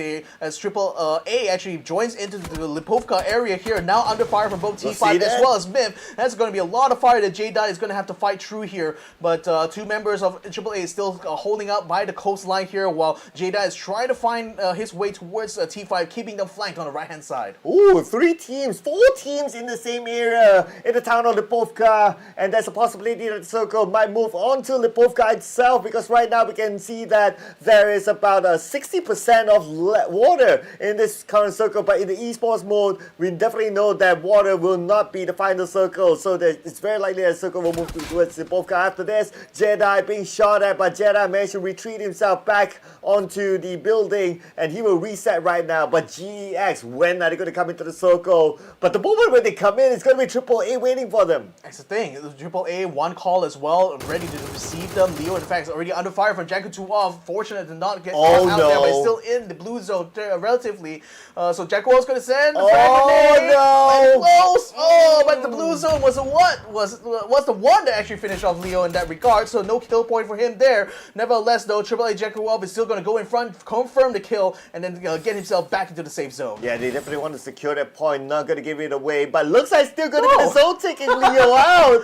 Triple A actually joins into the Lipovka area here, now under fire from both T5 as well as Myth. That's going to be a lot of fire that J-Dye is going to have to fight through here, but two members of Triple A is still holding out by the coastline here while J-Dye is trying to find his way towards T5, keeping them flanked on the right-hand side. Ooh, 4 teams in the same area in the town of Lipovka, and there's a possibility that the circle might move on to Lipovka itself, because right now we can see that there is about 60% of water in this current circle, but in the esports mode, we definitely know that water will not be the final circle, so that it's very likely that the circle will move towards Lipovka after this. Jedi being shot at, but Jedi managed to retreat himself back onto the building, and he will reset right now. But GEX, when are they going to come into the circle? But the moment when they come in, it's going to be Triple A waiting for them. That's the thing. The Triple A, one call as well, ready to receive them. Leo, in fact, is already under fire from Jakku 2 off. Fortunate to not get caught out there, but he's still in the blue zone relatively. So Jakku is going to send the frag grenade. No! Close! Oh, but the blue zone was the one that actually finished off Leo in that regard, so no kill point for him there. Nevertheless, though, Triple A Jakku is still going to go in front, confirm the kill, and then get himself back into the safe zone. Yeah, they definitely want to secure that point, not going to give it away, but looks like still going to be the zone taking Leo out.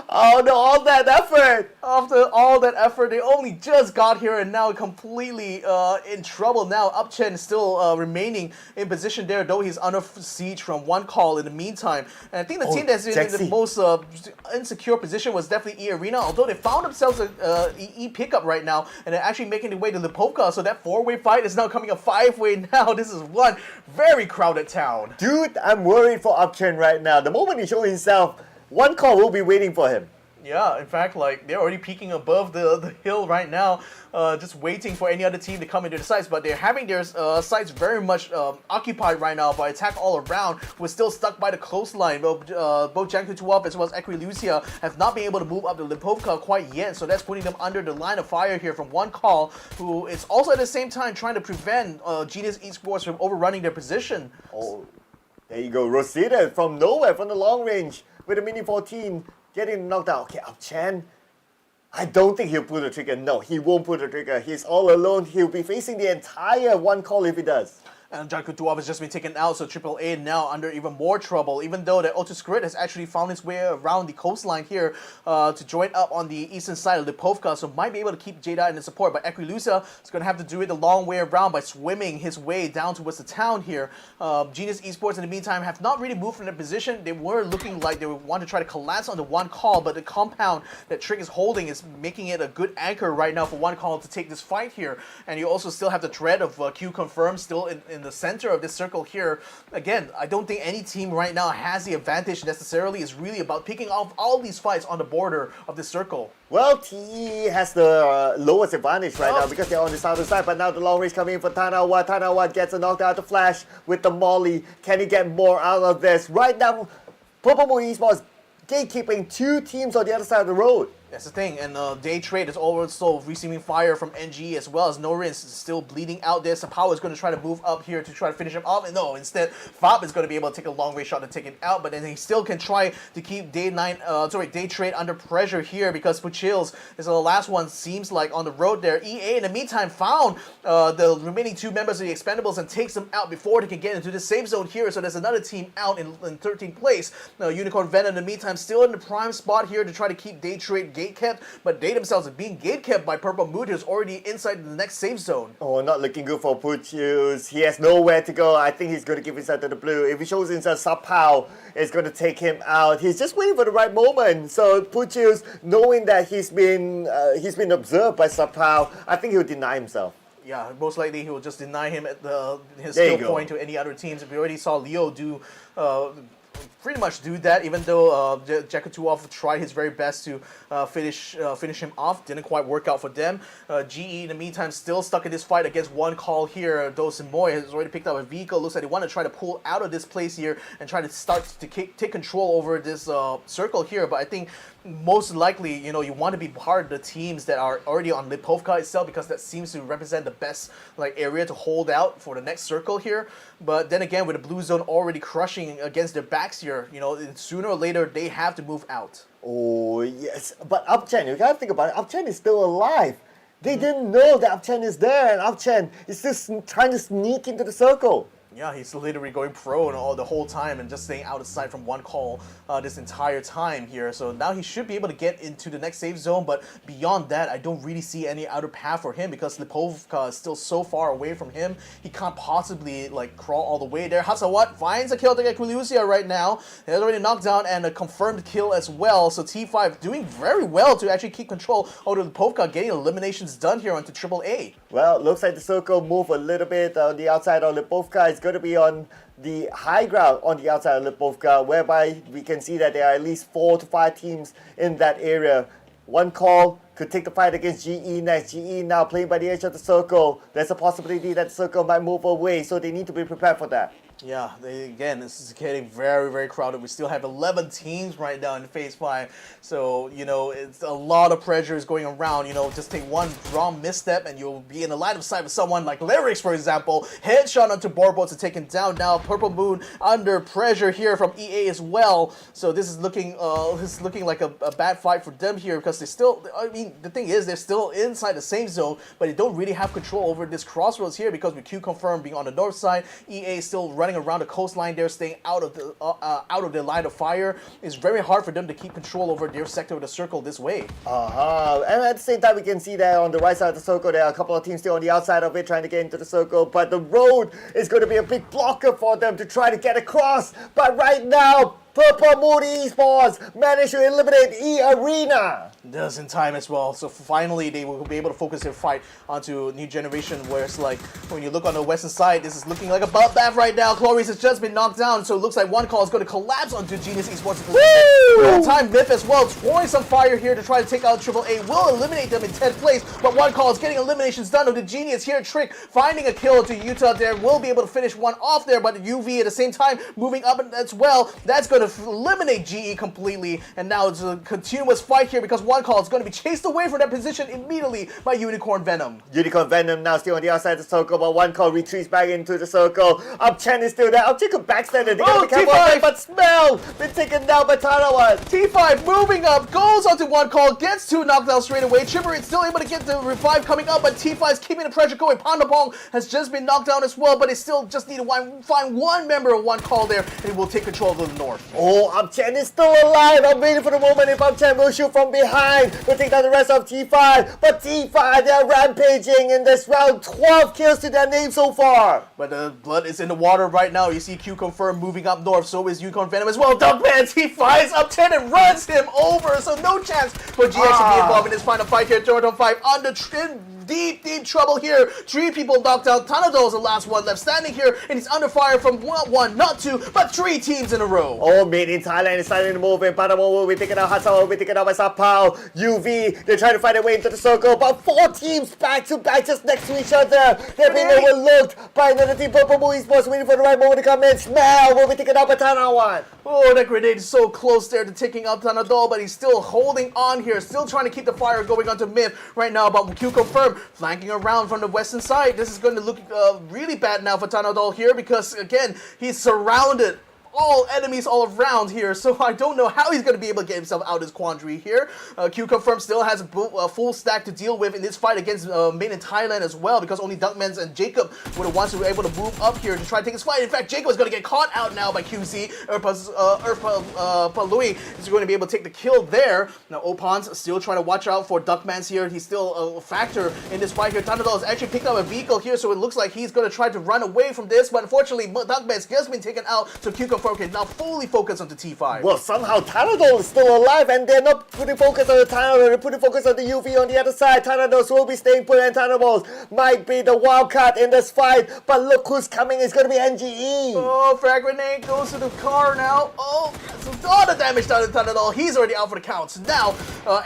Oh no, all that effort. After all that effort, they only just got here and now completely in trouble now. Upchen is still remaining in position there, though he's under siege from one call in the meantime. And I think the team that's in the most insecure position was definitely eArena, although they found themselves a E pickup right now, and they're actually making their way to Lipovka, so that 4-way fight is now coming a 5-way now. This is one very crowded town. Dude, I'm worried for Upchen right now. The moment he shows himself, one call will be waiting for him. Yeah, in fact, like, they're already peeking above the hill right now, just waiting for any other team to come into the sites, but they're having their sites very much occupied right now by attack all around. We're still stuck by the coastline. Both Jakku 2 as well as Equilucia have not been able to move up to Lipovka quite yet, so that's putting them under the line of fire here from one call, who is also at the same time trying to prevent Genius Esports from overrunning their position. Oh, there you go. Rosita from nowhere, from the long range, with a Mini 14. Getting knocked out. Okay, Upchen. I don't think he'll pull the trigger. No, he won't pull the trigger. He's all alone. He'll be facing the entire one call if he does. And Jakku 2 has just been taken out, so Triple A now under even more trouble, even though the Autoscrit has actually found its way around the coastline here to join up on the eastern side of Lipovka, so might be able to keep Jada in the support, but Equilucia is going to have to do it the long way around by swimming his way down towards the town here. Genius Esports in the meantime have not really moved from their position. They were looking like they would want to try to collapse on the one call, but the compound that Trick is holding is making it a good anchor right now for one call to take this fight here. And you also still have the threat of QConfirm still in the center of this circle here. Again, I don't think any team right now has the advantage necessarily. It's really about picking off all these fights on the border of this circle. Well, TE has the lowest advantage right now because they're on the southern side, but now the long range coming in for Tanawa. Tanawa gets a knockdown at the flash with the molly. Can he get more out of this? Right now, Purple Moon Esports gatekeeping two teams on the other side of the road. That's the thing, and Daytrade is also receiving fire from NG as well as Norin is still bleeding out there. Sapao is going to try to move up here to try to finish him off, and no, instead, Fab is going to be able to take a long range shot to take him out, but then he still can try to keep Daytrade under pressure here because Puchills is the last one, seems like, on the road there. EA, in the meantime, found the remaining two members of the Expendables and takes them out before they can get into the safe zone here, so there's another team out in 13th place. Unicorn Venom, in the meantime, still in the prime spot here to try to keep Daytrade gate-kept, but they themselves are being gate-kept by Purple Mood, who's already inside the next safe zone. Oh, not looking good for Puchills. He has nowhere to go. I think he's going to give himself to the blue. If he shows himself, Sapao is going to take him out. He's just waiting for the right moment. So Puchills, knowing that he's been observed by Sapao, I think he'll deny himself. Yeah, most likely he will just deny him at his skill point to any other teams. We already saw Leo do pretty much do that, even though Jakku 2 tried his very best to finish him off. Didn't quite work out for them. GE, in the meantime, still stuck in this fight against one call here. Though Simoy has already picked up a vehicle. Looks like they want to try to pull out of this place here and try to start to take control over this circle here. But I think most likely, you want to be part of the teams that are already on Lipovka itself, because that seems to represent the best area to hold out for the next circle here. But then again, with the blue zone already crushing against their backs here, sooner or later they have to move out. Oh yes, but Upchen, you gotta think about it. Upchen is still alive. They didn't know that Upchen is there, and Upchen is just trying to sneak into the circle. Yeah, he's literally going prone all the whole time and just staying out of sight from one call this entire time here. So now he should be able to get into the next safe zone, but beyond that, I don't really see any outer path for him because Lipovka is still so far away from him. He can't possibly like crawl all the way there. Hasawat finds a kill to get Kulusia right now. He has already knocked down and a confirmed kill as well. So T5 doing very well to actually keep control over Lipovka, getting eliminations done here onto AAA. Well, looks like the circle move a little bit on the outside of Lipovka. It's going to be on the high ground on the outside of Lipovka, whereby we can see that there are at least 4 to 5 teams in that area. One call could take the fight against GE next. GE now playing by the edge of the circle. There's a possibility that the circle might move away, so they need to be prepared for that. Yeah, again, this is getting very, very crowded. We still have 11 teams right now in Phase 5. So, you know, it's a lot of pressure is going around. You know, just take one wrong misstep and you'll be in the line of sight with someone like Lyrics, for example. Headshot onto Borbo to take him down now. Purple Moon under pressure here from EA as well. So this is looking like a bad fight for them here because they still, I mean, the thing is, they're still inside the same zone, but they don't really have control over this crossroads here because with QConfirm being on the north side, EA is still running around the coastline there, staying out of their line of fire. It's very hard for them to keep control over their sector of the circle this way. And at the same time, we can see that on the right side of the circle, there are a couple of teams still on the outside of it trying to get into the circle, but the road is going to be a big blocker for them to try to get across. But right now, Purple Moon Esports managed to eliminate eArena. Does in time as well. So finally, they will be able to focus their fight onto New Generation, where it's like, when you look on the western side, this is looking like a bloodbath right now. Chloris has just been knocked down, so it looks like one call is going to collapse onto Genius Esports. Time Myth as well, throwing some fire here to try to take out AAA. Will eliminate them in 10th place, but one call is getting eliminations done. The Genius here, Trick, finding a kill to Utah there, will be able to finish one off there, but UV at the same time moving up as well. That's going to eliminate GE completely, and now it's a continuous fight here because one call is going to be chased away from that position immediately by Unicorn Venom. Unicorn Venom now still on the outside of the circle, but one call retreats back into the circle. Chen is still there. Chen could backstand it. They gotta be careful of it, but Smell been taken down by Tanawan. T5 moving up, goes onto one call, gets 2 knockdowns straight away. Chipper is still able to get the revive coming up, but T5 is keeping the pressure going. Pandapong has just been knocked down as well, but they still just need to find one member of one call there, and it will take control of the north. Chen is still alive. I'm waiting for the moment if Chen will shoot from behind. We'll take down the rest of T5. But T5, they're rampaging in this round. 12 kills to their name so far. But the blood is in the water right now. You see QConfirm moving up north. So is Unicorn Venom as well. Duckman, T5 is up 10 and runs him over. So no chance for GX to be involved in this final fight here. Theerathon FIVE under deep trouble here. 3 people knocked out. Tanado is the last one left standing here, and he's under fire from not 1, not 2, but 3 teams in a row. Made in Thailand is starting to move in. Panamo will be taken out. Hatsawa will be taken out by Sapao. UV, they're trying to find their way into the circle, but 4 teams back to back just next to each other. They're being overlooked by another team. Purple Moon Esports waiting for the right moment to come in. Smell will be taken out by Tanawan. Oh, that grenade is so close there to taking out Tanado, but he's still holding on here, still trying to keep the fire going onto Myth right now. But QConfirm flanking around from the western side. This is going to look really bad now for Tanado here because, again, he's surrounded. All enemies all around here, so I don't know how he's going to be able to get himself out of this quandary here. QConfirm still has a full stack to deal with in this fight against Main in Thailand as well, because only Duckmans and Jacob were the ones who were able to move up here to try to take his fight. In fact, Jacob is going to get caught out now by QC. Louis is going to be able to take the kill there. Now Opan's still trying to watch out for Duckmans here. He's still a factor in this fight here. Tanadol has actually picked up a vehicle here, so it looks like he's going to try to run away from this, but unfortunately Duckman's just been taken out, so QConfirm can now fully focus on the T5. Well, somehow Tanadol is still alive, and they're not putting focus on the Tanadol, they're putting focus on the UV on the other side. Tanados will be staying put, and Tanados might be the wild card in this fight, but look who's coming, it's going to be NGE. Oh, frag grenade goes to the car now. Oh, so all the damage done to Tanadol. He's already out for the count. So now,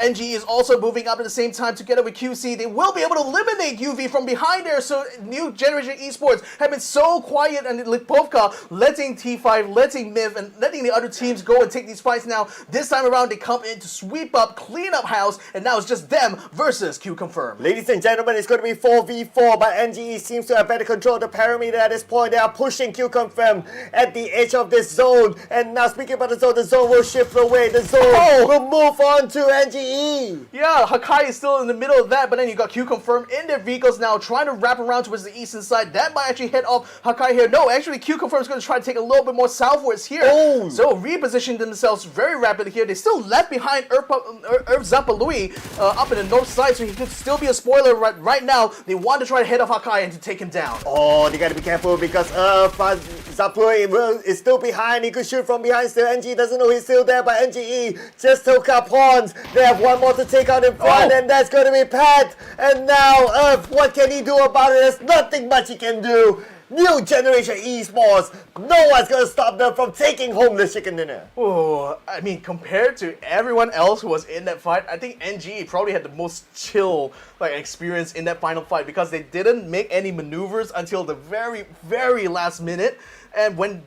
NGE is also moving up at the same time together with QC. They will be able to eliminate UV from behind there, so New Generation Esports have been so quiet, and Lipovka letting T5, letting Myth, and letting the other teams go and take these fights now. This time around, they come in to sweep up, clean up house, and now it's just them versus QConfirm. Ladies and gentlemen, it's going to be 4v4, but NGE seems to have better control of the perimeter at this point. They are pushing QConfirm at the edge of this zone. And now, speaking thinking about the zone will shift away, the zone will move on to NGE. Yeah, Hakai is still in the middle of that, but then you got QConfirm in their vehicles now, trying to wrap around towards the eastern side. That might actually hit off Hakai here. No, actually QConfirm is going to try to take a little bit more southwards here. Oh. So repositioning themselves very rapidly here. They still left behind Zapalui up in the north side, so he could still be a spoiler right now. They want to try to head off Hakai and to take him down. Oh, they gotta be careful because Zapalui is still behind. He could shoot from behind still. NGE doesn't know he's still there, but NGE just took up pawns. They have one more to take out in front, and that's gonna be Pat. And now what can he do about it? There's nothing much he can do. New Generation Esports, no one's gonna stop them from taking home the chicken dinner. Oh, I mean, compared to everyone else who was in that fight, I think NGE probably had the most chill experience in that final fight because they didn't make any maneuvers until the very, very last minute. And when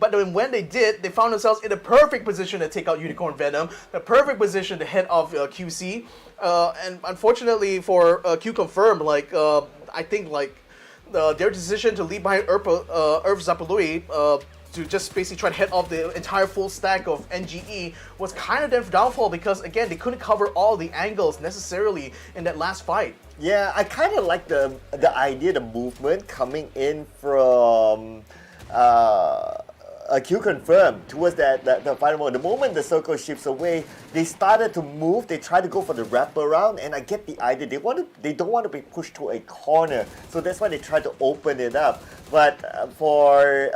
they did, they found themselves in a perfect position to take out Unicorn Venom, the perfect position to head off QC. And unfortunately for QConfirm, I think their decision to leave behind Zapalui to just basically try to head off the entire full stack of NGE was kind of their downfall because, again, they couldn't cover all the angles necessarily in that last fight. Yeah, I kind of like the idea, the movement coming in from QConfirm towards the final moment. The moment the circle shifts away, they started to move. They tried to go for the wraparound, and I get the idea. They don't want to be pushed to a corner, so that's why they tried to open it up. But for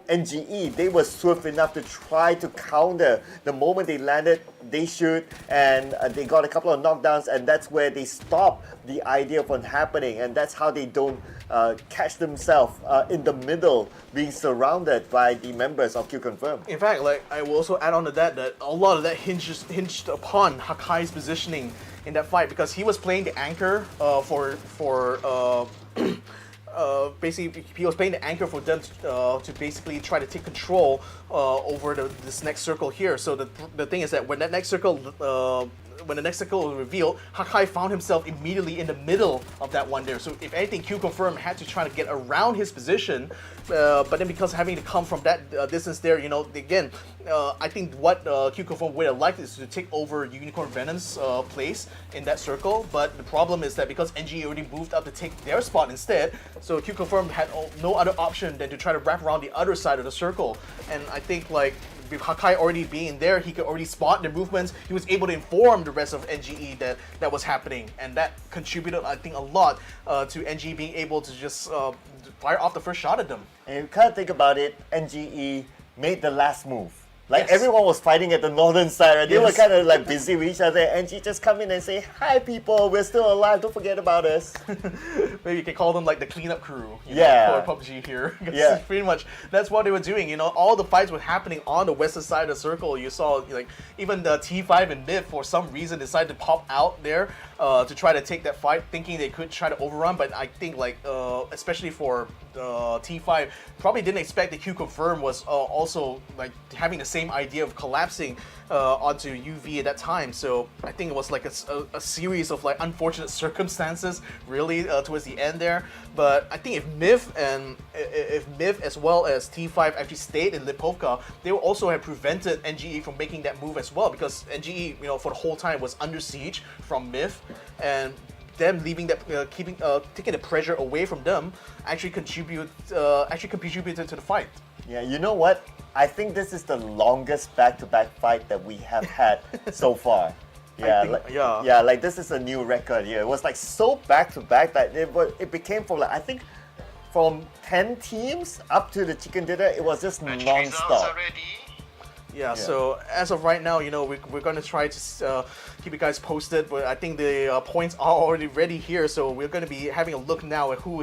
NGE, they were swift enough to try to counter. The moment they landed, they shoot, and they got a couple of knockdowns, and that's where they stop the idea from happening, and that's how they don't catch themselves in the middle, being surrounded by the members of QConfirm. In fact, I will also add on to that a lot of that hinged upon Hakai's positioning in that fight because he was playing the anchor basically, he was playing the anchor for them to basically try to take control over this next circle here. So the thing is that when the next circle was revealed, Hakai found himself immediately in the middle of that one there. So if anything, QConfirm had to try to get around his position, but then because having to come from that distance there, again, I think what QConfirm would have liked is to take over Unicorn Venom's place in that circle, but the problem is that because NG already moved up to take their spot instead, so QConfirm had no other option than to try to wrap around the other side of the circle. And I think with Hakai already being there, he could already spot the movements. He was able to inform the rest of NGE that was happening, and that contributed, I think, a lot to NGE being able to just fire off the first shot at them. And you can't think about it, NGE made the last move. Yes. Everyone was fighting at the northern side, right? They were Yes. kind of busy with each other. NG just come in and say, "Hi people, we're still alive, don't forget about us." Maybe you can call them the cleanup crew Yeah. for PUBG here. 'Cause Yeah. pretty much that's what they were doing. All the fights were happening on the western side of the circle. You saw even the T5 and Mid for some reason decided to pop out there to try to take that fight, thinking they could try to overrun. But I think especially for T5, probably didn't expect that QConfirm was also having the same idea of collapsing onto UV at that time. So I think it was a series of unfortunate circumstances really towards the end there. But I think if MIF as well as T5 actually stayed in Lipovka, they would also have prevented NGE from making that move as well, because NGE for the whole time was under siege from MIF, and them leaving that, taking the pressure away from them actually contributed to the fight. Yeah, you know what? I think this is the longest back-to-back fight that we have had so far. Yeah, this is a new record here. It was so back-to-back that it became from 10 teams up to the chicken dinner, it was just non-stop. Yeah, so as of right now, we're going to try to keep you guys posted, but I think the points are already ready here, so we're going to be having a look now at who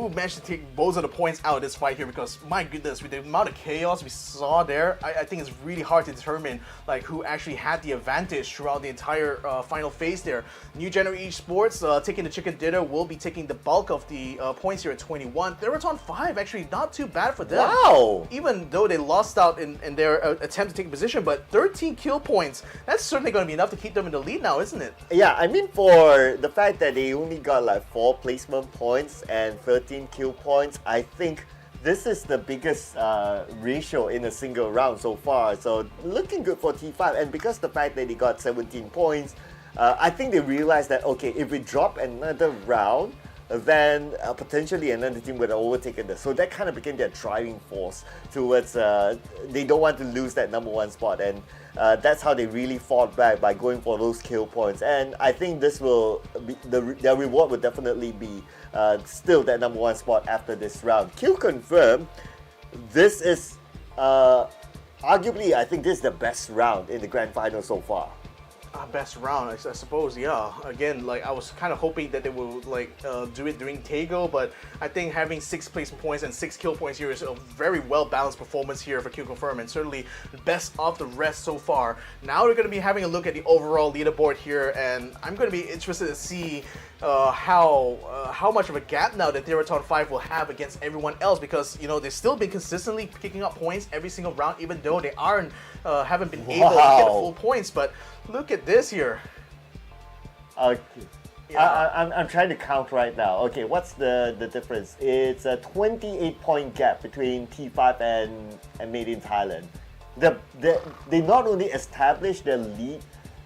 managed to take both of the points out of this fight here, because my goodness, with the amount of chaos we saw there, I think it's really hard to determine who actually had the advantage throughout the entire final phase there. New Generation Esports taking the chicken dinner will be taking the bulk of the points here at 21. Theerathon FIVE actually not too bad for them. Wow! Even though they lost out in their attempt to take a position, but 13 kill points, that's certainly going to be enough to keep them in the lead now, isn't it? Yeah, I mean, for the fact that they only got 4 placement points and 13 kill points, I think this is the biggest ratio in a single round so far. So looking good for T5, and because the fact that they got 17 points, I think they realized that, okay, if we drop another round, then potentially another team would have overtaken this. So that kind of became their driving force towards, they don't want to lose that number one spot. And that's how they really fought back, by going for those kill points. And I think this will be, their reward will definitely be still that number one spot after this round. QConfirm, this is arguably, I think this is the best round in the grand final so far. Best round, I suppose, yeah. Again, like I was kind of hoping that they would like do it during Tego, but I think having 6 placement points and 6 kill points here is a very well balanced performance here for QConfirm, and certainly the best of the rest so far. Now we're going to be having a look at the overall leaderboard here, and I'm going to be interested to see how much of a gap now that Theerathon FIVE will have against everyone else, because you know they've still been consistently picking up points every single round, even though they haven't been able to get the full points. But look at this here. Okay. Yeah. I'm trying to count right now. Okay, what's the difference? It's a 28-point gap between T5 and Made in Thailand. They not only established their lead,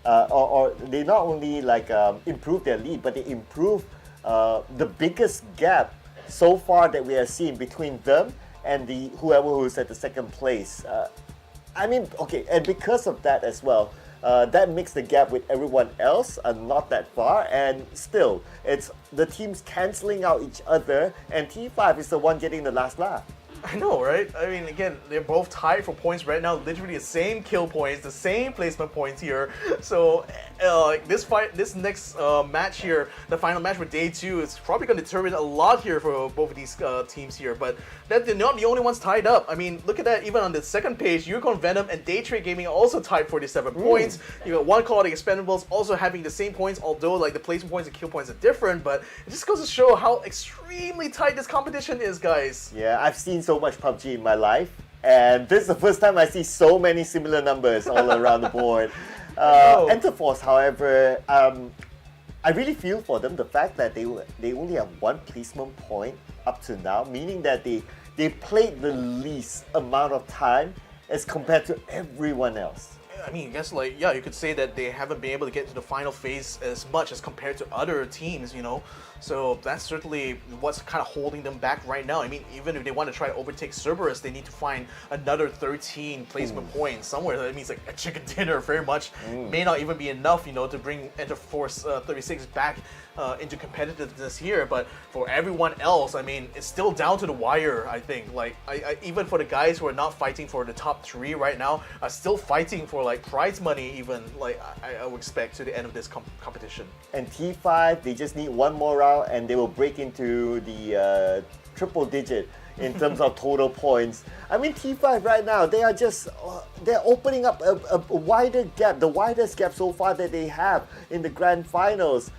or they not only like improve their lead, but they improve the biggest gap so far that we have seen between them and whoever who's at the second place. I mean, okay, and because of that as well, that makes the gap with everyone else not that far, and still, it's the teams cancelling out each other, and T5 is the one getting the last laugh. I know, right? I mean, again, they're both tied for points right now. Literally the same kill points, the same placement points here. So, this next match here, the final match for day 2, is probably going to determine a lot here for both of these teams here. But they're not the only ones tied up. I mean, look at that. Even on the second page, Unicorn Venom and Daytrade Gaming are also tied for the 7 points. You got one called Expendables also having the same points, although like the placement points and kill points are different. But it just goes to show how extremely tight this competition is, guys. Yeah, I've seen so much PUBG in my life, and this is the first time I see so many similar numbers all around the board. Enterforce, however, I really feel for them the fact that they only have 1 placement point up to now, meaning that they played the least amount of time as compared to everyone else. I mean, I guess like, yeah, you could say that they haven't been able to get to the final phase as much as compared to other teams, you know. So that's certainly what's kind of holding them back right now. I mean, even if they want to try to overtake Cerberus, they need to find another 13 placement points somewhere. That means like a chicken dinner very much. May not even be enough, you know, to bring Enterforce 36 back into competitiveness here. But for everyone else, I mean, it's still down to the wire, I think. Like, even for the guys who are not fighting for the top 3 right now, are still fighting for like prize money even, like I would expect to the end of this competition. And T5, they just need 1 more round and they will break into the triple digit in terms of total points. I mean, T5 right now, they are just, they're opening up a wider gap, the widest gap so far that they have in the grand finals.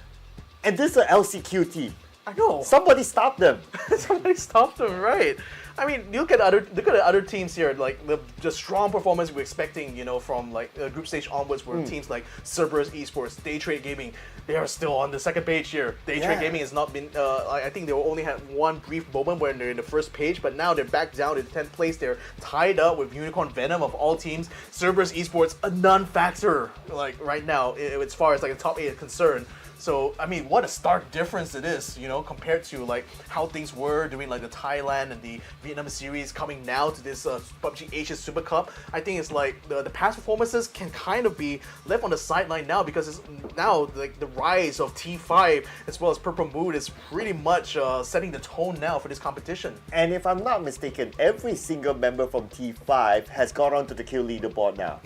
And this is an LCQ team. I know. Somebody stop them. Somebody stop them, right? I mean, look at the other teams here, like the strong performance we're expecting, you know, from like group stage onwards, where teams like CERBERUS Esports, Daytrade Gaming, they are still on the second page here. Daytrade Gaming has not been, I think they only had one brief moment when they're in the first page, but now they're back down to the 10th place. They're tied up with Unicorn Venom of all teams. CERBERUS Esports, a non-factor, like right now, as far as like the top 8 is concerned. So, I mean, what a stark difference it is, you know, compared to like how things were during like the Thailand and the Vietnam series, coming now to this PUBG Asia Super Cup. I think it's like the past performances can kind of be left on the sideline now, because it's now like the rise of T5 as well as Purple Mood is pretty much setting the tone now for this competition. And if I'm not mistaken, every single member from T5 has got onto the kill leaderboard now.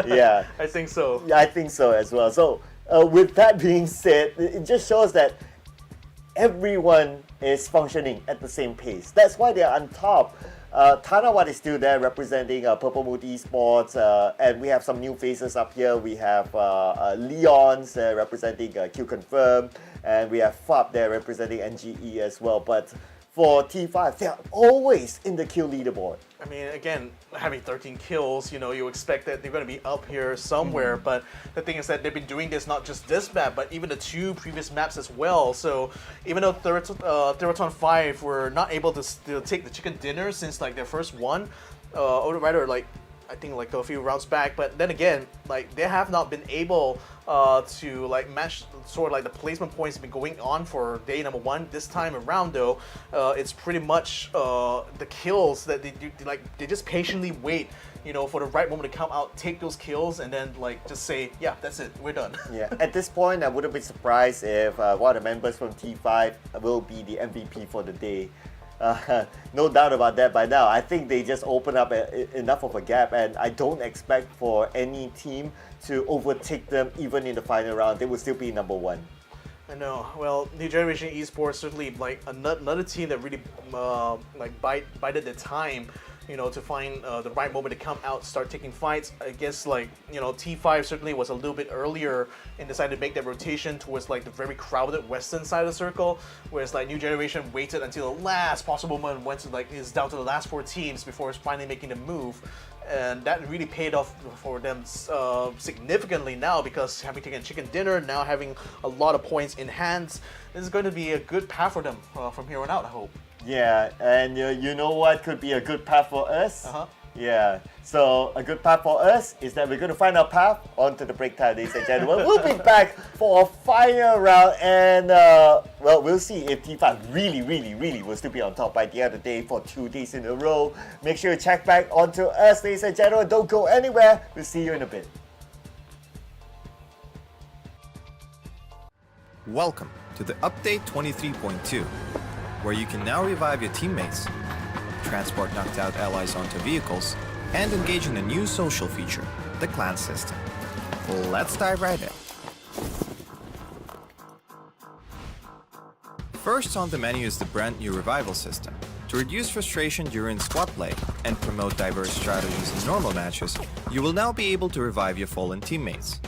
Yeah. I think so. Yeah, I think so as well. So, with that being said, it just shows that everyone is functioning at the same pace. That's why they're on top. Tanawat is still there representing Purple Mood Esports, and we have some new faces up here. We have Leon's representing QConfirm, and we have FUB there representing NGE as well. But for T5. They're always in the kill leaderboard. I mean, again, having 13 kills, you know, you expect that they're going to be up here somewhere. But the thing is that they've been doing this not just this map, but even the 2 previous maps as well. So even though Theerathon FIVE were not able to take the chicken dinner since like their first one, or rather like I think like a few rounds back, but then again, like they have not been able to like match sort of like the placement points have been going on for day number 1. This time around though, it's pretty much the kills that they do, like they just patiently wait, you know, for the right moment to come out, take those kills, and then like just say, yeah, that's it, we're done. Yeah, at this point, I wouldn't be surprised if one of the members from T5 will be the MVP for the day. No doubt about that by now. I think they just open up enough of a gap, and I don't expect for any team to overtake them even in the final round. They will still be number 1. I know. Well, New Generation Esports certainly like another team that really like bided their time, you know, to find the right moment to come out, start taking fights. I guess like, you know, T5 certainly was a little bit earlier and decided to make that rotation towards like the very crowded western side of the circle, whereas like New Generation waited until the last possible moment, went to like is down to the last 4 teams before finally making the move. And that really paid off for them significantly now, because having taken chicken dinner, now having a lot of points in hand, this is going to be a good path for them from here on out, I hope. Yeah, and you know what could be a good path for us? Yeah, so a good path for us is that we're going to find our path onto the break time, ladies and gentlemen. We'll be back for a final round, and well, we'll see if T5 really will still be on top by the end of the day for 2 days in a row. Make sure you check back onto us, ladies and gentlemen. Don't go anywhere. We'll see you in a bit. Welcome to the Update 23.2, where you can now revive your teammates, transport knocked out allies onto vehicles, and engage in a new social feature, the clan system. Let's dive right in. First on the menu is the brand new revival system. To reduce frustration during squad play and promote diverse strategies in normal matches, you will now be able to revive your fallen teammates.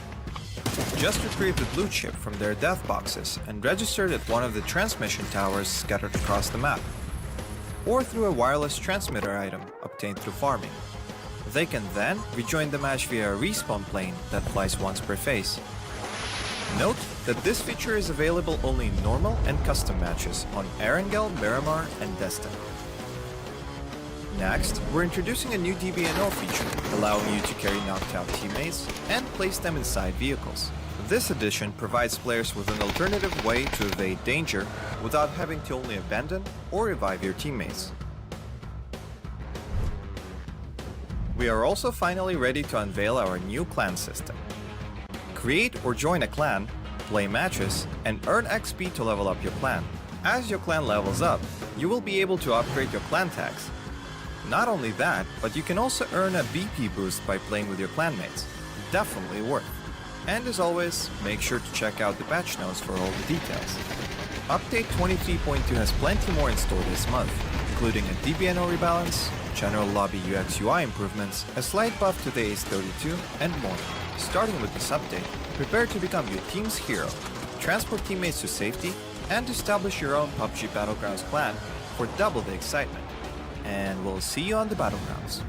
Just retrieve the blue chip from their death boxes and register it at one of the transmission towers scattered across the map, or through a wireless transmitter item obtained through farming. They can then rejoin the match via a respawn plane that flies once per phase. Note that this feature is available only in normal and custom matches on Arkangel, Miramar, and Destin. Next, we're introducing a new DBNO feature, allowing you to carry knocked out teammates and place them inside vehicles. This addition provides players with an alternative way to evade danger without having to only abandon or revive your teammates. We are also finally ready to unveil our new clan system. Create or join a clan, play matches, and earn XP to level up your clan. As your clan levels up, you will be able to upgrade your clan tags. Not only that, but you can also earn a BP boost by playing with your clanmates. Definitely worth. And as always, make sure to check out the patch notes for all the details. Update 23.2 has plenty more in store this month, including a DBNO rebalance, general lobby UX UI improvements, a slight buff to the Ace 32, and more. Starting with this update, prepare to become your team's hero, transport teammates to safety, and establish your own PUBG Battlegrounds clan for double the excitement. And we'll see you on the Battlegrounds.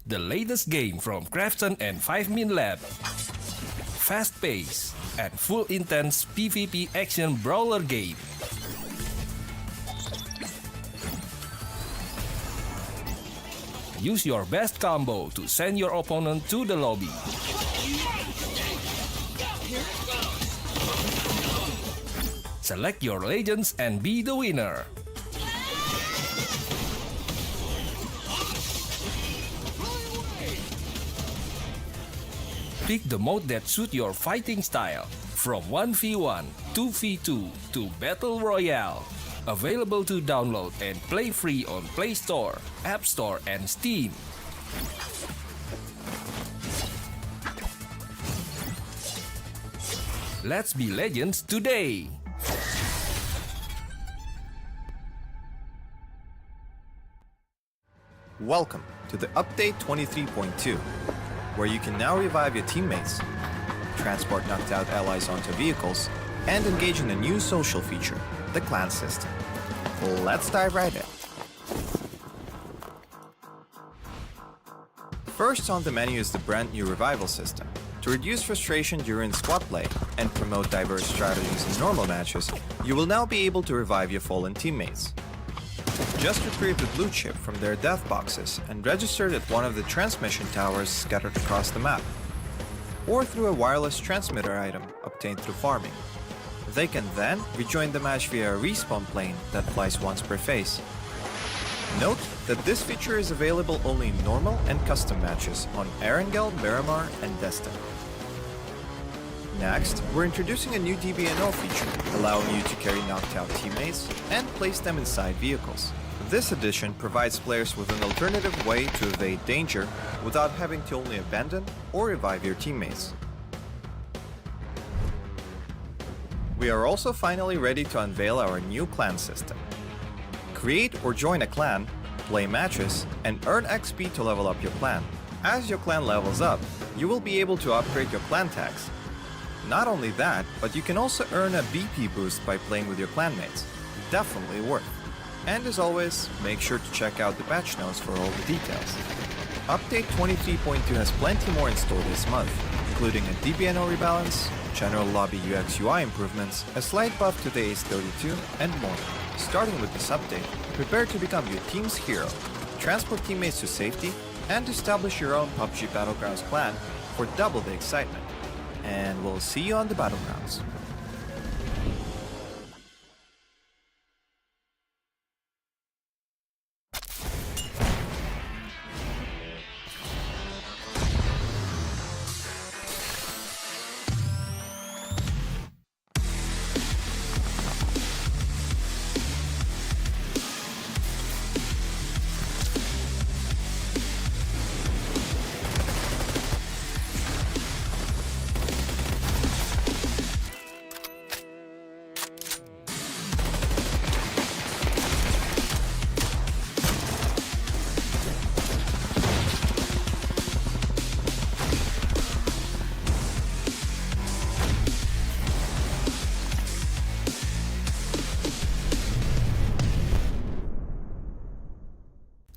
The latest game from Krafton and 5min Lab. Fast pace and full intense PvP action brawler game. Use your best combo to send your opponent to the lobby. Select your legends and be the winner. Pick the mode that suits your fighting style, from 1v1, 2v2 to Battle Royale. Available to download and play free on Play Store, App Store and Steam. Let's be legends today! Welcome to the Update 23.2, where you can now revive your teammates, transport knocked out allies onto vehicles, and engage in a new social feature, the clan system. Let's dive right in. First on the menu is the brand new revival system. To reduce frustration during squad play and promote diverse strategies in normal matches, you will now be able to revive your fallen teammates. Just retrieve the blue chip from their death boxes and register it at one of the transmission towers scattered across the map, or through a wireless transmitter item obtained through farming. They can then rejoin the match via a respawn plane that flies once per phase. Note that this feature is available only in normal and custom matches on Arkangel, Miramar, and Destin. Next, we're introducing a new DBNO feature, allowing you to carry knocked out teammates and place them inside vehicles. This addition provides players with an alternative way to evade danger without having to only abandon or revive your teammates. We are also finally ready to unveil our new clan system. Create or join a clan, play matches, and earn XP to level up your clan. As your clan levels up, you will be able to upgrade your clan tags. Not only that, but you can also earn a BP boost by playing with your clanmates. Definitely worth. And as always, make sure to check out the patch notes for all the details. Update 23.2 has plenty more in store this month, including a DBNO rebalance, general lobby UX UI improvements, a slight buff to the Ace 32, and more. Starting with this update, prepare to become your team's hero, transport teammates to safety, and establish your own PUBG Battlegrounds clan for double the excitement. And we'll see you on the Battlegrounds.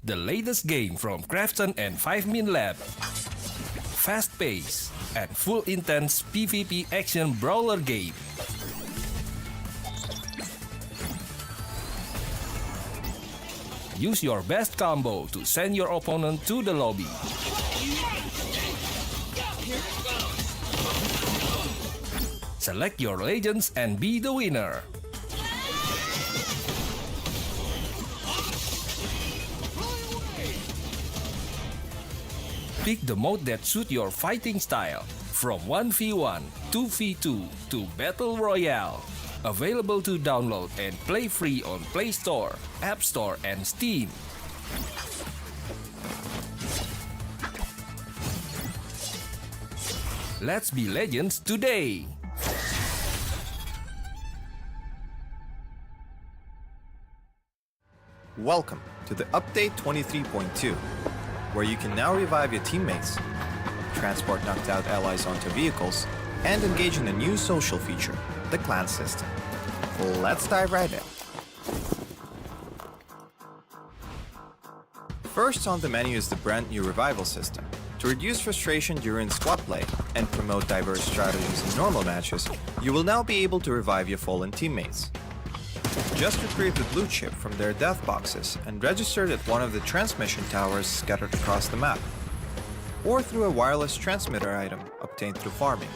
The latest game from Krafton and 5min Lab. Fast pace and full intense PvP action brawler game. Use your best combo to send your opponent to the lobby. Select your legends and be the winner. Pick the mode that suits your fighting style, from 1v1, 2v2 to Battle Royale. Available to download and play free on Play Store, App Store and Steam. Let's be legends today! Welcome to the Update 23.2, where you can now revive your teammates, transport knocked out allies onto vehicles, and engage in a new social feature, the clan system. Let's dive right in. First on the menu is the brand new revival system. To reduce frustration during squad play and promote diverse strategies in normal matches, you will now be able to revive your fallen teammates. Just retrieve the blue chip from their death boxes and register it at one of the transmission towers scattered across the map, or through a wireless transmitter item obtained through farming.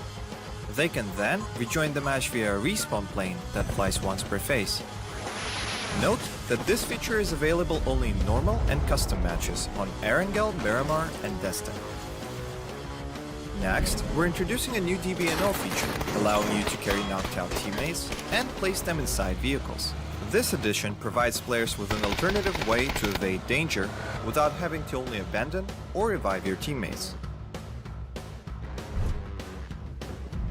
They can then rejoin the match via a respawn plane that flies once per phase. Note that this feature is available only in normal and custom matches on Arkangel, Miramar, and Destin. Next, we're introducing a new DBNO feature, allowing you to carry knocked out teammates and place them inside vehicles. This addition provides players with an alternative way to evade danger without having to only abandon or revive your teammates.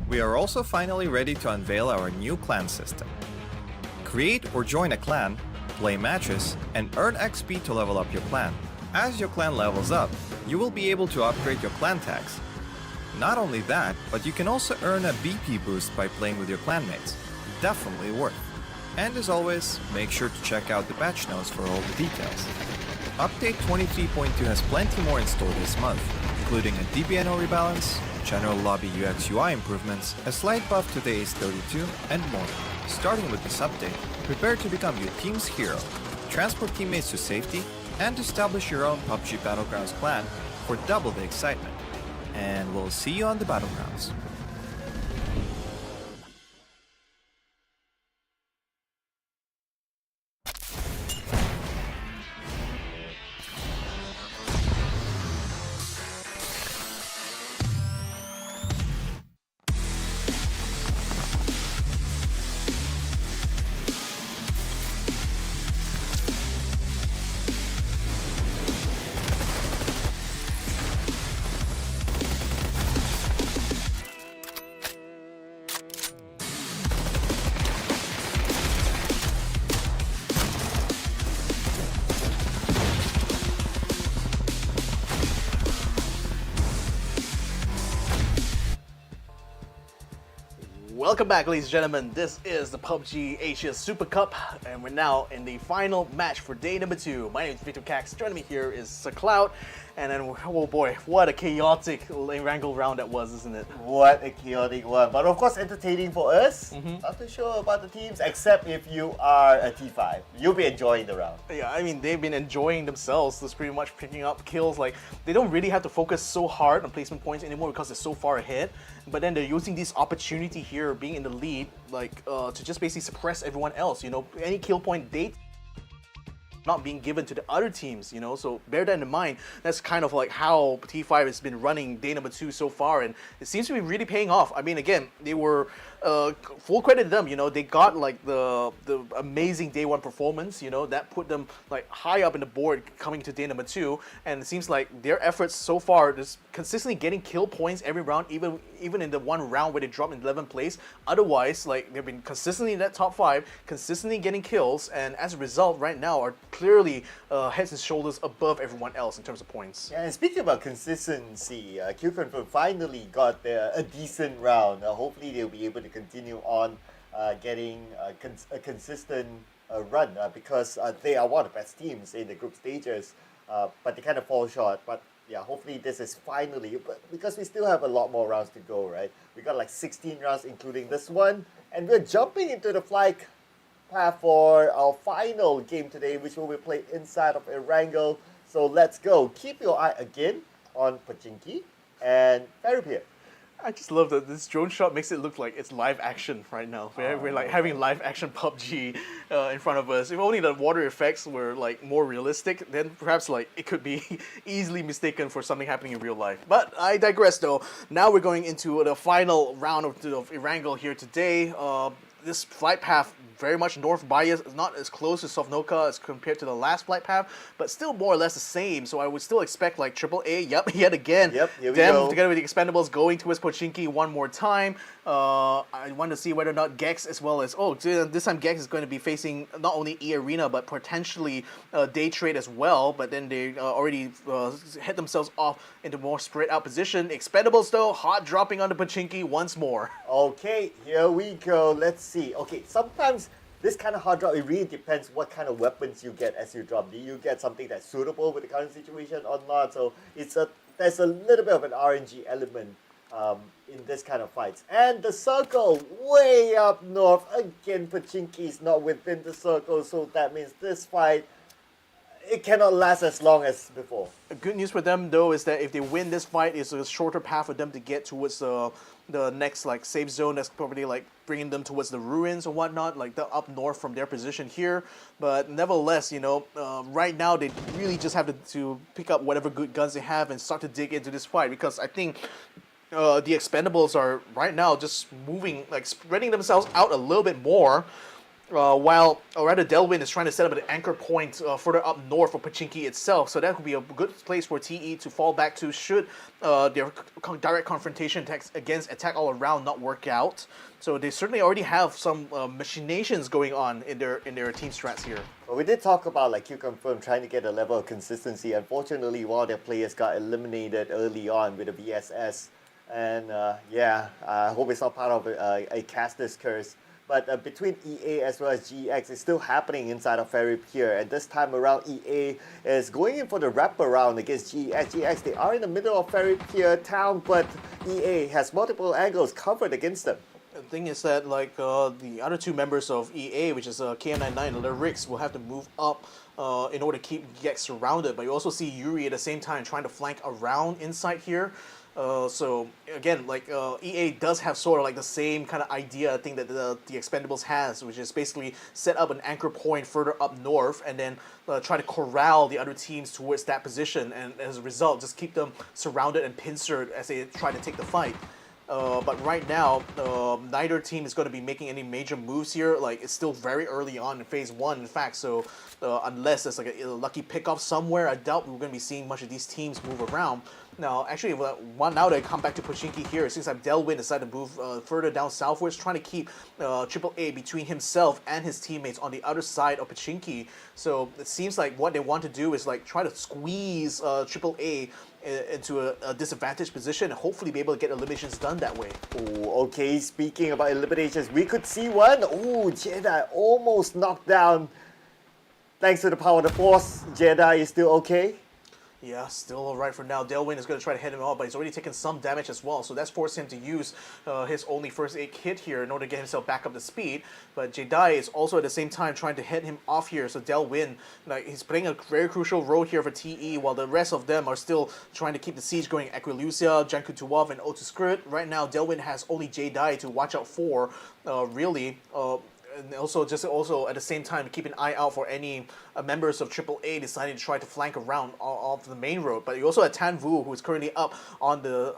We are also finally ready to unveil our new clan system. Create or join a clan, play matches, and earn XP to level up your clan. As your clan levels up, you will be able to upgrade your clan tags. Not only that, but you can also earn a BP boost by playing with your clanmates. Definitely worth. And as always, make sure to check out the patch notes for all the details. Update 23.2 has plenty more in store this month, including a DBNO rebalance, general lobby UX UI improvements, a slight buff to the Ace 32, and more. Starting with this update, prepare to become your team's hero, transport teammates to safety, and establish your own PUBG Battlegrounds clan for double the excitement. And we'll see you on the Battlegrounds. Welcome back, ladies and gentlemen. This is the PUBG Asia Super Cup, and we're now in the final match for day number 2. My name is Victor Cax. Joining me here is Sir Cloud, and then, oh boy, what a chaotic wrangle round that was, isn't it? What a chaotic one, but of course entertaining for us. Not too sure about the teams, except if you are a T5. You'll be enjoying the round. Yeah, I mean, they've been enjoying themselves, just pretty much picking up kills. Like, they don't really have to focus so hard on placement points anymore because they're so far ahead. But then they're using this opportunity here, being in the lead, like, to just basically suppress everyone else. You know, any kill point date not being given to the other teams, you know, so bear that in mind. That's kind of like how T5 has been running day number 2 so far, and it seems to be really paying off. I mean, again, they were full credit to them, you know, they got like the amazing day 1 performance, you know, that put them like high up in the board coming to day number 2, and it seems like their efforts so far is consistently getting kill points every round, even in the one round where they dropped in 11th place. Otherwise, like, they've been consistently in that top 5, consistently getting kills, and as a result, right now are clearly heads and shoulders above everyone else in terms of points. Yeah, and speaking about consistency, QConfirm finally got a decent round. Hopefully they'll be able to continue on getting a consistent run because they are one of the best teams in the group stages, but they kind of fall short. But yeah, hopefully this is finally, because we still have a lot more rounds to go, right? We got like 16 rounds including this one, and we're jumping into the flight path for our final game today, which will be played inside of Arkangel. So let's go. Keep your eye again on Pochinki and Regrouping. I just love that this drone shot makes it look like it's live action right now. We're like having live action PUBG in front of us. If only the water effects were like more realistic, then perhaps like it could be easily mistaken for something happening in real life. But I digress though. Now we're going into the final round of Arkangel here today. This flight path very much north bias, not as close to Sovnoka as compared to the last flight path, but still more or less the same. So I would still expect like AAA, yet again, Yep, here we them go. together with the Expendables going towards Pochinki one more time. I want to see whether or not Gex, as well as, this time Gex is going to be facing not only eArena but potentially Daytrade as well, but then they already head themselves off into more spread out position. Expendables though, hot dropping on the Pochinki once more. Okay, here we go. Let's see. Okay, sometimes this kind of hard drop, it really depends what kind of weapons you get as you drop. Do you get something that's suitable with the current situation or not? So there's a little bit of an RNG element in this kind of fights. And the circle way up north. Again, Pochinki is not within the circle, so that means this fight it cannot last as long as before. The good news for them though is that if they win this fight, it's a shorter path for them to get towards the next like safe zone. That's probably like bringing them towards the ruins and whatnot, like the up north from their position here. But nevertheless, right now they really just have to pick up whatever good guns they have and start to dig into this fight, because I think the Expendables are right now just moving, like spreading themselves out a little bit more. While rather Delwyn is trying to set up an anchor point further up north for Pochinki itself, so that could be a good place for TE to fall back to should their direct confrontation attacks against attack all around not work out. So they certainly already have some machinations going on in their team strats here. Well, we did talk about like QConfirm trying to get a level of consistency. Unfortunately, one of their players got eliminated early on with a VSS, and I hope it's not part of a caster's curse. But between EA as well as GX, it's still happening inside of Fairy Pier. And this time around, EA is going in for the wraparound against GX. GX, they are in the middle of Fairy Pier town, but EA has multiple angles covered against them. The thing is that like the other two members of EA, which is KM99 and Lyrics, will have to move up in order to keep GX surrounded. But you also see Yuri at the same time trying to flank around inside here. So again, like EA does have sort of like the same kind of idea, I think, that the Expendables has, which is basically set up an anchor point further up north and then try to corral the other teams towards that position, and as a result just keep them surrounded and pincered as they try to take the fight. But right now, neither team is going to be making any major moves here. Like, it's still very early on in phase 1, in fact, so unless there's like a lucky pickoff somewhere, I doubt we're going to be seeing much of these teams move around. Now, actually, now that I come back to Pochinki here, it seems like Delwyn decided to move further down southwards, trying to keep AAA between himself and his teammates on the other side of Pochinki. So it seems like what they want to do is like try to squeeze AAA into a disadvantaged position and hopefully be able to get eliminations done that way. Oh, okay, speaking about eliminations, we could see one. Oh, Jedi almost knocked down. Thanks to the power of the Force, Jedi is still okay. Yeah, still alright for now. Delwyn is going to try to hit him off, but he's already taken some damage as well, so that's forced him to use his only first aid kit here in order to get himself back up to speed. But Jedi is also at the same time trying to hit him off here, so Delwyn, like, he's playing a very crucial role here for TE, while the rest of them are still trying to keep the siege going. Aquilucia, Janku Tuwav, and Otuskrit. Right now, Delwyn has only Jedi to watch out for, really. And also at the same time keep an eye out for any members of AAA deciding to try to flank around off the main road. But you also have Tan Vu, who is currently up on the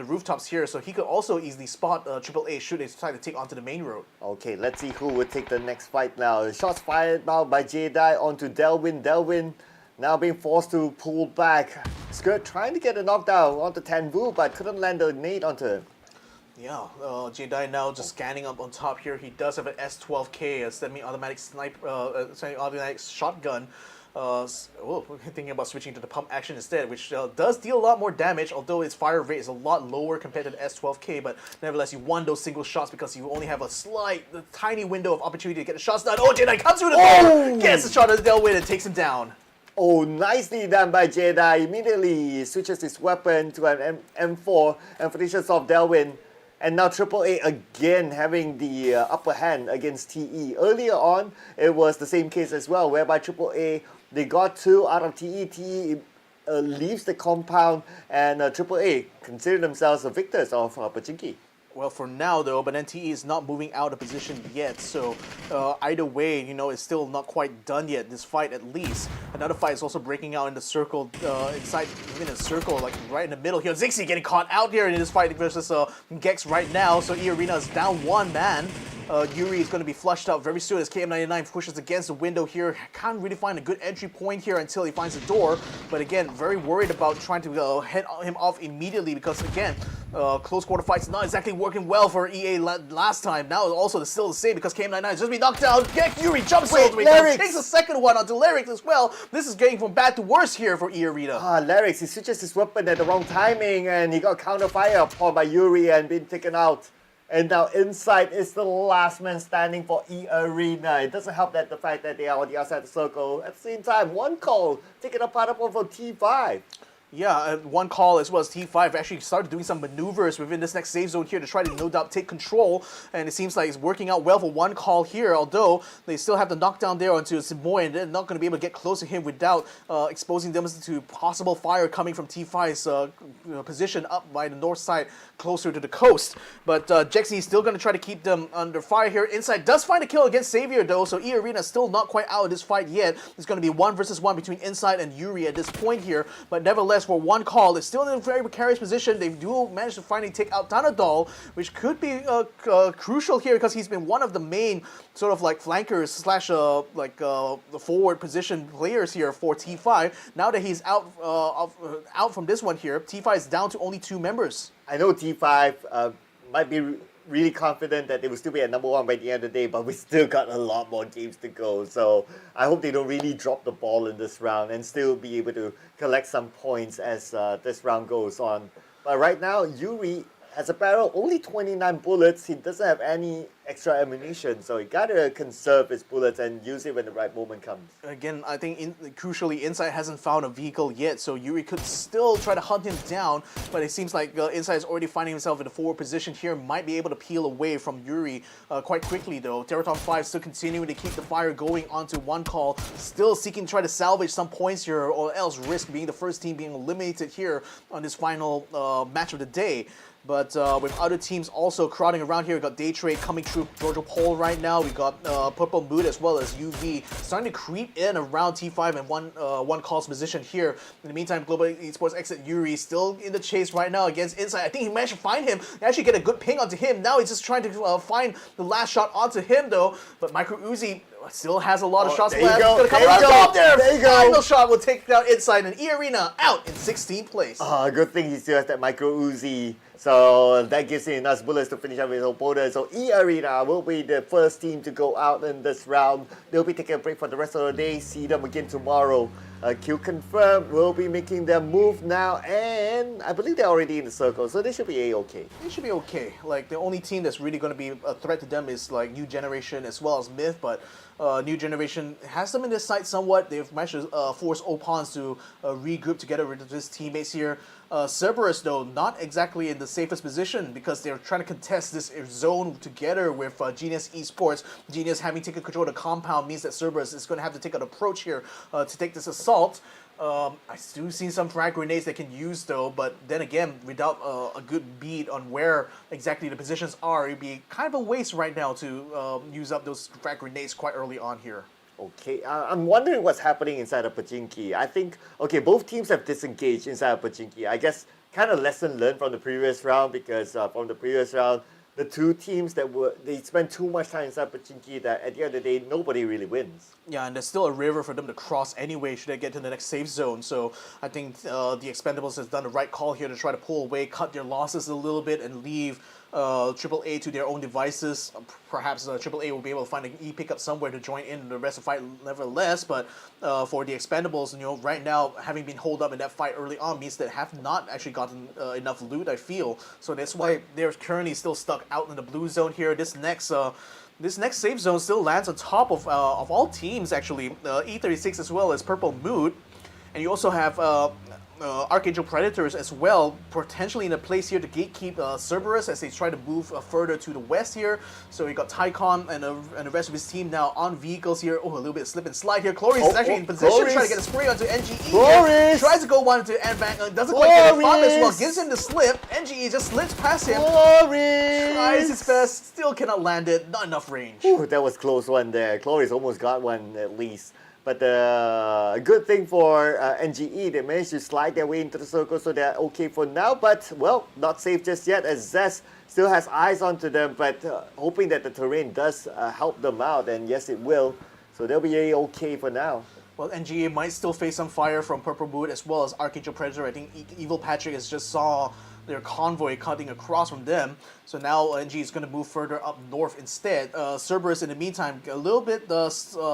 rooftops here, so he could also easily spot AAA should they decide to take onto the main road. Okay, let's see who would take the next fight now. Shots fired now by Jedi onto Delwyn. Delwyn now being forced to pull back. Skirt trying to get a knockdown onto Tan Vu, but couldn't land a nade onto him. Yeah, Jedi now just scanning up on top here. He does have an S12K, a semi-automatic semi-automatic shotgun. Thinking about switching to the pump action instead, which does deal a lot more damage, although its fire rate is a lot lower compared to the S12K, but nevertheless, you won those single shots because you only have a tiny window of opportunity to get the shots done. Oh, Jedi comes through the door, gets the shot at Delwyn and takes him down. Oh, nicely done by Jedi. Immediately switches his weapon to an M4 and finishes off Delwyn. And now AAA again having the upper hand against TE. Earlier on, it was the same case as well, whereby AAA, they got 2 out of TE. TE leaves the compound, and AAA consider themselves the victors of Pochinki. Well, for now though, but NTE is not moving out of position yet, so either way, it's still not quite done yet, this fight at least. Another fight is also breaking out in the circle, inside, even in a circle, like right in the middle here. Zixi getting caught out here in this fight versus Gex right now, so eArena is down 1 man. Yuri is going to be flushed out very soon as KM99 pushes against the window here. Can't really find a good entry point here until he finds the door, but again, very worried about trying to head him off immediately because, again, close quarter fights not exactly working well for EA last time. Now also still the same because KM99 is just be knocked down. Yuri jumps all the way down, takes the second one onto Lyrics as well. This is getting from bad to worse here for eArena. Lyrics, he switches his weapon at the wrong timing and he got counter fire upon by Yuri and been taken out. And now inside is the last man standing for eArena. It doesn't help that the fact that they are on the outside of the circle. At the same time, one call taken apart up over T5. Yeah, one call as well as T5 actually started doing some maneuvers within this next safe zone here to try to no doubt take control, and it seems like it's working out well for one call here, although they still have the knockdown there onto Simoy, and they're not going to be able to get close to him without exposing them to possible fire coming from T5's position up by the north side closer to the coast. But Jexy is still going to try to keep them under fire here. Inside does find a kill against Xavier though, so eArena still not quite out of this fight yet. It's going to be 1 versus 1 between Inside and Yuri at this point here, but nevertheless for one call, it's still in a very precarious position. They do manage to finally take out Tanadol, which could be crucial here because he's been one of the main sort of like flankers slash the forward position players here for T5. Now that he's out from this one here, T5 is down to only 2 members. I know T5 might be really confident that they will still be at number 1 by the end of the day, but we still got a lot more games to go. So I hope they don't really drop the ball in this round and still be able to collect some points as this round goes on. But right now, Yuri has a barrel, only 29 bullets. He doesn't have any extra ammunition, so he gotta conserve his bullets and use it when the right moment comes. Again, I think crucially, Inside hasn't found a vehicle yet, so Yuri could still try to hunt him down, but it seems like Inside is already finding himself in a forward position here, might be able to peel away from Yuri quite quickly though. Theerathon FIVE still continuing to keep the fire going onto one call, still seeking to try to salvage some points here, or else risk being the first team being eliminated here on this final match of the day. But with other teams also crowding around here, we got Daytrade coming through Giorgio Pole right now. We got Purple Mood as well as UV starting to creep in around T5 and one call's position here. In the meantime, Global Esports Xsset Yuri still in the chase right now against Inside. I think he managed to find him, actually get a good ping onto him. Now he's just trying to find the last shot onto him though. But Micro Uzi still has a lot of shots left. He's gonna come around top there. Final shot will take down Inside, and eArena out in 16th place. Good thing he still has that Micro Uzi. So that gives him enough bullets to finish up his opponent. So eArena will be the first team to go out in this round. They'll be taking a break for the rest of the day. See them again tomorrow. QConfirm will be making their move now, and I believe they're already in the circle, so they should be A-okay. They should be okay. Like, the only team that's really going to be a threat to them is like New Generation as well as Myth, but New Generation has them in their sight somewhat. They've managed to force Opons to regroup together with his teammates here. Cerberus, though, not exactly in the safest position because they're trying to contest this zone together with Genius Esports. Genius having taken control of the compound means that Cerberus is going to have to take an approach here to take this assault. I do see some frag grenades they can use though, but then again, without a good beat on where exactly the positions are, it'd be kind of a waste right now to use up those frag grenades quite early on here. Okay, I'm wondering what's happening inside of Pochinki. I think, okay, both teams have disengaged inside of Pochinki. I guess kind of lesson learned from the previous round because from the previous round, the two teams they spent too much time inside Pochinki that at the end of the day, nobody really wins. Yeah, and there's still a river for them to cross anyway should they get to the next safe zone. So I think the Expendables has done the right call here to try to pull away, cut their losses a little bit, and leave AAA to their own devices. Perhaps AAA will be able to find an E-pickup somewhere to join in the rest of the fight nevertheless, but for the Expendables, right now, having been holed up in that fight early on means that have not actually gotten enough loot, I feel. So that's why they're currently still stuck out in the blue zone here. This next safe zone still lands on top of all teams, actually. E36 as well as Purple Mood. And you also have Arkangel Predators as well, potentially in a place here to gatekeep Cerberus as they try to move further to the west here. So you got Tycon and the rest of his team now on vehicles here. Oh, a little bit of slip and slide here. Cloris is actually in position, trying to get a spray onto NGE here. Tries to go one to N-Bank, doesn't quite get it from as well. Gives him the slip. NGE just slips past him. Tries his best, still cannot land it. Not enough range. Ooh, that was close one there. Cloris almost got one at least. But the good thing for NGE, they managed to slide their way into the circle, so they're okay for now. But, well, not safe just yet, as Zest still has eyes onto them, but hoping that the terrain does help them out, and yes, it will. So they'll be okay for now. Well, NGA might still face some fire from Purple Mood as well as Arkangel Predator. I think Evil Patrick has just saw their convoy cutting across from them. So now NG is going to move further up north instead. Cerberus, in the meantime, a little bit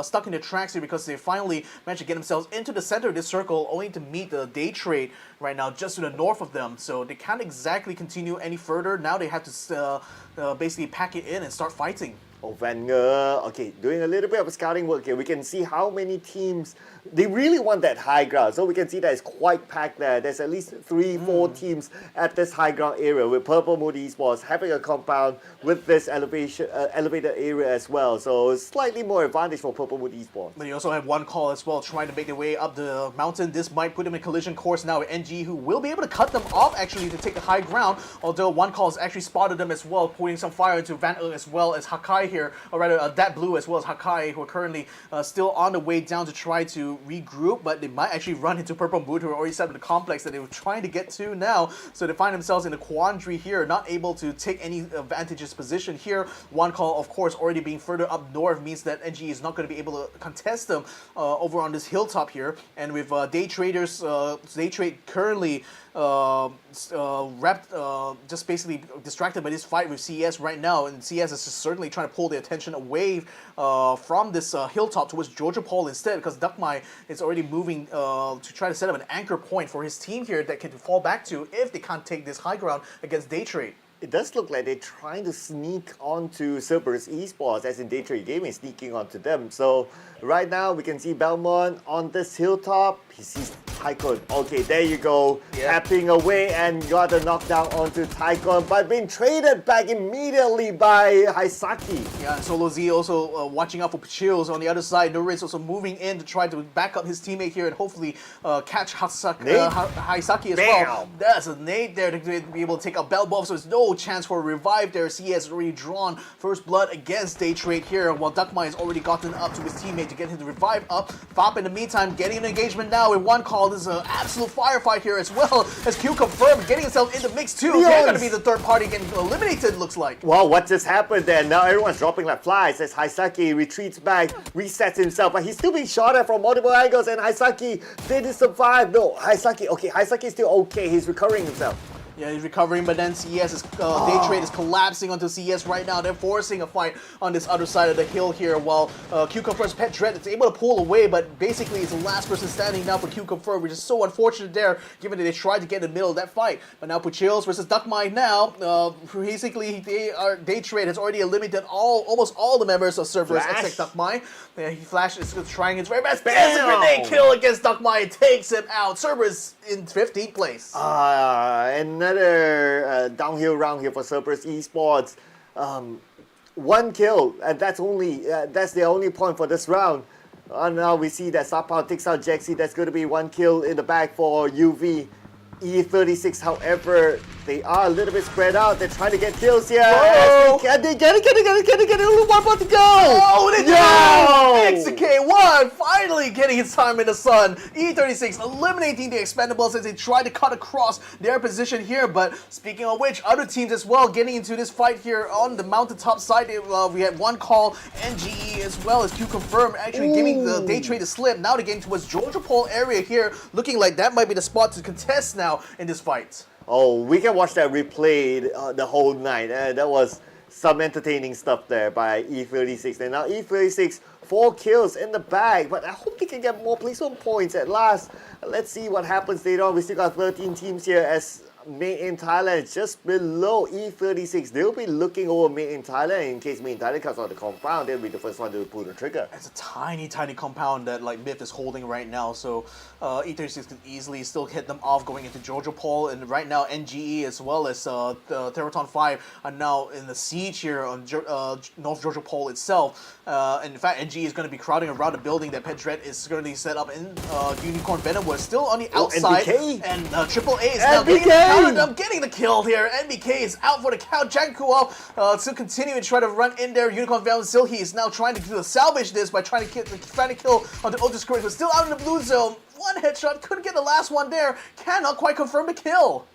stuck in their tracks here because they finally managed to get themselves into the center of this circle, only to meet the Daytrade right now just to the north of them. So they can't exactly continue any further. Now they have to basically pack it in and start fighting. Oh, Wenger, okay, doing a little bit of scouting work here. We can see how many teams, they really want that high ground. So we can see that it's quite packed there. There's at least 3-4 teams at this high ground area with Purple Mood Esports having a compound with this elevated area as well. So slightly more advantage for Purple Mood Esports. But you also have one call as well, trying to make their way up the mountain. This might put them in collision course now with NG, who will be able to cut them off actually to take the high ground. Although one call has actually spotted them as well, putting some fire into Van as well as Hakai here, or rather that blue as well as Hakai, who are currently still on the way down to try to regroup, but they might actually run into Purple Mood, who are already set up the complex that they were trying to get to now. So they find themselves in a quandary here, not able to take any advantageous position here. One call, of course, already being further up north means that NG is not going to be able to contest them over on this hilltop here. And with Daytrade currently just basically distracted by this fight with CS right now, and CS is certainly trying to pull the attention away from this hilltop towards Georgia Paul instead, because Duckmai is already moving to try to set up an anchor point for his team here that can fall back to if they can't take this high ground against Daytrade. It does look like they're trying to sneak onto CERBERUS Esports, as in Daytrade Gaming sneaking onto them. So right now we can see Belmont on this hilltop. He sees Tycoon. Okay, there you go. Yeah. Tapping away and got a knockdown onto Tycoon, but being traded back immediately by Haisaki. Yeah, and Solo Z also watching out for Pachills on the other side. Norris also moving in to try to back up his teammate here and hopefully catch Haisaki as well. That's a nade there to be able to take out Belbov, so there's no chance for a revive there. CS has already drawn first blood against Daytrade here, while Duckmai has already gotten up to his teammate to get him to revive up. Fop in the meantime getting an engagement now with one call. This is an absolute firefight here as well as QConfirm getting himself in the mix too. They're going to be the third party getting eliminated, looks like. Wow, what just happened there? Now everyone's dropping like flies as Haisaki retreats back, resets himself, but he's still being shot at from multiple angles, and Haisaki did survive. No, Haisaki is still okay. He's recovering himself. Yeah, he's recovering, but then CS is, Daytrade is collapsing onto CS right now. They're forcing a fight on this other side of the hill here, while QConfirm's Pet Dread is able to pull away, but basically it's the last person standing now for QConfirm, which is so unfortunate there, given that they tried to get in the middle of that fight. But now Puchills versus Duckmai now, basically Daytrade has already eliminated almost all the members of CERBERUS except Duckmai. He Flash is trying his very best. There's a grenade kill against Duckmai. It takes him out. CERBERUS in 15th place. Another downhill round here for CERBERUS Esports. One kill, and that's the only point for this round. Now we see that Sapao takes out Jexy. That's going to be one kill in the bag for UV. E36, however, they are a little bit spread out. They're trying to get kills here. They get it. Only one more to go. Oh, they do! XK1 finally getting his time in the sun. E36 eliminating the Expendables as they try to cut across their position here. But speaking of which, other teams as well getting into this fight here on the mountaintop side. We had one call, NGE as well as QConfirm actually giving the Daytrade a slip. Now they're getting towards Georgia Pole area here, looking like that might be the spot to contest now in this fight. Oh, we can watch that replayed the whole night. That was some entertaining stuff there by E36. And now E36, 4 kills in the bag, but I hope they can get more placement points at last. Let's see what happens later on. We still got 13 teams here as Made in Thailand is just below E36. They'll be looking over Made in Thailand. In case Made in Thailand comes out the compound, they'll be the first one to pull the trigger. It's a tiny compound that like Myth is holding right now, so E36 can easily still hit them off going into Georgia Pole, and right now NGE as well as the Theerathon FIVE are now in the siege here on North Georgia Pole itself. And in fact, NGE is going to be crowding around the building that Pet Dread is going to be set up in. Unicorn Venom was still on the outside, and Triple A is now getting the kill here. NBK is out for the count. Jankuov still continuing to try to run in there. Unicorn Venom still, he is now trying to salvage this by trying to kill on the Ultra Skirmish, but still out in the blue zone. One headshot, couldn't get the last one there. Cannot quite confirm the kill.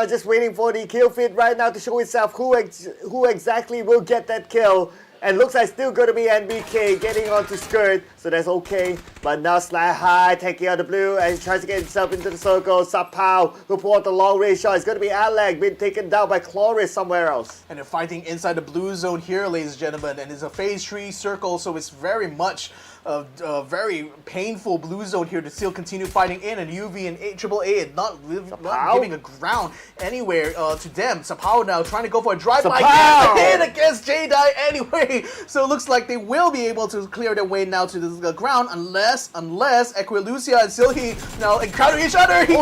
Just waiting for the kill feed right now to show itself who exactly will get that kill. And looks like still going to be NBK getting onto Skirt, so that's okay. But now Sly High taking out the blue and he tries to get himself into the circle. Sapao will pull out the long range shot. It's going to be Alec being taken down by Chloris somewhere else. And they're fighting inside the blue zone here, ladies and gentlemen. And it's a phase 3 circle, so it's very much very painful blue zone here to still continue fighting in, and UV and AAA not giving a ground anywhere to them. Sapao now trying to go for a drive-by hit against J-Dye anyway. So it looks like they will be able to clear their way now to the ground unless Equilucia and Silhi now encounter each other. He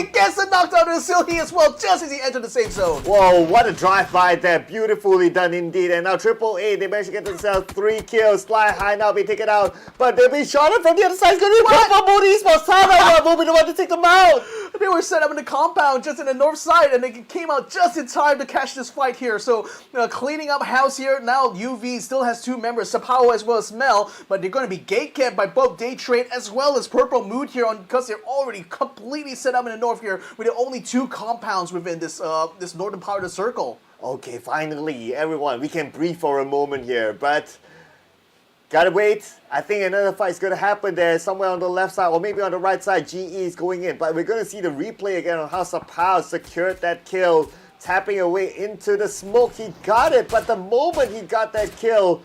gets a knockdown to Silhi as well just as he entered the safe zone. Whoa, what a drive-by there. Beautifully done indeed. And now AAA, they managed to get themselves 3 kills. Fly High now be taken out, but they'll be shot from the other side. It's going to be PUBG Esports. Thailand will be the one to take them out. They were set up in the compound just in the north side, and they came out just in time to catch this fight here. So cleaning up house here. Now UV still has 2 members, Sapao as well as Mel, but they're going to be gate camped by both Daytrade as well as Purple Mood here because they're already completely set up in the north here with only 2 compounds within this this northern part of the circle. Okay, finally, everyone, we can breathe for a moment here, but gotta wait. I think another fight is going to happen there somewhere on the left side or maybe on the right side. GE is going in, but we're going to see the replay again on how Sapao secured that kill, tapping away into the smoke. He got it, but the moment he got that kill,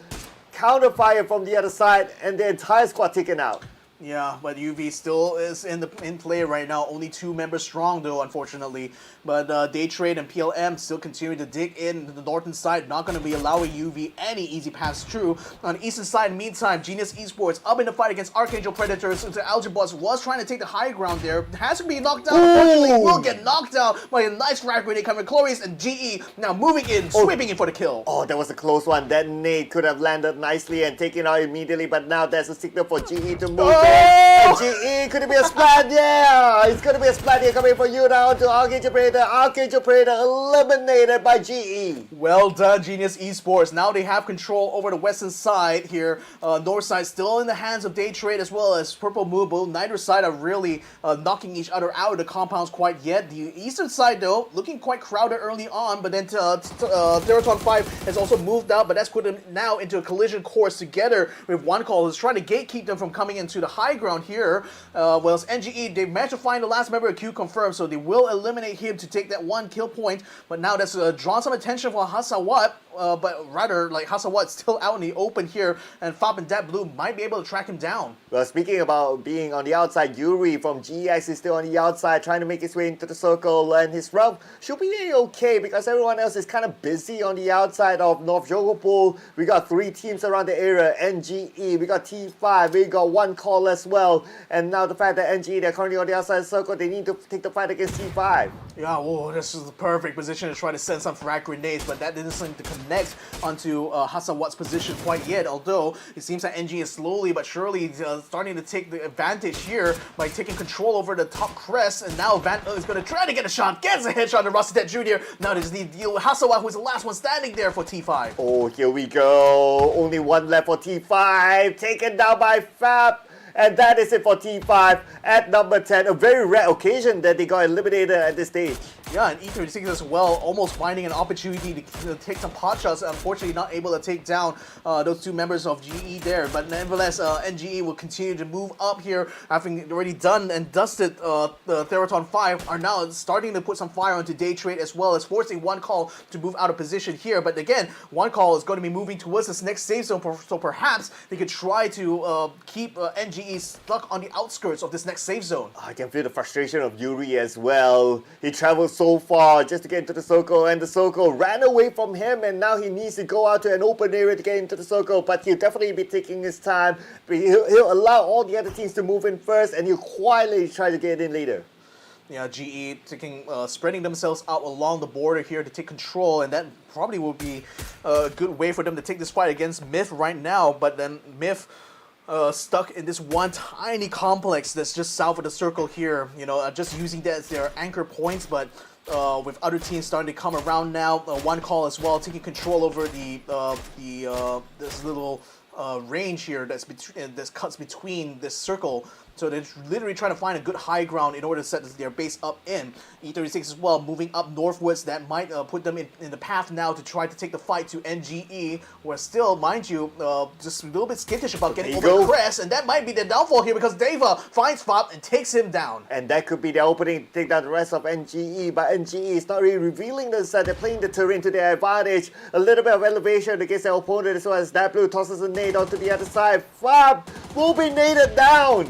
counter-fire from the other side and the entire squad taken out. Yeah, but UV still is in play right now. Only 2 members strong though, unfortunately. But Daytrade and PLM still continue to dig in the northern side. Not going to be allowing UV any easy pass through. On the eastern side, meantime, Genius Esports up in the fight against Arkangel Predator. So the Algebus was trying to take the high ground there. Has to be knocked down. Unfortunately, will get knocked out by a nice frag grenade coming Chloris, and GE now moving in, sweeping in for the kill. Oh, that was a close one. That nade could have landed nicely and taken out immediately, but now there's a signal for GE to move in. And GE, could it be a splat? Yeah, it's going to be a splat here coming for you now to Arkangel Predator. Arkangel Predator eliminated by GE. Well done, Genius Esports. Now they have control over the western side here. North side still in the hands of Daytrade as well as Purple Moon. Neither side are really knocking each other out of the compounds quite yet. The eastern side, though, looking quite crowded early on, but then Theerathon FIVE has also moved out, but that's put them now into a collision course together with One Call, who's trying to gatekeep them from coming into the high ground here. Whereas NGE, they managed to find the last member of QConfirm, so they will eliminate him to take that 1 kill point. But now that's drawn some attention for Hasawat, but rather, like, Hasawat's still out in the open here, and Fab and Dat Blue might be able to track him down. Well, speaking about being on the outside, Yuri from GX is still on the outside, trying to make his way into the circle, and his route should be okay because everyone else is kind of busy on the outside of North Jogopol. We got 3 teams around the area, NGE, we got T5, we got One Call as well, and now the fact that NGE, they're currently on the outside circle, they need to take the fight against T5. Yeah, whoa, this is the perfect position to try to send some frag grenades, but that didn't seem to connect onto Hasawat's position quite yet, although it seems that NG is slowly but surely starting to take the advantage here by taking control over the top crest, and now Van is going to try to get a shot, gets a headshot to Rossitet Jr. Now they just need to deal with Hasawat, who's the last one standing there for T5. Oh, here we go. Only 1 left for T5, taken down by Fab. And that is it for T5 at number 10. A very rare occasion that they got eliminated at this stage. Yeah, and E36 as well, almost finding an opportunity to take some pot shots. Unfortunately, not able to take down those 2 members of GE there. But nevertheless, NGE will continue to move up here, having already done and dusted the Theerathon FIVE, are now starting to put some fire onto Daytrade as well as forcing One Call to move out of position here. But again, One Call is going to be moving towards this next safe zone, so perhaps they could try to keep NGE stuck on the outskirts of this next safe zone. I can feel the frustration of Yuri as well. He traveled so far just to get into the circle, and the circle ran away from him, and now he needs to go out to an open area to get into the circle, but he'll definitely be taking his time. But he'll allow all the other teams to move in first, and he'll quietly try to get in later. Yeah, GE taking, spreading themselves out along the border here to take control, and that probably will be a good way for them to take this fight against Myth right now, but then Myth stuck in this one tiny complex that's just south of the circle here, you know, just using that as their anchor points, but with other teams starting to come around now, One Call as well, taking control over this little range here that cuts between this circle So they're literally trying to find a good high ground in order to set their base up in. E36 as well, moving up northwards. That might put them in the path now to try to take the fight to NGE, where still, mind you, just a little bit skittish about getting over the crest, and that might be their downfall here because Deva finds Fab and takes him down. And that could be their opening to take down the rest of NGE, but NGE is not really revealing themselves. They're playing the terrain to their advantage. A little bit of elevation against their opponent as well as that blue tosses a nade onto the other side. Fab will be naded down.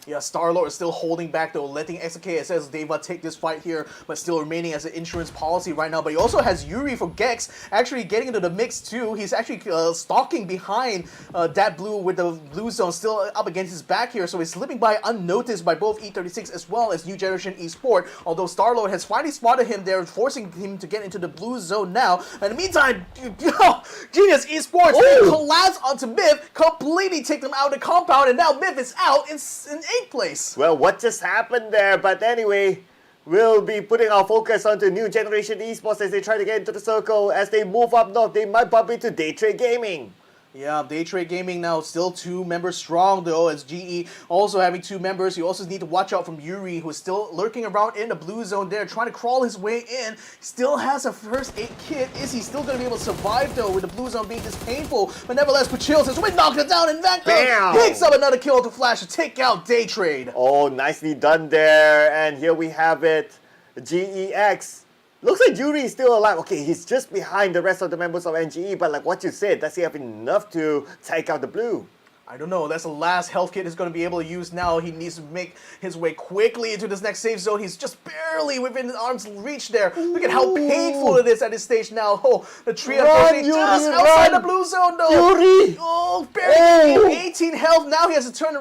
Yeah, Star-Lord is still holding back though, letting XKSS Deva take this fight here, but still remaining as an insurance policy right now. But he also has Yuri for Gex actually getting into the mix too. He's actually stalking behind that blue with the blue zone still up against his back here, so he's slipping by unnoticed by both E36 as well as New Generation Esports. Although Star-Lord has finally spotted him there, forcing him to get into the blue zone now. In the meantime, Genius Esports they collapse onto Myth, completely take them out of the compound, and now Myth is out in 8th place. Well, what just happened there? But anyway, we'll be putting our focus onto New Generation Esports as they try to get into the circle. As they move up north, they might bump into Daytrade Gaming. Yeah, Daytrade Gaming now still 2 members strong though, as GE also having 2 members. You also need to watch out from Yuri, who is still lurking around in the blue zone there, trying to crawl his way in. Still has a first aid kit. Is he still going to be able to survive though, with the blue zone being this painful? But nevertheless, Pachil says, we knocked it down, and Vanguard picks up another kill to Flash to take out Daytrade. Oh, nicely done there. And here we have it. GEX. Looks like Yuri is still alive. Okay, he's just behind the rest of the members of NGE, but like what you said, does he have enough to take out the blue? I don't know. That's the last health kit he's going to be able to use now. He needs to make his way quickly into this next safe zone. He's just barely within his arm's reach there. Look at how painful it is at this stage now. Oh, the tree unfortunately just outside the blue zone though. Yuri! Oh, barely 18 health. Now he has to turn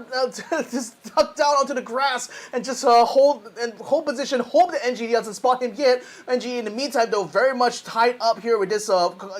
just duck down onto the grass and just hold position. Hope the NGE doesn't spot him yet. NGE in the meantime though, very much tied up here with this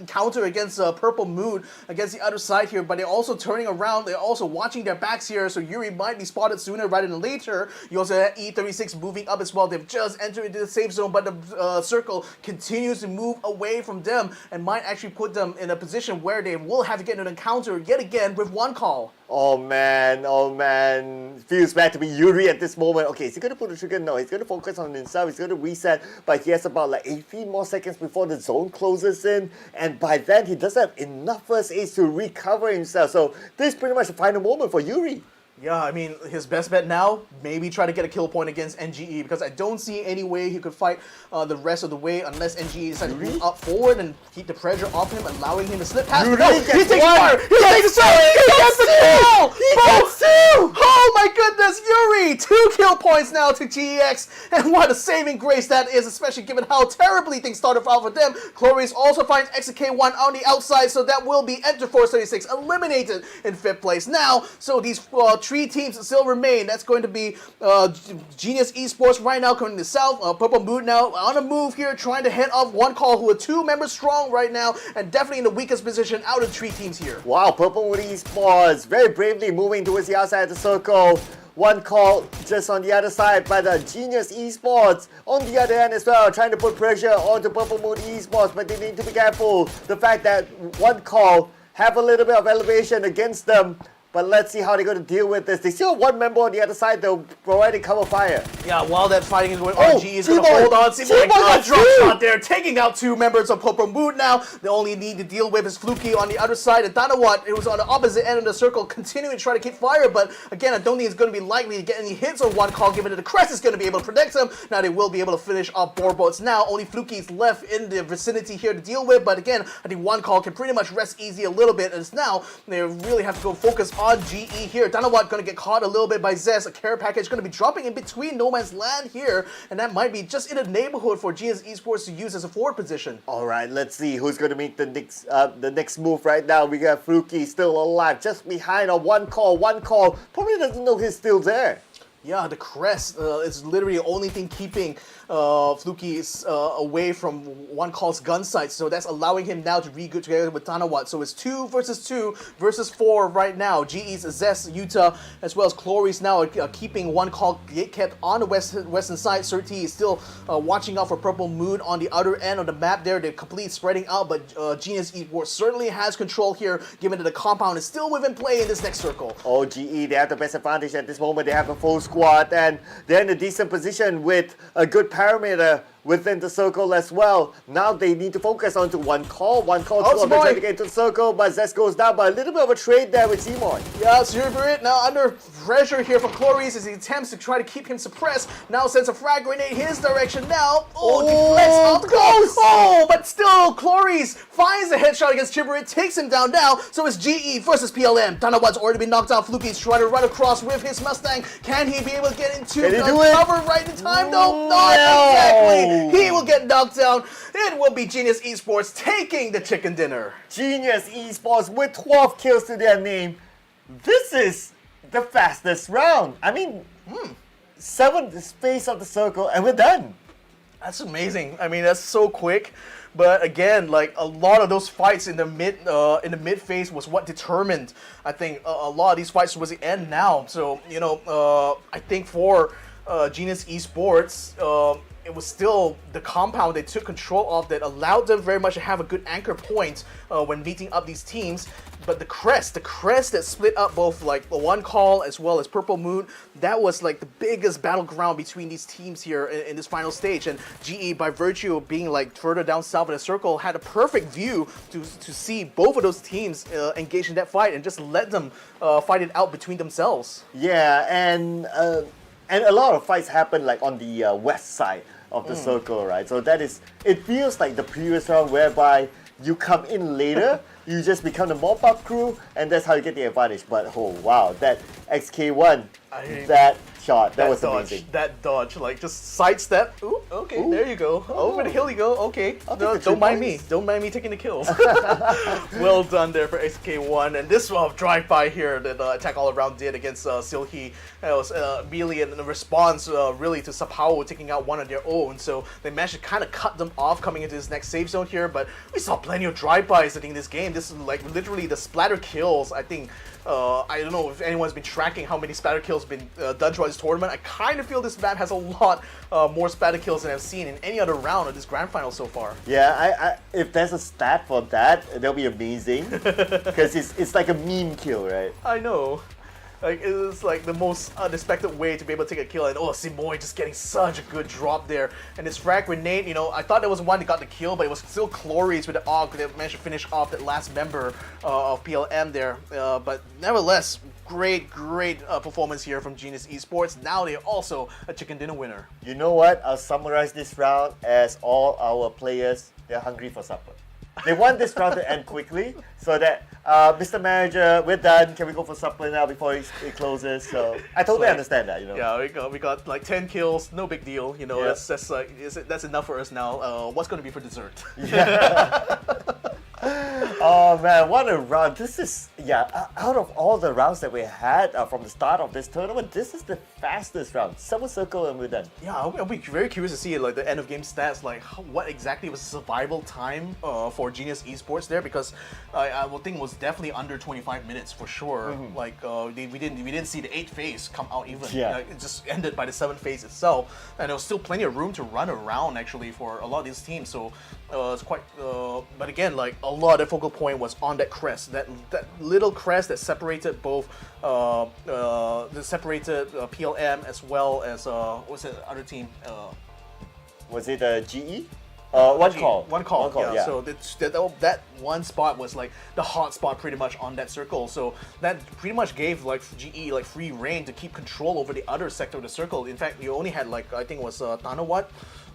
counter against Purple Moon against the other side here. But they're also turning around. They're also watching their backs here, so Yuri might be spotted sooner rather than later. You also have E36 moving up as well. They've just entered into the safe zone, but the circle continues to move away from them and might actually put them in a position where they will have to get an encounter yet again with one call. Oh man. Feels bad to be Yuri at this moment. Okay, is he going to pull the trigger? No, he's going to focus on himself. He's going to reset, but he has about like 18 more seconds before the zone closes in, and by then he doesn't have enough first aids to recover himself. So this is pretty much the final moment for Yuri. Yeah, I mean, his best bet now, maybe try to get a kill point against NGE, because I don't see any way he could fight the rest of the way unless NGE decides to move up forward and keep the pressure off him, allowing him to slip past. Yuri No, gets he's taking one. fire! He takes the kill! He gets 2! Oh my goodness, Yuri! 2 kill points now to GEX, and what a saving grace that is, especially given how terribly things started out for them. Chloris also finds XK1 on the outside, so that will be Enter Force 36 eliminated in 5th place. Now, so these 3 teams still remain. That's going to be Genius Esports right now coming to the south. Purple Moon now on a move here, trying to head off one call, who are 2 members strong right now, and definitely in the weakest position out of 3 teams here. Wow, Purple Moon Esports very bravely moving towards the outside of the circle. One call just on the other side by the Genius Esports on the other end as well, trying to put pressure onto Purple Moon Esports, but they need to be careful. The fact that one call have a little bit of elevation against them. But let's see how they're going to deal with this. They still have 1 member on the other side, though, providing cover fire. Yeah, while that fighting is going on, RG is going to hold on. C-Boy got a drop shot there, taking out 2 members of Purple Moon now. The only need to deal with is Fluky on the other side. And Danawat, it was on the opposite end of the circle, continuing to try to keep fire. But again, I don't think it's going to be likely to get any hits on one call, given that the Crest is going to be able to protect them. Now they will be able to finish off Borbots now. Only Fluky is left in the vicinity here to deal with. But again, I think one call can pretty much rest easy a little bit. As now, they really have to go focus on GE here. Danawat going to get caught a little bit by Zest. A care package going to be dropping in between No Man's Land here, and that might be just in the neighborhood for Genius Esports to use as a forward position. All right, let's see who's going to make the next move right now. We got Fluky still alive, just behind on one call. Probably doesn't know he's still there. Yeah, the crest is literally the only thing keeping Fluky away from one call's gun sights. So that's allowing him now to regroup together with Tanawat. So it's 2 versus 4 right now. GE's Zest, Utah, as well as Cloris now are keeping one call kept on the western side. Surti is still watching out for Purple Moon on the other end of the map there. They're completely spreading out, but Genius Esports certainly has control here, given that the compound is still within play in this next circle. Oh, GE, they have the best advantage at this moment. They have a full squad, and they're in a decent position with a good parameter within the circle as well. Now they need to focus on to one call, two of them trying to get into the circle, but Zest goes down by a little bit of a trade there with Seymour. Yeah, Cerberus now under pressure here from Cloris as he attempts to try to keep him suppressed. Now sends a frag grenade his direction now. Deflects off the close! Oh, but still, Cloris finds a headshot against Chibrit, takes him down now. So it's GE versus PLM. Tanawat's already been knocked out. Fluky's trying to run across with his Mustang. Can he be able to get into the cover right in time? No, not exactly. He will get knocked down. It will be Genius Esports taking the chicken dinner. Genius Esports with 12 kills to their name. This is the fastest round. I mean, 7th space of the circle and we're done. That's amazing. I mean, that's so quick. But again, like a lot of those fights in the mid phase was what determined, I think, a lot of these fights towards the end now. So, you know, I think for Genius Esports, it was still the compound they took control of that allowed them very much to have a good anchor point when meeting up these teams. But the crest that split up both like the one call as well as Purple Moon, that was like the biggest battleground between these teams here in this final stage. And GE, by virtue of being like further down south in the circle, had a perfect view to see both of those teams engage in that fight and just let them fight it out between themselves. Yeah, and a lot of fights happen like on the west side of the circle, right? So that is, it feels like the previous round whereby you come in later, you just become the mop-up crew, and that's how you get the advantage. But oh wow, that XK1, that shot, that was dodge, amazing. That dodge, like just sidestep. Ooh, okay, there you go. Over the hill you go. Okay, no, don't mind me. Don't mind me taking the kills. Well done there for XK1. And this drive-by here that Attack All Around did against Silhi, it was really in response really to Sapao taking out one of their own. So they managed to kind of cut them off coming into this next save zone here. But we saw plenty of drive-bys I think in this game. This is like literally the splatter kills. I think I don't know if anyone's been tracking how many splatter kills been done throughout this tournament. I kind of feel this map has a lot more splatter kills than I've seen in any other round of this grand final so far. Yeah, if there's a stat for that, that'll be amazing. Because it's like a meme kill, right? I know. Like, it was like the most unexpected way to be able to take a kill, and Simoy just getting such a good drop there. And this frag grenade, you know, I thought there was one that got the kill, but it was still Cloris with the AUG that managed to finish off that last member of PLM there. But nevertheless, great performance here from Genius Esports. Now they're also a chicken dinner winner. You know what? I'll summarize this round as all our players, they're hungry for supper. They want this round to end quickly so that, Mr. Manager, we're done. Can we go for supper now before it closes? So I totally understand that, you know. Yeah, we got like 10 kills, no big deal. You know, Yeah. that's enough for us now. What's going to be for dessert? Yeah. Oh man, what a round. This is, out of all the rounds that we had from the start of this tournament, this is the fastest round. 7 circle and we're done. Yeah, I'll be very curious to see like the end of game stats, like what exactly was the survival time for Genius Esports there, because I would think it was definitely under 25 minutes for sure. Like we didn't see the 8th phase come out even. Yeah. It just ended by the 7th phase itself, and there was still plenty of room to run around actually for a lot of these teams. So it's quite. But again, like a lot of the focal point was on that crest, that little crest that separated both PLM as well as what's the other team? Was it GE? One call. Yeah. So that one spot was like the hot spot pretty much on that circle. So that pretty much gave like GE like free reign to keep control over the other sector of the circle. In fact, you only had like, I think it was Tanawat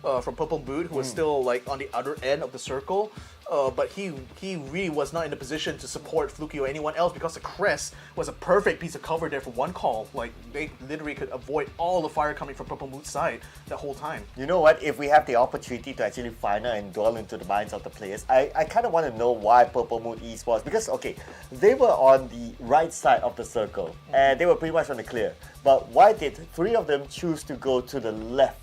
from Purple Boot, who was still like on the other end of the circle. But he really was not in a position to support Fluky or anyone else because the crest was a perfect piece of cover there for one call. Like, they literally could avoid all the fire coming from Purple Boot's side the whole time. You know what? If we have the opportunity to actually find out and dwell into the minds of the players, I kind of want to know why Purple Moon Esports, because, okay, they were on the right side of the circle and they were pretty much on the clear. But why did 3 of them choose to go to the left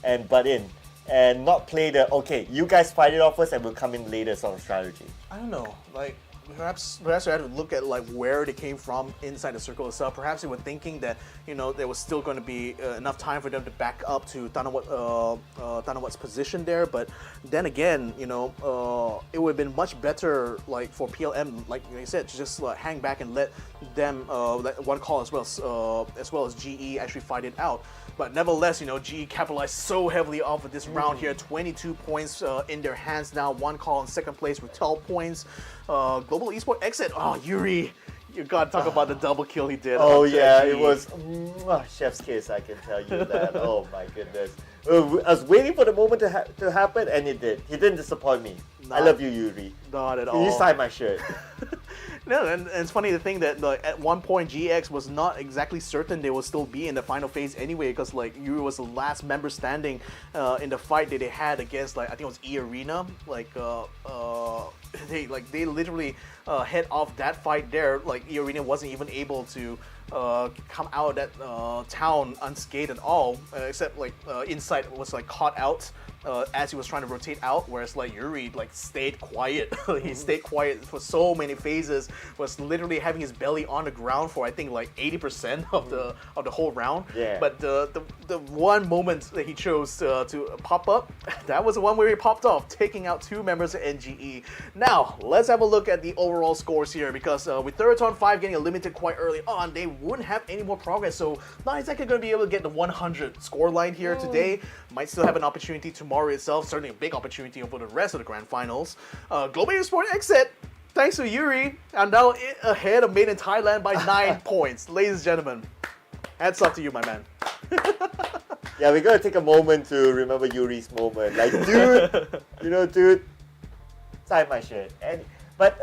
and butt in? And not play the, okay, you guys fight it off first and we'll come in later sort of strategy. I don't know, like perhaps we have to look at like where they came from inside the circle itself. Perhaps they were thinking that, you know, there was still going to be enough time for them to back up to Thanawat's position there. But then again, you know, it would have been much better like for PLM, like you said, to just hang back and let them let one call as well as GE actually fight it out. But nevertheless, you know, GE capitalized so heavily off of this round here. 22 points in their hands now. One call in second place with 12 points. Global Esports Xsset. Oh, Yuri, you gotta talk about the double kill he did. Oh yeah, it was chef's kiss, I can tell you that. Oh my goodness. I was waiting for the moment to happen, and it did. He didn't disappoint me. I love you, Yuri. Not at Can all. you sign my shirt? No, and it's funny to think that like, at one point GX was not exactly certain they will still be in the final phase anyway, because like Yuri was the last member standing in the fight that they had against, like, I think it was eArena. Like they literally head off that fight there. Like eArena wasn't even able to come out of that town unscathed at all, except like Insight was like caught out as he was trying to rotate out, whereas like Yuri like stayed quiet. He stayed quiet for so many phases, was literally having his belly on the ground for I think like 80% of the whole round. Yeah. But the one moment that he chose to pop up, that was the one where he popped off, taking out 2 members of NGE. Now let's have a look at the overall scores here, because with Theerathon FIVE getting eliminated quite early on, they wouldn't have any more progress, so not exactly going to be able to get the 100 score line here today. Might still have an opportunity tomorrow itself, certainly a big opportunity over the rest of the grand finals. Global Esports Xsset, thanks to Yuri, are now ahead of Made in Thailand by 9 points. Ladies and gentlemen, hats off to you, my man. Yeah, we're gonna take a moment to remember Yuri's moment. Like, dude, you know, dude, sign my shirt. But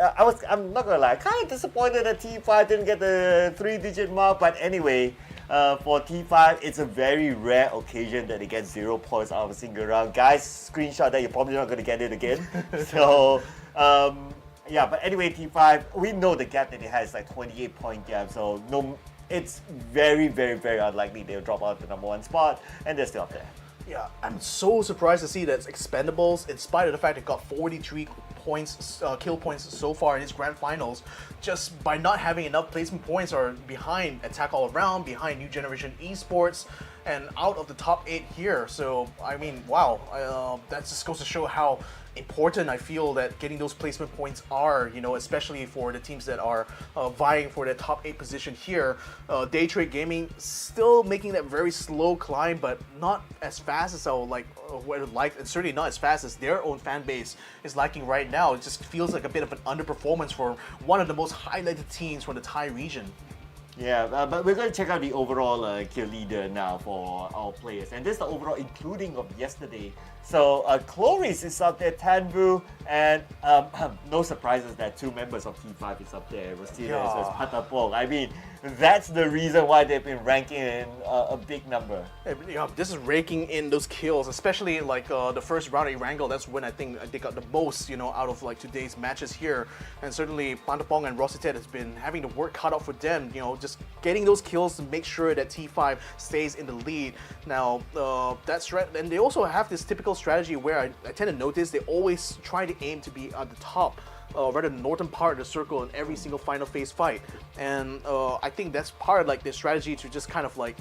I'm not gonna lie, kind of disappointed that T5 didn't get the 3-digit mark. But anyway, for T5, it's a very rare occasion that they get 0 points out of a single round. Guys, screenshot that, you're probably not gonna get it again. So, yeah, but anyway, T5, we know the gap that they have is like 28-point gap. So no, it's very, very, very unlikely they'll drop out the #1 spot, and they're still up there. Yeah, I'm so surprised to see that Expendables, in spite of the fact it got 43 points, kill points so far in its grand finals, just by not having enough placement points, are behind Attack All Around, behind New Generation Esports, and out of the top 8 here. So, I mean, wow, that just goes to show how important I feel that getting those placement points are, you know, especially for the teams that are vying for the top 8 position here. Daytrade Gaming still making that very slow climb, but not as fast as I would like, and certainly not as fast as their own fan base is liking right now. It just feels like a bit of an underperformance for one of the most highlighted teams from the Thai region. Yeah, but we're going to check out the overall kill leader now for our players. And this is the overall including of yesterday. So Chloris is up there, Tanvu, and no surprises that 2 members of T5 is up there. Rostina as well as Patapong. I mean, that's the reason why they've been ranking in a big number. Yeah, this is raking in those kills, especially like the first round at Erangel. That's when I think they got the most, you know, out of like today's matches here. And certainly Pantapong and Rositet has been having the work cut out for them, you know, just getting those kills to make sure that T5 stays in the lead. Now, that's right. And they also have this typical strategy where I tend to notice they always try to aim to be at the top, rather than the northern part of the circle in every single final phase fight. And I think that's part of like their strategy to just kind of like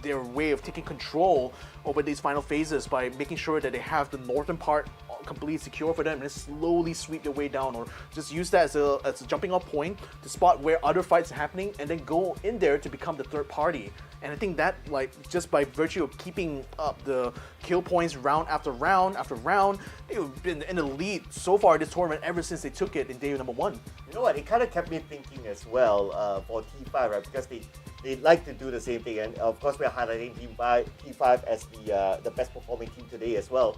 their way of taking control over these final phases by making sure that they have the northern part completely secure for them and just slowly sweep their way down, or just use that as a jumping off point to spot where other fights are happening and then go in there to become the third party. And I think that, like, just by virtue of keeping up the kill points round after round after round, they've been in the lead so far this tournament ever since they took it in day number 1. You know what? It kind of kept me thinking as well for T5, right? Because they like to do the same thing, and of course we're highlighting T5 as the best performing team today as well.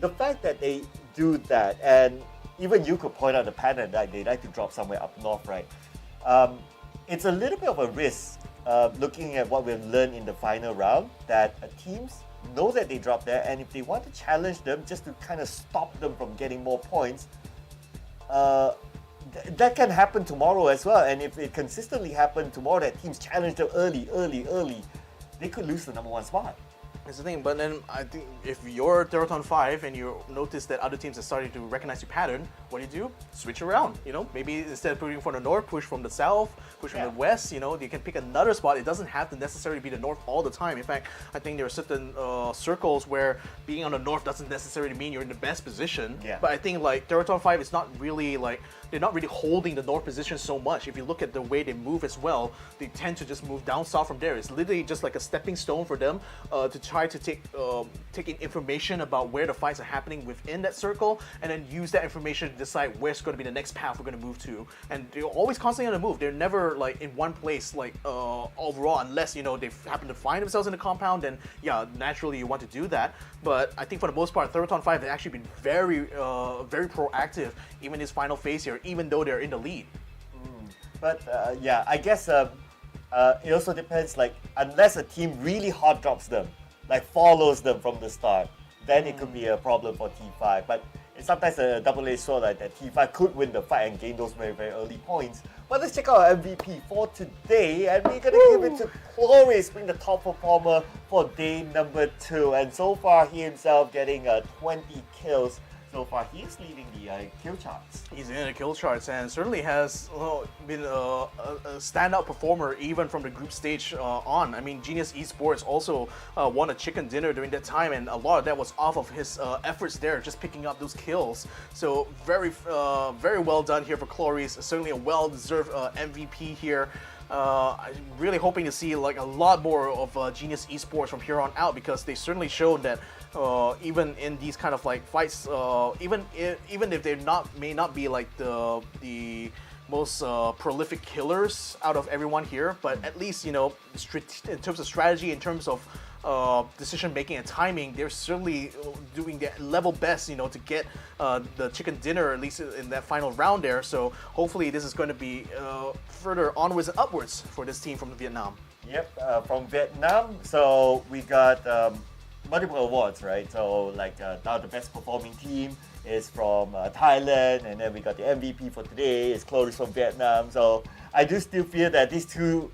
The fact that they do that, and even you could point out the pattern that they like to drop somewhere up north, right? It's a little bit of a risk. Looking at what we've learned in the final round, that teams know that they drop there, and if they want to challenge them just to kind of stop them from getting more points, that can happen tomorrow as well. And if it consistently happens tomorrow that teams challenge them early, they could lose the number 1 spot. That's the thing, but then I think if you're Theerathon FIVE and you notice that other teams are starting to recognize your pattern, what do? Switch around, you know? Maybe instead of pushing from the north, push from the south, push from the west, you know? You can pick another spot. It doesn't have to necessarily be the north all the time. In fact, I think there are certain circles where being on the north doesn't necessarily mean you're in the best position. Yeah. But I think like Theerathon FIVE is not really like, they're not really holding the north position so much. If you look at the way they move as well, they tend to just move down south from there. It's literally just like a stepping stone for them to try to take in information about where the fights are happening within that circle, and then use that information to decide where's going to be the next path we're going to move to. And they're always constantly on the move. They're never like in one place like overall, unless you know they happen to find themselves in the compound. Then yeah, naturally you want to do that. But I think for the most part, Theerathon FIVE has actually been very proactive even in this final phase here, even though they're in the lead. But yeah, I guess it also depends, like, unless a team really hard drops them, like follows them from the start, then it could be a problem for T5. But it's sometimes a double-edged sword, like that T5 could win the fight and gain those very, very early points. But let's check out our MVP for today, and we're gonna give it to Chloris, being the top performer for day number 2. And so far, he himself getting 20 kills. So far, he is leading the kill charts. He's in the kill charts and certainly has been a standout performer even from the group stage on. I mean, Genius Esports also won a chicken dinner during that time, and a lot of that was off of his efforts there, just picking up those kills. So very well done here for Chloris. Certainly a well-deserved MVP here. I'm really hoping to see like a lot more of Genius Esports from here on out, because they certainly showed that even in these kind of like fights, even if they may not be like the most prolific killers out of everyone here, but at least, you know, in terms of strategy, in terms of decision making and timing, they're certainly doing their level best, you know, to get the chicken dinner at least in that final round there. So hopefully this is going to be further onwards and upwards for this team from Vietnam. Yep, from Vietnam. So we got multiple awards, right? So like now the best performing team is from Thailand, and then we got the MVP for today is Chloris from Vietnam. So I do still feel that these two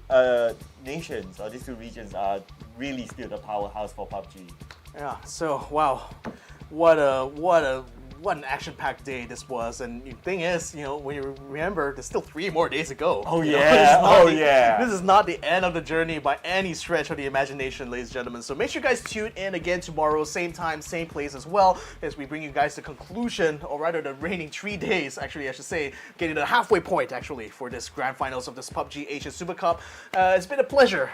nations, or these two regions, are really still the powerhouse for PUBG. Yeah, so wow, what an action-packed day this was. And the thing is, you know, when you remember, there's still 3 more days to go. Oh You know, yeah, this is not the end of the journey by any stretch of the imagination, ladies and gentlemen. So make sure you guys tune in again tomorrow, same time, same place as well, as we bring you guys the conclusion, or rather the remaining 3 days, actually I should say, getting to the halfway point actually for this grand finals of this PUBG Asia Super Cup. It's been a pleasure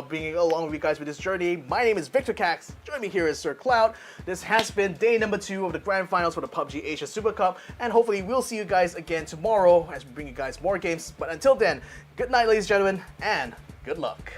being along with you guys with this journey. My name is Victor Cax. Join me here is Sir Cloud. This has been day number 2 of the grand finals for the PUBG Asia Super Cup, and hopefully we'll see you guys again tomorrow as we bring you guys more games. But until then, good night, ladies and gentlemen, and good luck.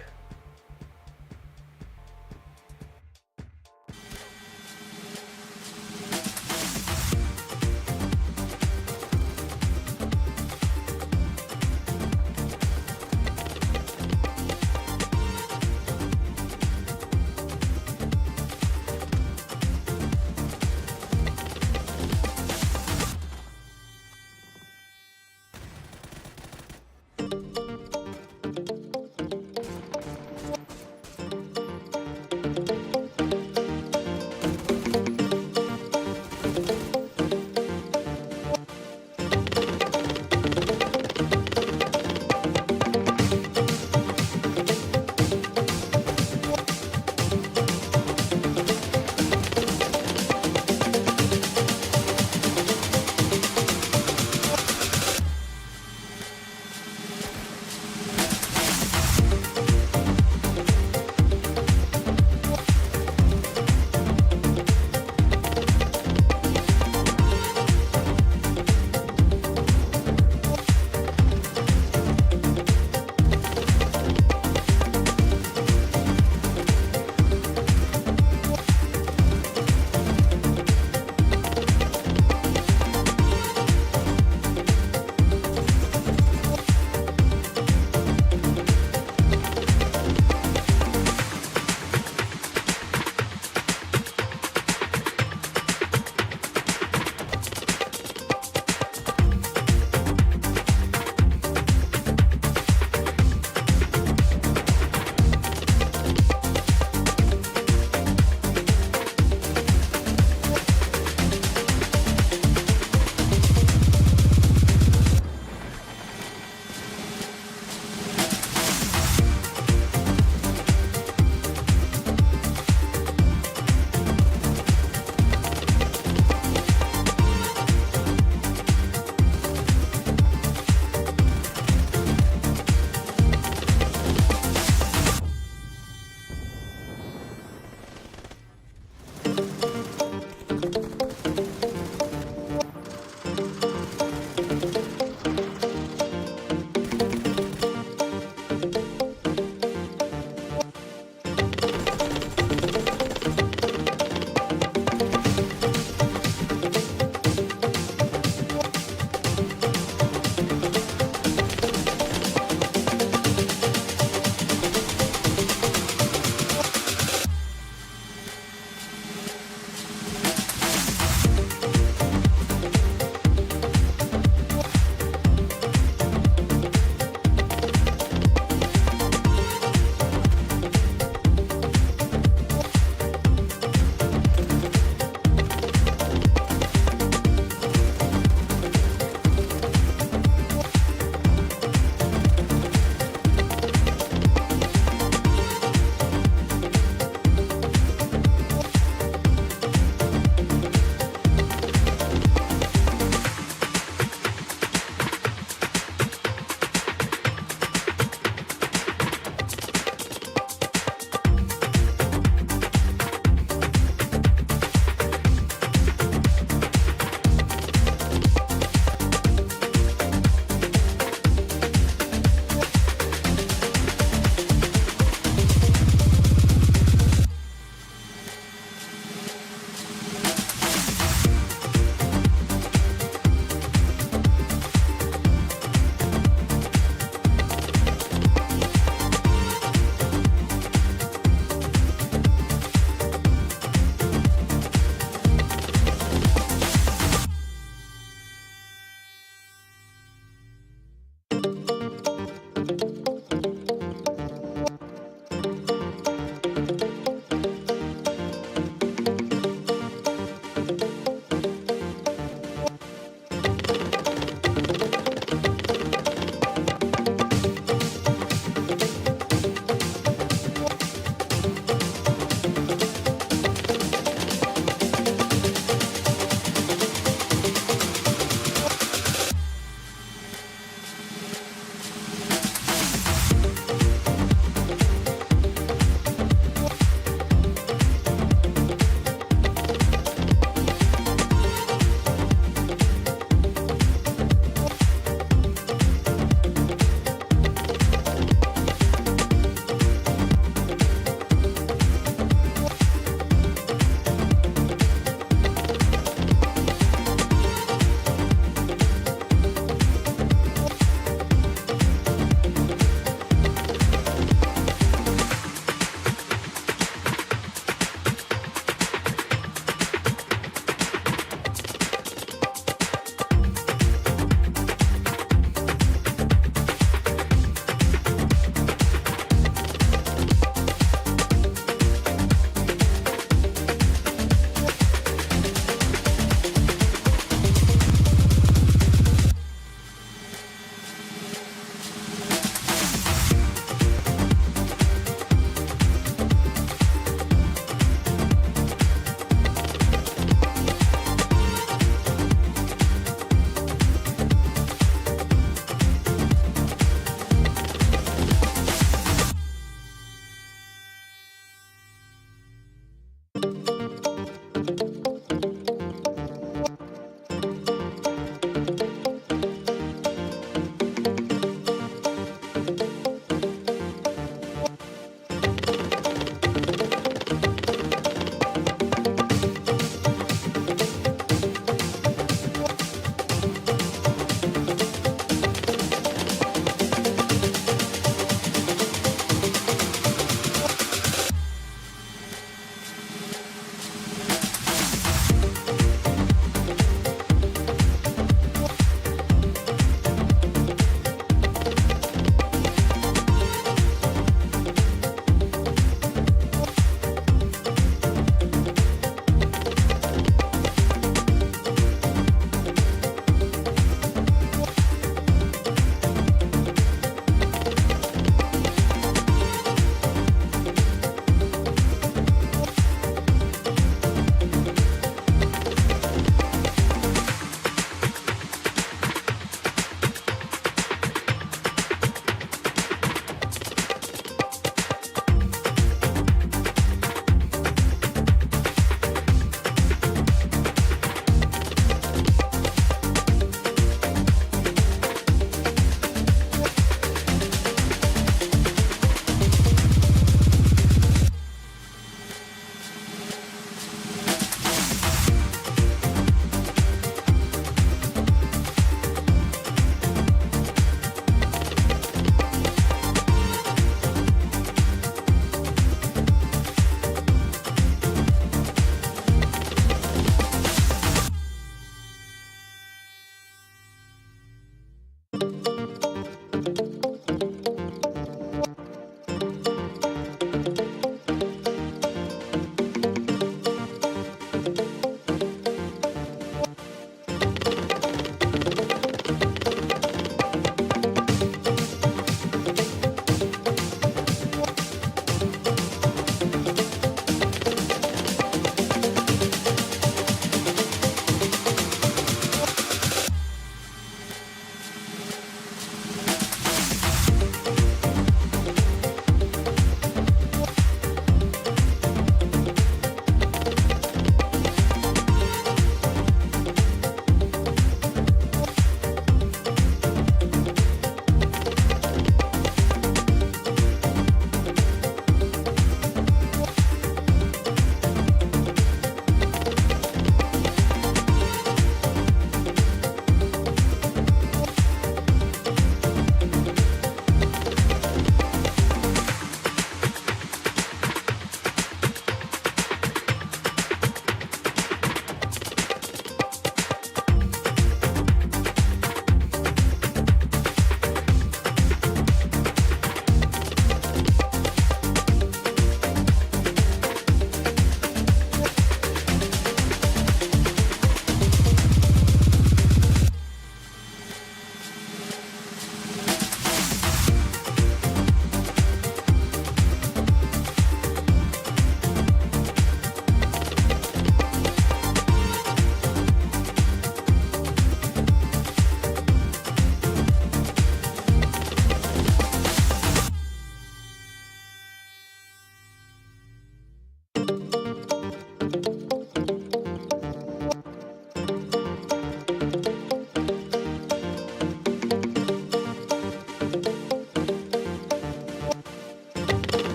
Bye.